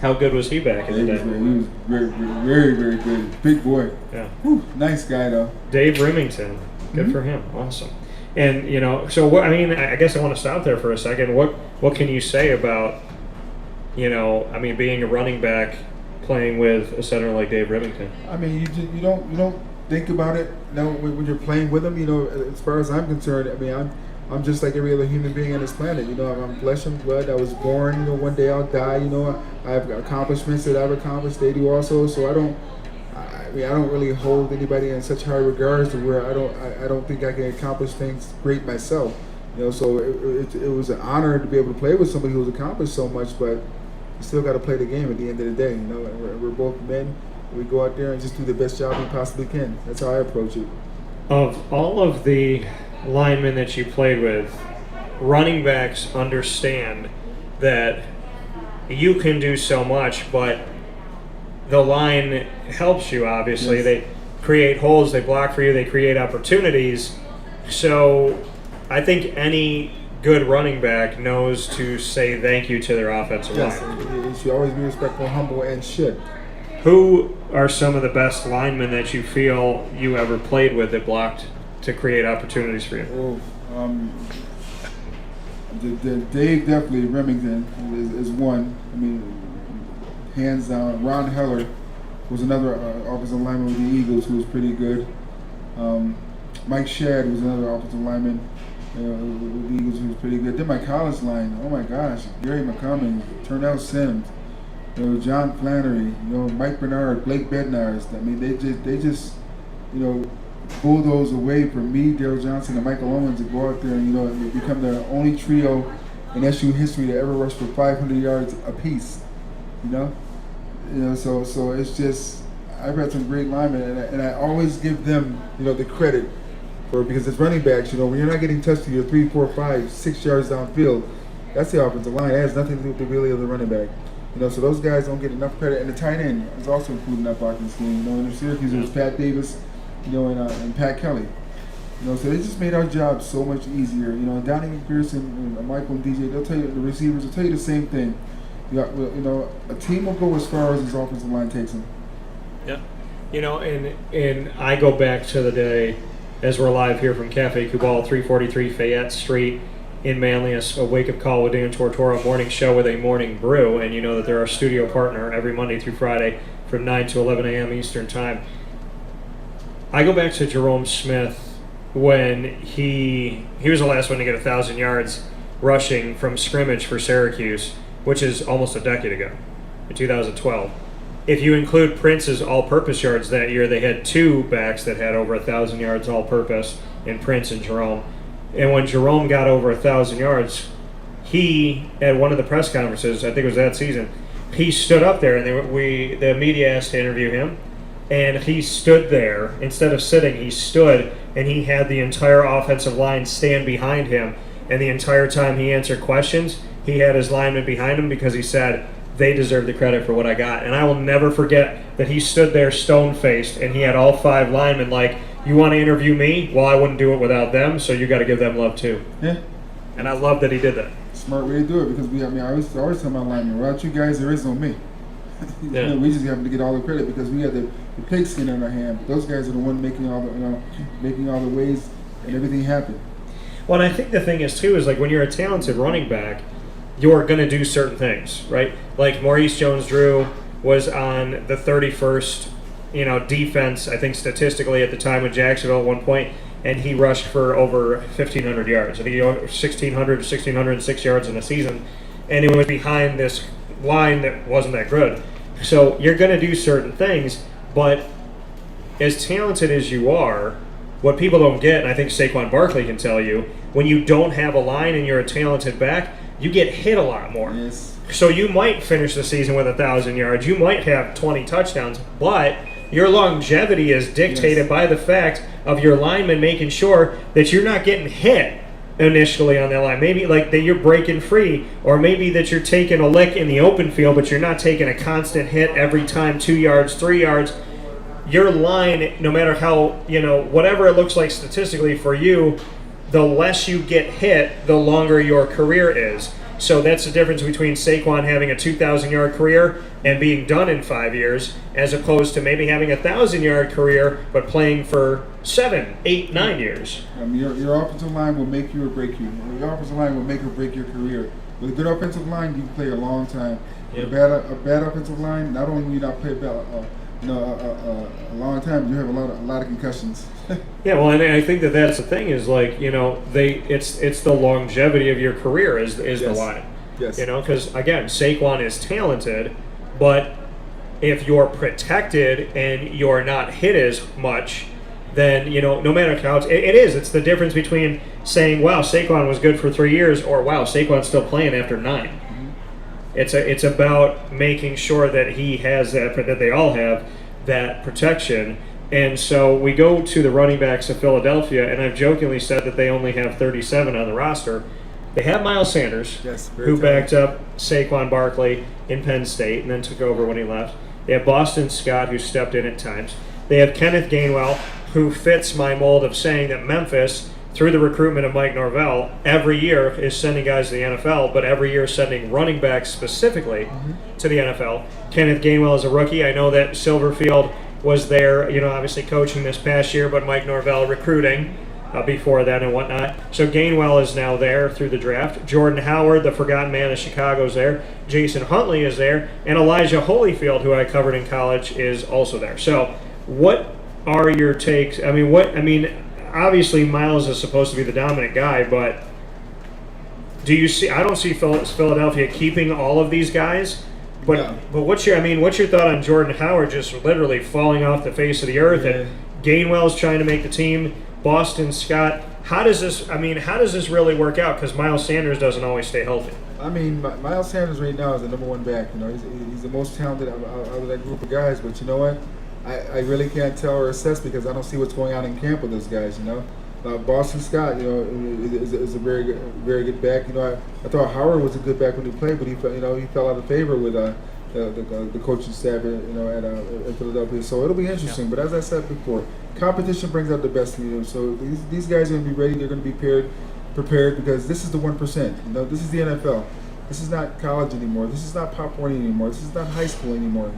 Speaker 1: How good was he back in the day?
Speaker 2: He was very, very, very good. Big boy.
Speaker 1: Yeah.
Speaker 2: Whew, nice guy, though.
Speaker 1: Dave Remington. Good for him. Awesome. And, so what, I guess I want to stop there for a second. What can you say about, being a running back playing with a center like Dave Remington?
Speaker 2: You don't think about it when you're playing with him. As far as I'm concerned, I'm just like every other human being on this planet. I'm flesh and blood. I was born. One day I'll die. I have accomplishments that I've accomplished. They do also. So I don't really hold anybody in such high regards to where I don't think I can accomplish things great myself. So it was an honor to be able to play with somebody who's accomplished so much, but you still got to play the game at the end of the day. We're both men. We go out there and just do the best job we possibly can. That's how I approach it.
Speaker 1: Of all of the linemen that you played with, running backs understand that you can do so much, but the line helps you, obviously. Yes. They create holes, they block for you, they create opportunities. So I think any good running back knows to say thank you to their offensive line.
Speaker 2: Yes, you should always be respectful, humble, and should.
Speaker 1: Who are some of the best linemen that you feel you ever played with that blocked to create opportunities for you?
Speaker 2: Dave definitely Remington is one. Hands down. Ron Heller was another offensive lineman with the Eagles who was pretty good. Mike Shad was another offensive lineman with the Eagles who was pretty good. Then my college line, oh my gosh, Gary McCummings, Turnell Sims, John Flannery, Mike Bernard, Blake Bednarz. They just bulldoze away from me, Daryl Johnson, and Michael Owens to go out there and become the only trio in SU history to ever rush for 500 yards apiece. So it's just I've had some great linemen, and I always give them, the credit because it's running backs. When you're not getting touched, you're 3, 4, 5, 6 yards downfield. That's the offensive line. It has nothing to do with the ability of the running back. So those guys don't get enough credit, and the tight end is also included in that blocking scheme. In Syracuse, it was Pat Davis, and Pat Kelly. So they just made our job so much easier. Donnie McPherson and Michael and DJ, they'll tell you, the receivers will tell you the same thing. A team will go as far as his offensive line takes them.
Speaker 1: Yeah. And I go back to the day, as we're live here from Cafe Kubal, 343 Fayette Street in Manly, a wake-up call with Dan Tortora, morning show with a morning brew, and you know that they're our studio partner every Monday through Friday from 9 to 11 a.m. Eastern Time. I go back to Jerome Smith when he was the last one to get 1,000 yards rushing from scrimmage for Syracuse, which is almost a decade ago, in 2012. If you include Prince's all-purpose yards that year, they had 2 backs that had over 1,000 yards all-purpose, in Prince and Jerome. And when Jerome got over 1,000 yards, he, at one of the press conferences, I think it was that season, he stood up there, and the media asked to interview him, and he stood there. Instead of sitting, he stood, and he had the entire offensive line stand behind him. And the entire time he answered questions, he had his linemen behind him because he said, they deserve the credit for what I got. And I will never forget that he stood there stone-faced, and he had all 5 linemen like, you want to interview me? Well, I wouldn't do it without them, so you got to give them love too.
Speaker 2: Yeah.
Speaker 1: And I love that he did that.
Speaker 2: Smart way to do it, because I always tell my linemen, without you guys, there is no me.
Speaker 1: Yeah.
Speaker 2: We just have to get all the credit because we had the pigskin in our hand. But those guys are the one making all the ways and everything happen.
Speaker 1: Well, and I think the thing is too is like when you're a talented running back, you're going to do certain things, right? Like Maurice Jones-Drew was on the 31st, defense, I think statistically at the time with Jacksonville at one point, and he rushed for over 1,500 yards. I think he got 1,606 yards in a season, and it was behind this line that wasn't that good. So you're going to do certain things, but as talented as you are, what people don't get, and I think Saquon Barkley can tell you, when you don't have a line and you're a talented back, you get hit a lot more.
Speaker 2: Yes.
Speaker 1: So you might finish the season with 1,000 yards, you might have 20 touchdowns, but your longevity is dictated by the fact of your lineman making sure that you're not getting hit initially on that line. Maybe like that you're breaking free, or maybe that you're taking a lick in the open field, but you're not taking a constant hit every time, 2 yards, 3 yards. Your line, no matter how, whatever it looks like statistically for you, the less you get hit, the longer your career is. So that's the difference between Saquon having a 2,000-yard career and being done in 5 years, as opposed to maybe having a 1,000-yard career but playing for 7, 8, 9 years.
Speaker 2: Your offensive line will make you or break you. Your offensive line will make or break your career. With a good offensive line, you can play a long time. Yep. A bad offensive line, not only will you not play a long time, you have a lot of concussions.
Speaker 1: Yeah, well, and I think that's the thing is like it's the longevity of your career is yes. The line.
Speaker 2: Yes.
Speaker 1: Because again, Saquon is talented, but if you're protected and you're not hit as much, then no matter how it's the difference between saying wow Saquon was good for 3 years or wow Saquon's still playing after 9. Mm-hmm. It's about making sure that he has that they all have that protection. And so we go to the running backs of Philadelphia, and I've jokingly said that they only have 37 on the roster. They have Miles Sanders, who backed up Saquon Barkley in Penn State and then took over when he left. They have Boston Scott, who stepped in at times. They have Kenneth Gainwell, who fits my mold of saying that Memphis, through the recruitment of Mike Norvell, every year is sending guys to the NFL, but every year is sending running backs specifically to the NFL. Kenneth Gainwell is a rookie. I know that Silverfield was there, obviously coaching this past year, but Mike Norvell recruiting before that and whatnot. So Gainwell is now there through the draft. Jordan Howard, the forgotten man of Chicago, is there. Jason Huntley is there. And Elijah Holyfield, who I covered in college, is also there. So what are your takes? Obviously Miles is supposed to be the dominant guy, but I don't see Philadelphia keeping all of these guys. But what's your thought on Jordan Howard just literally falling off the face of the earth, and Gainwell's trying to make the team, Boston Scott? How does this really work out? Because Miles Sanders doesn't always stay healthy.
Speaker 2: Miles Sanders right now is the number one back. He's the most talented out of that group of guys. But you know what? I really can't tell or assess because I don't see what's going on in camp with those guys. You know, Boston Scott, is a very good back. I thought Howard was a good back when he played, but he fell out of favor with the coaching staff at Philadelphia. So it'll be interesting. Yeah. But as I said before, competition brings out the best in you. So these guys are going to be ready. They're going to be prepared because this is the 1%. This is the NFL. This is not college anymore. This is not Pop Warner anymore. This is not high school anymore.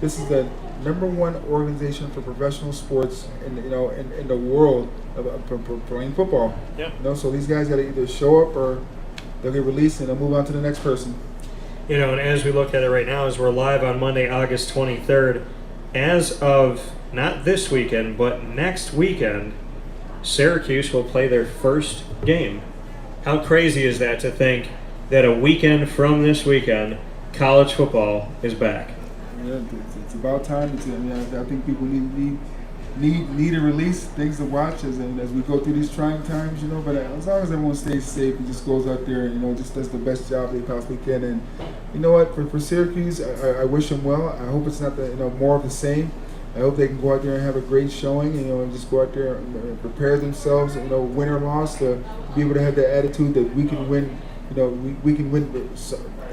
Speaker 2: This is the #1 organization for professional sports in the world of playing football.
Speaker 1: Yeah.
Speaker 2: So these guys got to either show up or they'll get released and they'll move on to the next person.
Speaker 1: And as we look at it right now, as we're live on Monday, August 23rd, as of not this weekend, but next weekend, Syracuse will play their first game. How crazy is that to think that a weekend from this weekend, college football is back?
Speaker 2: Yeah, it's about time. I think people need a release, things to watch as we go through these trying times, But as long as everyone stays safe and just goes out there and just does the best job they possibly can. And you know what? For Syracuse, I wish them well. I hope it's not more of the same. I hope they can go out there and have a great showing, and just go out there and prepare themselves, win or loss, to be able to have that attitude that we can win. We can win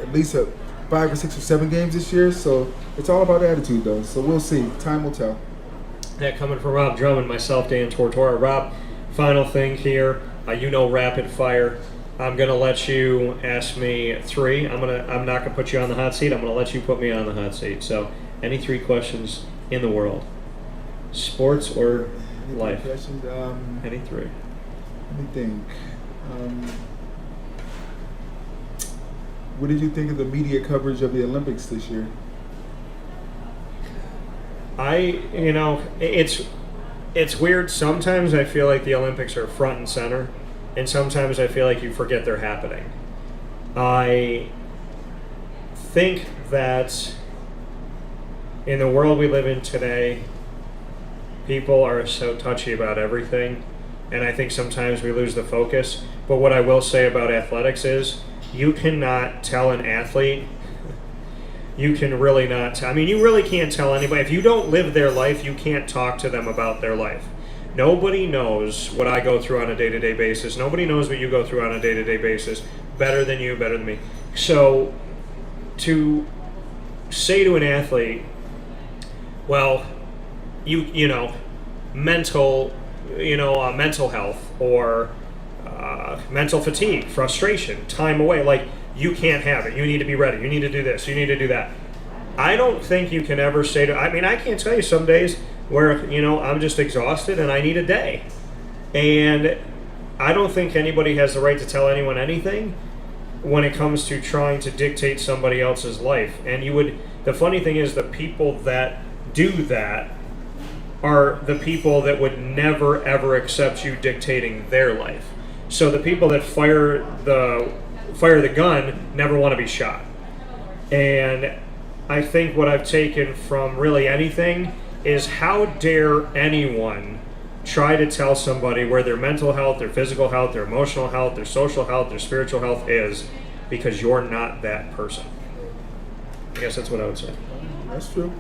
Speaker 2: at least 5 or 6 or 7 games this year. So it's all about attitude, though. So we'll see. Time will tell.
Speaker 1: That coming from Rob Drummond, myself, Dan Tortora. Rob, final thing here. Rapid fire. I'm gonna let you ask me 3. I'm not gonna put you on the hot seat. I'm gonna let you put me on the hot seat. So, any 3 questions in the world, sports or life?
Speaker 2: Questions?
Speaker 1: Any 3.
Speaker 2: Let me think. What did you think of the media coverage of the Olympics this year?
Speaker 1: It's weird. Sometimes I feel like the Olympics are front and center, and sometimes I feel like you forget they're happening. I think that in the world we live in today, people are so touchy about everything, and I think sometimes we lose the focus. But what I will say about athletics is you cannot tell an athlete. You can really not. You really can't tell anybody. If you don't live their life, you can't talk to them about their life. Nobody knows what I go through on a day-to-day basis. Nobody knows what you go through on a day-to-day basis better than you, better than me. So to say to an athlete, well, mental health or mental fatigue, frustration, time away, you can't have it. You need to be ready. You need to do this. You need to do that. I don't think you can ever say to... I can't tell you some days where, I'm just exhausted and I need a day. And I don't think anybody has the right to tell anyone anything when it comes to trying to dictate somebody else's life. And the funny thing is the people that do that are the people that would never, ever accept you dictating their life. So the people that fire the gun never want to be shot. And I think what I've taken from really anything is how dare anyone try to tell somebody where their mental health, their physical health, their emotional health, their social health, their spiritual health is, because you're not that person. I guess that's what I would say.
Speaker 2: That's true.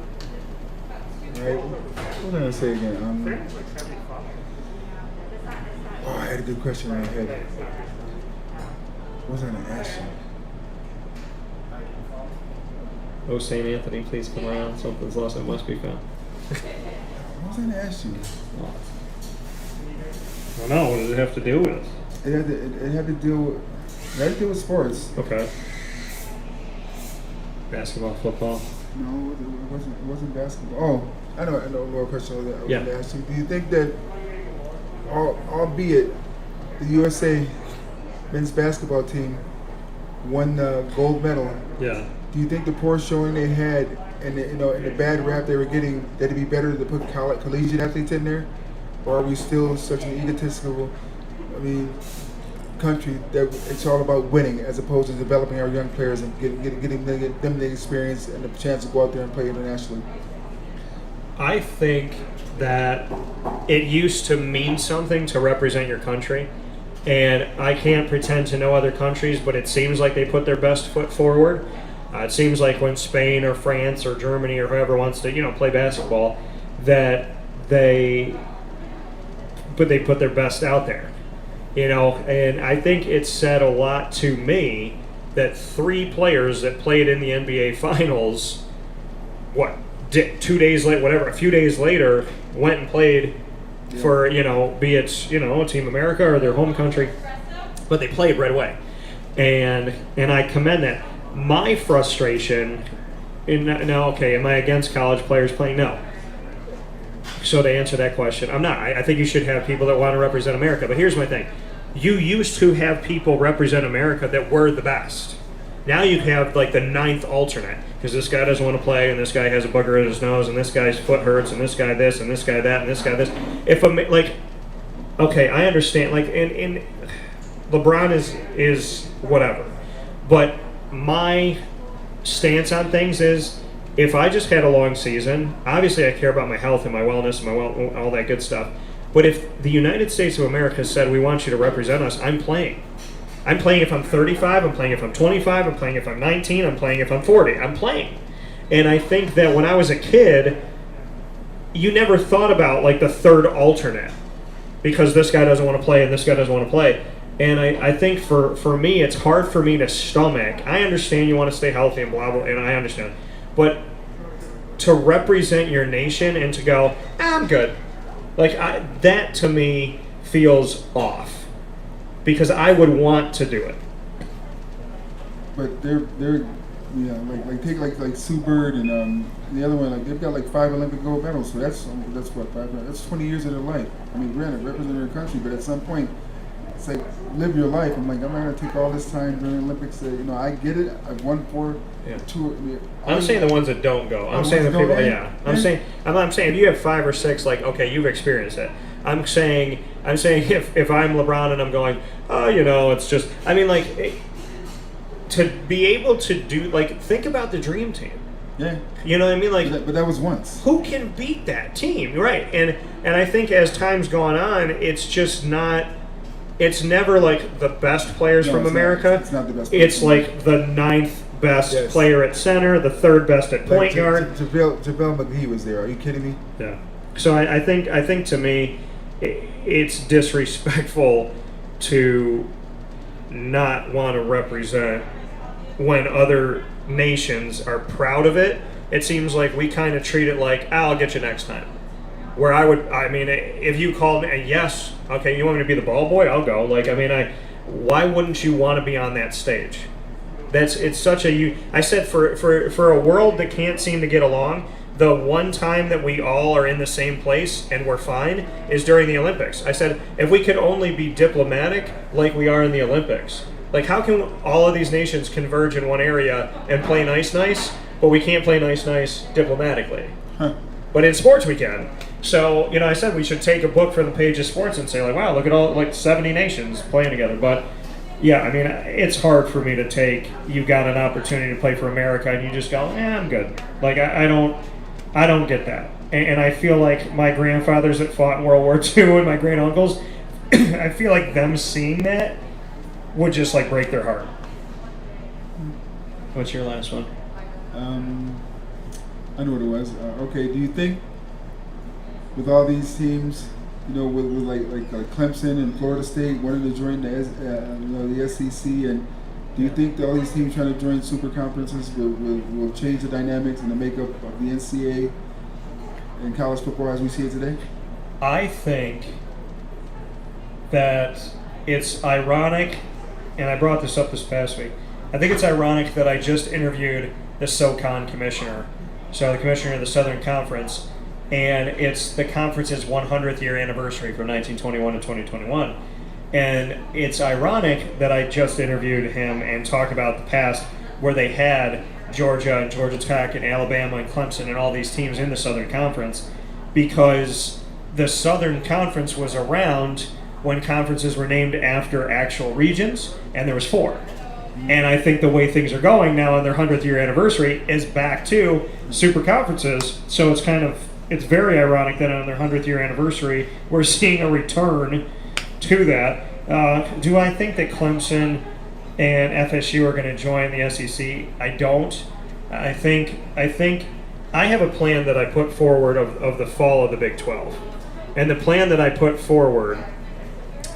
Speaker 2: All right, what was I going to say again? I had a good question in my head. What was I going to ask you?
Speaker 1: Oh, St. Anthony, please come around. Something's lost that must be found.
Speaker 2: What was I going to ask you?
Speaker 1: I don't know. What does it have to do with?
Speaker 2: It had to do with sports.
Speaker 1: Okay. Basketball, football?
Speaker 2: No, it wasn't basketball. Oh, I know more question I was going to ask you. Do you think that, albeit the USA men's basketball team won the gold medal,
Speaker 1: yeah,
Speaker 2: do you think the poor showing they had and the bad rap they were getting, that it'd be better to put collegiate athletes in there? Or are we still such an egotistical, country that it's all about winning as opposed to developing our young players and getting them the experience and the chance to go out there and play internationally?
Speaker 1: I think that it used to mean something to represent your country, and I can't pretend to know other countries, but it seems like they put their best foot forward. It seems like when Spain or France or Germany or whoever wants to, play basketball, that they put their best out there, and I think it said a lot to me that 3 players that played in the NBA Finals, 2 days later, whatever, a few days later, went and played for, be it, Team America or their home country, but they played right away. And I commend that. My frustration, am I against college players playing? No. So to answer that question, I'm not. I think you should have people that want to represent America. But here's my thing. You used to have people represent America that were the best. Now you have like the 9th alternate, because this guy doesn't want to play, and this guy has a booger in his nose, and this guy's foot hurts, and this guy this, and this guy that, and this guy this. Okay, I understand. Like, in LeBron is whatever, but my stance on things is, if I just had a long season, obviously I care about my health and my wellness and all that good stuff. But if the United States of America said, we want you to represent us, I'm playing. I'm playing if I'm 35, I'm playing if I'm 25, I'm playing if I'm 19, I'm playing if I'm 40. I'm playing. And I think that when I was a kid, you never thought about like the 3rd alternate, because this guy doesn't want to play and this guy doesn't want to play. And I think for me, it's hard for me to stomach. I understand you want to stay healthy and blah, blah, and I understand. But to represent your nation and to go, I'm good. That to me feels off, because I would want to do it.
Speaker 2: But they're take like Sue Bird and the other one, like they've got like 5 Olympic gold medals. So that's what 5. That's 20 years of their life. I mean, granted, representing their country, but at some point, it's like, live your life. I'm like, I'm not gonna take all this time during the Olympics. I get it. I've won 4, 2.
Speaker 1: I'm saying the ones that don't go. I'm saying the people. Yeah. I'm saying if you have 5 or 6, like, okay, you've experienced it. I'm saying if I'm LeBron and I'm going, it's just. I mean, like, to be able to do, like, think about the dream team.
Speaker 2: Yeah.
Speaker 1: You know what I mean? Like,
Speaker 2: but that was once.
Speaker 1: Who can beat that team, right? And I think as time's gone on, it's just not. It's never like the best players from America.
Speaker 2: It's not the best.
Speaker 1: It's like the 9th best player at center, the 3rd best at point guard.
Speaker 2: JaVale McGee was there. Are you kidding me?
Speaker 1: Yeah. So I think to me, it's disrespectful to not want to represent when other nations are proud of it. It seems like we kind of treat it like, I'll get you next time. Where if you called me, yes, okay, you want me to be the ball boy? I'll go. Why wouldn't you want to be on that stage? It's such a, I said for a world that can't seem to get along, the one time that we all are in the same place and we're fine is during the Olympics. I said, if we could only be diplomatic like we are in the Olympics, like how can all of these nations converge in one area and play nice, but we can't play nice diplomatically?
Speaker 2: Huh.
Speaker 1: But in sports we can. So, I said we should take a book from the page of sports and say, like, wow, look at all, like, 70 nations playing together. But, yeah, I mean, it's hard for me to take, you got an opportunity to play for America, and you just go, I'm good. Like, I don't get that. And I feel like my grandfathers that fought in World War II and my great uncles, I feel like them seeing that would just, like, break their heart. What's your last one?
Speaker 2: I know what it was. Okay, do you think with all these teams, with like Clemson and Florida State wanting to join the SEC, and do you think that all these teams trying to join super conferences will change the dynamics and the makeup of the NCAA and college football as we see it today?
Speaker 1: I think that it's ironic, and I brought this up this past week. I think it's ironic that I just interviewed the SoCon commissioner, so the commissioner of the Southern Conference, and it's the conference's 100th year anniversary from 1921 to 2021. And it's ironic that I just interviewed him and talked about the past where they had Georgia and Georgia Tech and Alabama and Clemson and all these teams in the Southern Conference, because the Southern Conference was around when conferences were named after actual regions, and there was 4. And I think the way things are going now on their 100th year anniversary is back to super conferences. So it's very ironic that on their 100th year anniversary, we're seeing a return to that. Do I think that Clemson and FSU are going to join the SEC? I don't. I think I have a plan that I put forward of the fall of the Big 12. And the plan that I put forward,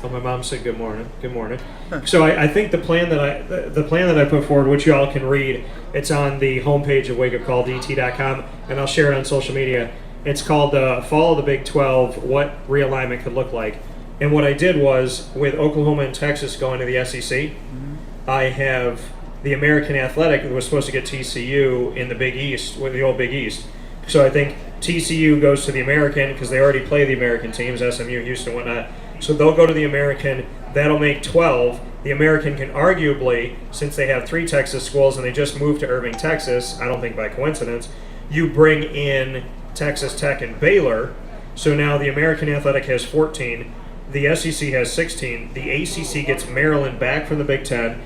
Speaker 1: oh, my mom said good morning. Good morning. So I think the plan that I put forward, which you all can read, it's on the homepage of wakeupcalldt.com, and I'll share it on social media. It's called the Fall of the Big 12, What Realignment Could Look Like. And what I did was, with Oklahoma and Texas going to the SEC, I have the American Athletic that was supposed to get TCU in the Big East, with the old Big East. So I think TCU goes to the American because they already play the American teams, SMU, Houston, whatnot. So they'll go to the American. That'll make 12. The American can arguably, since they have 3 Texas schools and they just moved to Irving, Texas, I don't think by coincidence, you bring in Texas Tech and Baylor. So now the American Athletic has 14. The SEC has 16. The ACC gets Maryland back from the Big Ten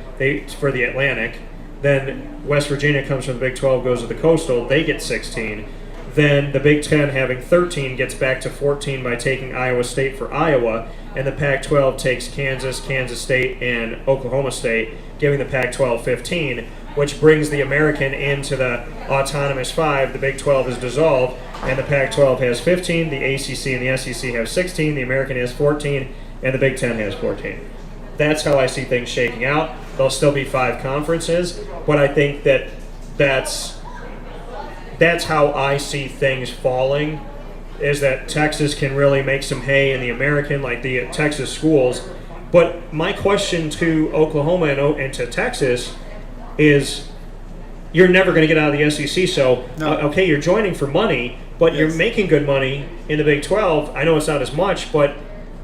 Speaker 1: for the Atlantic. Then West Virginia comes from the Big 12, goes to the Coastal. They get 16. Then the Big Ten, having 13, gets back to 14 by taking Iowa State for Iowa. And the Pac-12 takes Kansas, Kansas State, and Oklahoma State, giving the Pac-12 15, which brings the American into the autonomous 5. The Big 12 is dissolved, and the Pac-12 has 15. The ACC and the SEC have 16. The American has 14, and the Big 10 has 14. That's how I see things shaking out. There'll still be 5 conferences, but I think that's how I see things falling, is that Texas can really make some hay in the American, like the Texas schools. But my question to Oklahoma and to Texas is, you're never going to get out of the SEC, so, okay, you're joining for money, but you're making good money in the Big 12. I know it's not as much, but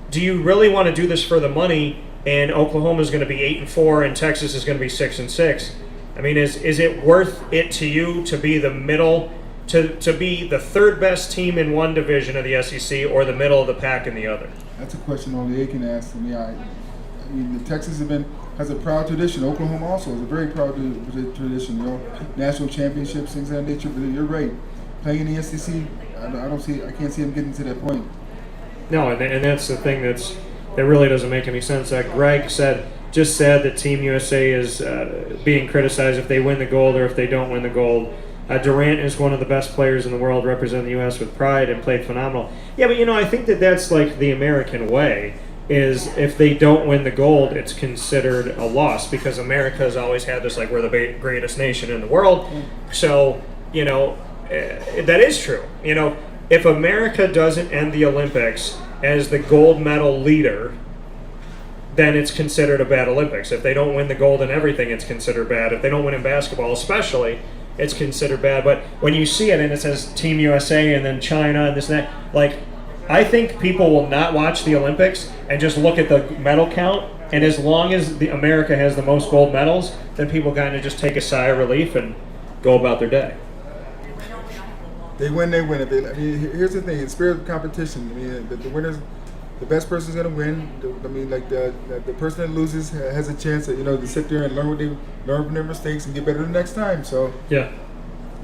Speaker 1: do you really want to do this for the money, and Oklahoma is going to be 8-4 and Texas is going to be 6-6? I mean, is it worth it to you to be the middle, to be the 3rd best team in one division of the SEC or the middle of the pack in the other?
Speaker 2: That's a question only they can ask. I mean, the Texas has a proud tradition. Oklahoma also has a very proud tradition. National championships, things of that nature. But you're right. Playing in the SEC, I can't see them getting to that point.
Speaker 1: No, and that's the thing that really doesn't make any sense. Greg just said that Team USA is being criticized if they win the gold or if they don't win the gold. Durant is one of the best players in the world, representing the U.S. with pride and played phenomenal. Yeah, but I think that's like the American way, is if they don't win the gold, it's considered a loss, because America has always had this, like, we're the greatest nation in the world. So, that is true. If America doesn't end the Olympics as the gold medal leader, then it's considered a bad Olympics. If they don't win the gold in everything, it's considered bad. If they don't win in basketball especially, it's considered bad. But when you see it and it says Team USA and then China and this and that, like, I think people will not watch the Olympics and just look at the medal count. And as long as America has the most gold medals, then people kind of just take a sigh of relief and go about their day.
Speaker 2: They win, they win. Here's the thing: in spirit of competition, the winners, the best person's gonna win. The person that loses has a chance to sit there and learn from their mistakes and get better the next time. So
Speaker 1: yeah,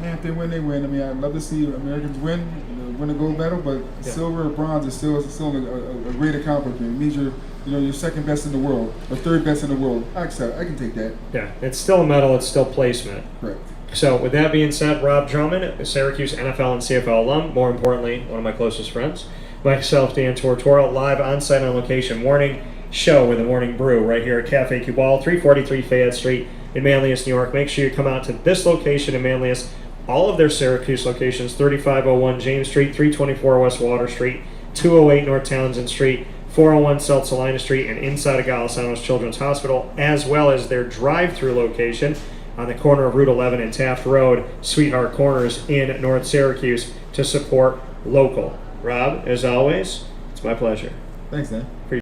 Speaker 2: if they win, they win. I'd love to see Americans win a gold medal, but silver or bronze is still a great accomplishment. It means you're second best in the world or 3rd best in the world. I can take that.
Speaker 1: Yeah, it's still a medal. It's still placement.
Speaker 2: Correct.
Speaker 1: So with that being said, Rob Drummond, a Syracuse NFL and CFL alum, more importantly, one of my closest friends. Myself, Dan Tortora, live on-site on location morning show with the Morning Brew right here at Cafe Kubal, 343 Fayette Street in Manlius, New York. Make sure you come out to this location in Manlius. All of their Syracuse locations, 3501 James Street, 324 West Water Street, 208 North Townsend Street, 401 South Salina Street, and inside of Galasanos Children's Hospital, as well as their drive-through location on the corner of Route 11 and Taft Road, Sweetheart Corners in North Syracuse, to support local. Rob, as always, it's my pleasure.
Speaker 2: Thanks, Dan.